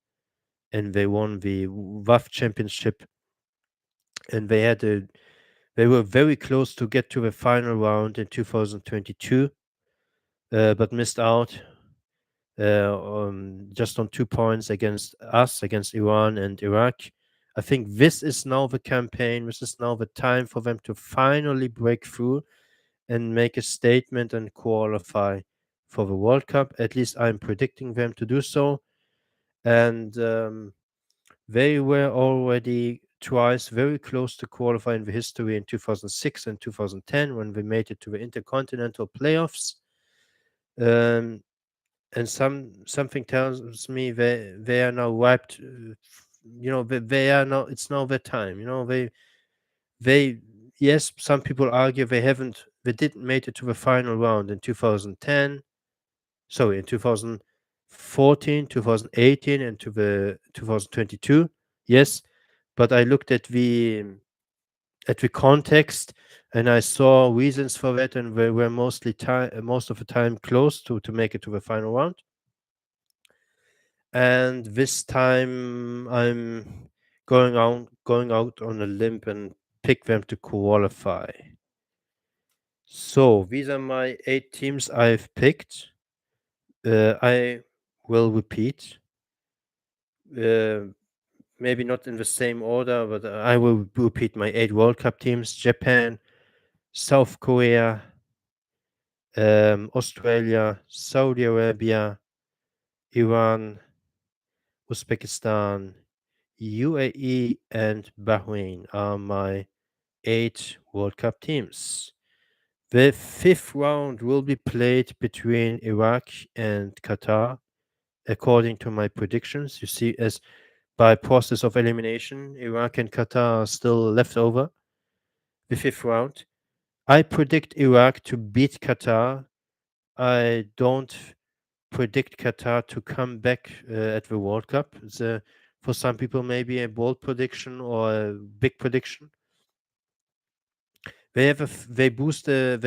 and they won the WAF Championship, and they were very close to get to the final round in 2022, but missed out just on 2 points against us, against Iran and Iraq. I think this is now the campaign. This is now the time for them to finally break through and make a statement and qualify for the World Cup. At least I'm predicting them to do so. And they were already twice very close to qualify in the history in 2006 and 2010 when they made it to the intercontinental playoffs. Um, and something tells me they are now wiped. They are now. It's now their time. They yes. Some people argue they didn't make it to the final round in 2010. Sorry, in 2014, 2018, and to the 2022. Yes, but I looked at the context, and I saw reasons for that, and they were most of the time close to make it to the final round. And this time I'm going out on a limb and pick them to qualify. So these are my 8 teams I've picked. I will repeat. Maybe not in the same order, but I will repeat my 8 World Cup teams: Japan, South Korea, Australia, Saudi Arabia, Iran, Uzbekistan, UAE, and Bahrain are my 8 World Cup teams. The fifth round will be played between Iraq and Qatar, according to my predictions. You see, as by process of elimination, Iraq and Qatar are still left over the fifth round. I predict Iraq to beat Qatar. I don't predict Qatar to come back at the World Cup. It's for some people maybe a bold prediction or a big prediction. They boast a high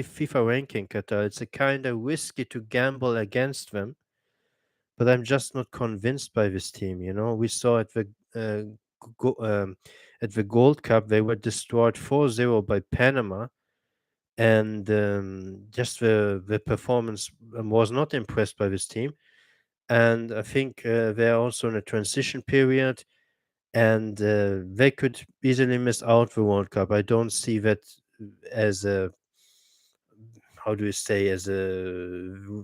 FIFA ranking, Qatar. It's a kind of risky to gamble against them, but I'm just not convinced by this team. We saw go, at the Gold Cup they were destroyed 4-0 by Panama, and just the performance was not impressed by this team. And I think they're also in a transition period, and they could easily miss out the World Cup. I don't see that as a how do you say as a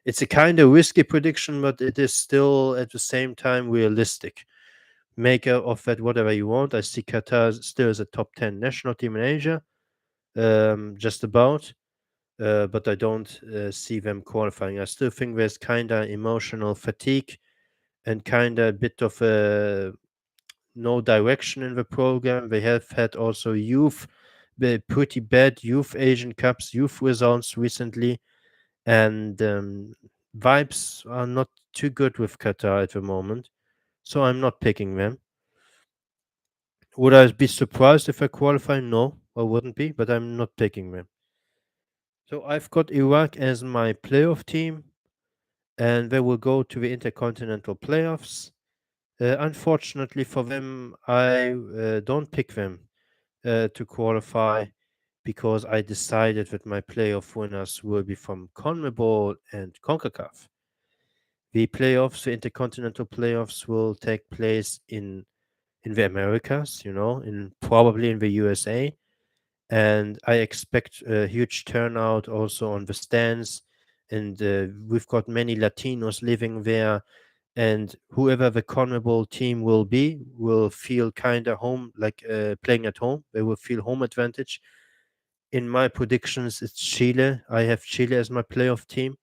it's a kind of risky prediction, but it is still at the same time realistic. Make of that whatever you want. I see Qatar still as a top 10 national team in Asia, just about. But I don't see them qualifying. I still think there's kind of emotional fatigue and kind of a bit of no direction in the program. They have had also pretty bad youth Asian Cups, youth results recently, and vibes are not too good with Qatar at the moment. So I'm not picking them. Would I be surprised if I qualify? No, I wouldn't be, but I'm not picking them. So I've got Iraq as my playoff team, and they will go to the Intercontinental Playoffs. Unfortunately for them, I don't pick them to qualify because I decided that my playoff winners will be from CONMEBOL and CONCACAF. The playoffs, the Intercontinental Playoffs, will take place in the Americas, in probably in the USA, and I expect a huge turnout also on the stands. And we've got many Latinos living there, and whoever the CONMEBOL team will be will feel kind of home, like playing at home. They will feel home advantage. In my predictions, it's Chile. I have Chile as my playoff team,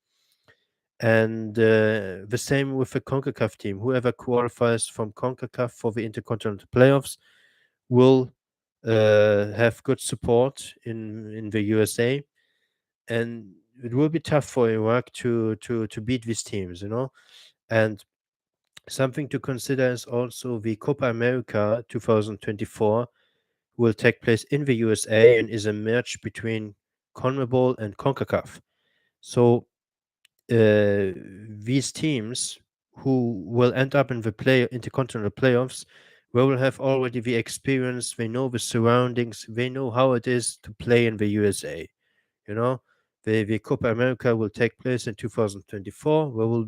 and the same with the CONCACAF team. Whoever qualifies from CONCACAF for the Intercontinental Playoffs will have good support in the USA, and it will be tough for Iraq to beat these teams, And something to consider is also the Copa America 2024 will take place in the USA and is a merge between CONMEBOL and CONCACAF. So these teams who will end up in the intercontinental playoffs, they will have already the experience. They know the surroundings. They know how it is to play in the USA. You know, the Copa America will take place in 2024.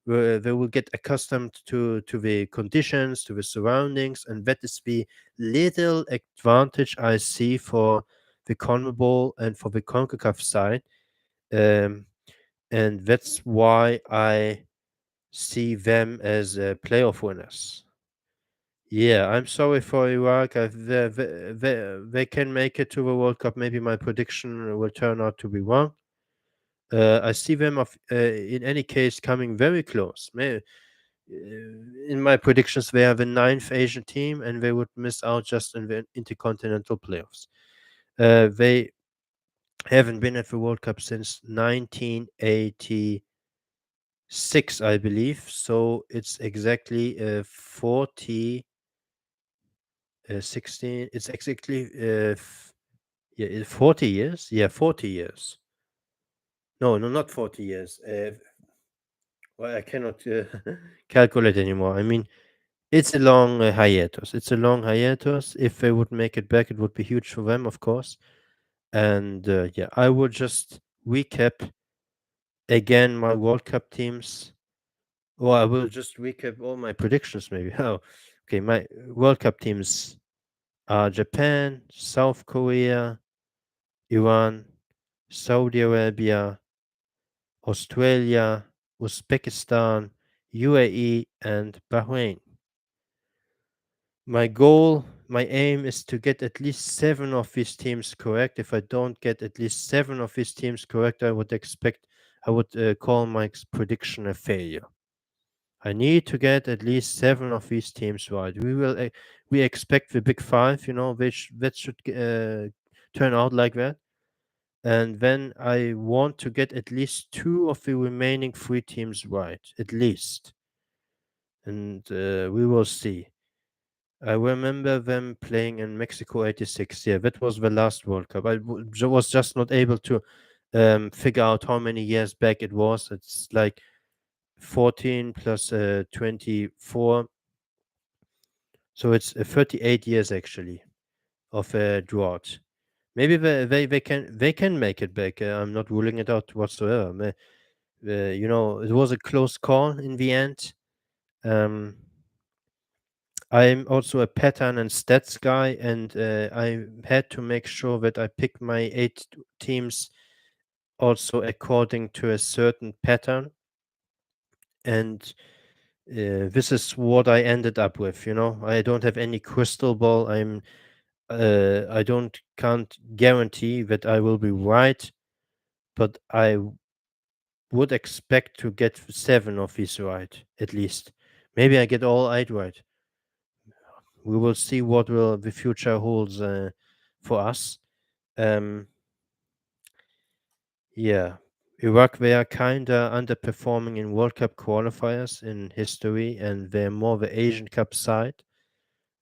They will get accustomed to the conditions, to the surroundings, and that is the little advantage I see for the CONMEBOL and for the CONCACAF side. Um, and that's why I see them as playoff winners. Yeah, I'm sorry for Iraq. They can make it to the World Cup. Maybe my prediction will turn out to be wrong. I see them in any case coming very close. In my predictions, they are the ninth Asian team, and they would miss out just in the intercontinental playoffs. They haven't been at the World Cup since 1986. I believe. So it's exactly 40, 16. It's exactly yeah, 40 years. Yeah, 40 years. No, no, not 40 years. Well, I cannot calculate anymore. I mean, it's a long hiatus. It's a long hiatus. If they would make it back, it would be huge for them, of course. And yeah, I would just recap again my World Cup teams. Or I will just recap all my predictions, maybe. Oh, okay. My World Cup teams are Japan, South Korea, Iran, Saudi Arabia, Australia, Uzbekistan, UAE, and Bahrain. My aim is to get at least 7 of these teams correct. If I don't get at least 7 of these teams correct, I would call my prediction a failure. I need to get at least 7 of these teams right. We expect the big five, that should turn out like that. And then I want to get at least 2 of the remaining 3 teams right, at least. And we will see. I remember them playing in Mexico '86. Yeah, that was the last World Cup. Was just not able to figure out how many years back it was. It's like 14 plus 24. So it's 38 years actually of a drought. Maybe they can make it back. I'm not ruling it out whatsoever. It was a close call in the end. Um, I'm also a pattern and stats guy, and I had to make sure that I pick my 8 teams also according to a certain pattern. And this is what I ended up with. I don't have any crystal ball. I don't can't guarantee that I will be right, but I would expect to get 7 of these right, at least. Maybe I get all 8 right. We will see what will the future holds for us. Um, yeah, Iraq, they are kinda underperforming in World Cup qualifiers in history, and they're more the Asian Cup side.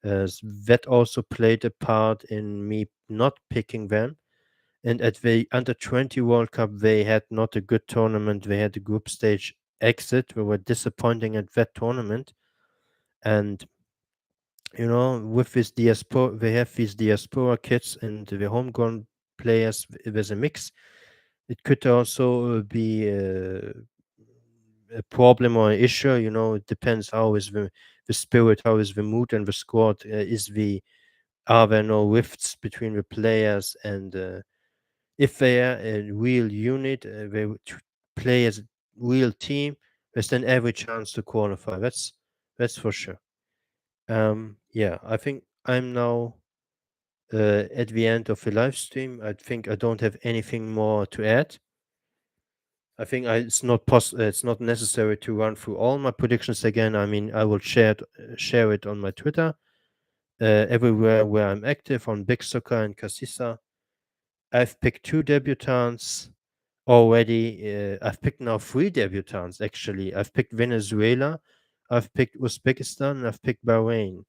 That also played a part in me not picking them. And at the under 20 World Cup, they had not a good tournament. They had a group stage exit. They were disappointing at that tournament. And with this diaspora, they have these diaspora kids and the homegrown players. There's a mix. It could also be a problem or an issue. It depends how is the spirit, how is the mood, and the squad. Are there no rifts between the players? And if they are a real unit, play as a real team, there's then every chance to qualify. That's for sure. Yeah, I think I'm now at the end of the live stream. I think I don't have anything more to add. I think it's not necessary to run through all my predictions again. I mean, I will share it on my Twitter, everywhere where I'm active on Big Soccer and Casissa. I've picked 2 debutants already. I've picked now 3 debutants actually. I've picked Venezuela, I've picked Uzbekistan, and I've picked Bahrain.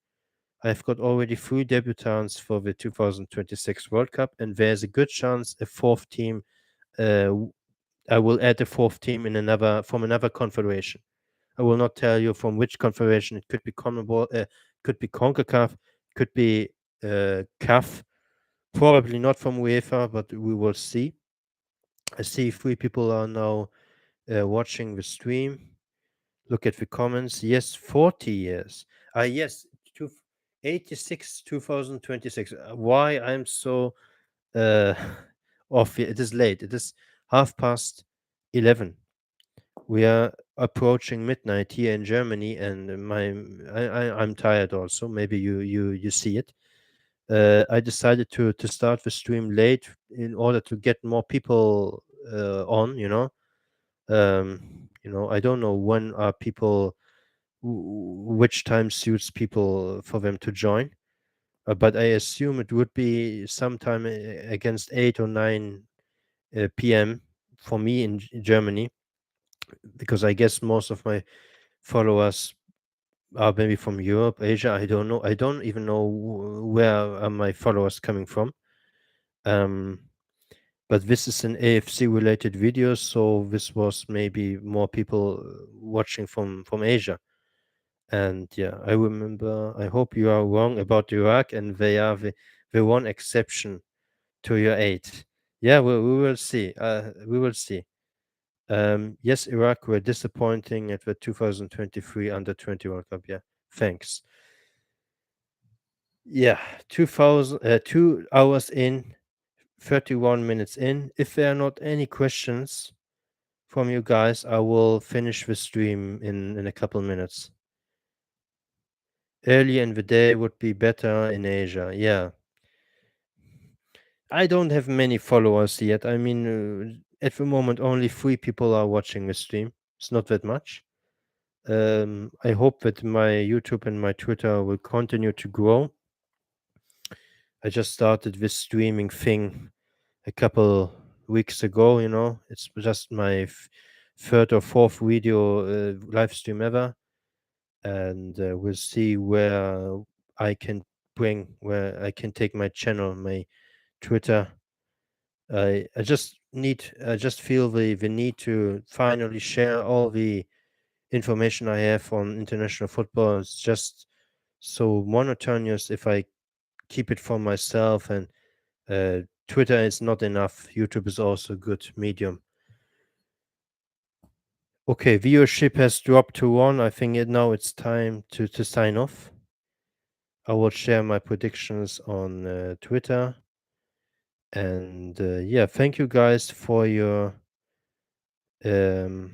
I've got already 3 debutants for the 2026 World Cup, and there's a good chance a fourth team. I will add a fourth team from another confederation. I will not tell you from which confederation. It could be CONMEBOL, could be CONCACAF, could be CAF. Probably not from UEFA, but we will see. I see 3 people are now watching the stream. Look at the comments. Yes, 40 years. Yes, 86, 2026. Why I'm so uh, off? It is late. It is 11:30. We are approaching midnight here in Germany, and I'm tired also. Maybe you see it. I decided to start the stream late in order to get more people on. I don't know when are people, which time suits people for them to join. But I assume it would be sometime against 8 or 9 p.m. for me in Germany, because I guess most of my followers are maybe from Europe, Asia. I don't know. I don't even know where are my followers coming from. Um, but this is an AFC related video, so this was maybe more people watching from Asia. And yeah, I remember. I hope you are wrong about Iraq, and they are the one exception to your 8. Yeah, we will see. We will see. Yes, Iraq were disappointing at the 2023 Under 20 World Cup. Yeah, thanks. Yeah, 2 hours in, 31 minutes in. If there are not any questions from you guys, I will finish the stream in a couple minutes. Early in the day would be better in Asia. Yeah. I don't have many followers yet. I mean, at the moment, only 3 people are watching the stream. It's not that much. I hope that my YouTube and my Twitter will continue to grow. I just started this streaming thing a couple weeks ago. It's just my third or fourth video live stream ever, and we'll see where I can take my channel, my Twitter. I just feel the need to finally share all the information I have on international football. It's just so monotonous if I keep it for myself, and Twitter is not enough. YouTube is also a good medium. Okay, viewership has dropped to 1. I think now it's time to sign off. I will share my predictions on Twitter. And yeah, thank you guys for your um,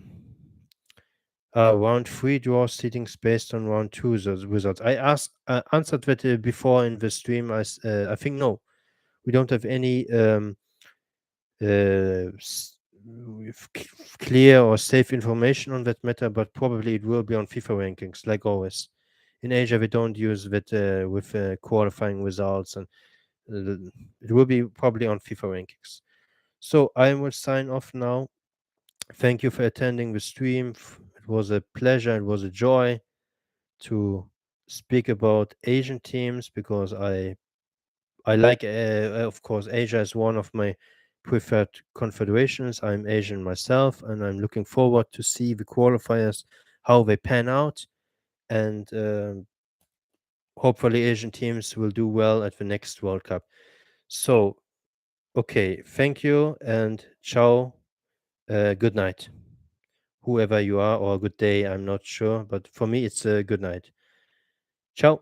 Round three draws seedings based on round two results. I asked answered that before in the stream. I think no, we don't have any with clear or safe information on that matter, but probably it will be on FIFA rankings, like always. In Asia, we don't use that with qualifying results, and it will be probably on FIFA rankings. So I will sign off now. Thank you for attending the stream. It was a pleasure. It was a joy to speak about Asian teams because I like, of course, Asia is one of my preferred confederations. I'm Asian myself, and I'm looking forward to see the qualifiers, how they pan out, and hopefully Asian teams will do well at the next World Cup. So, okay, thank you and ciao. Good night, whoever you are, or good day. I'm not sure, but for me, it's a good night. Ciao.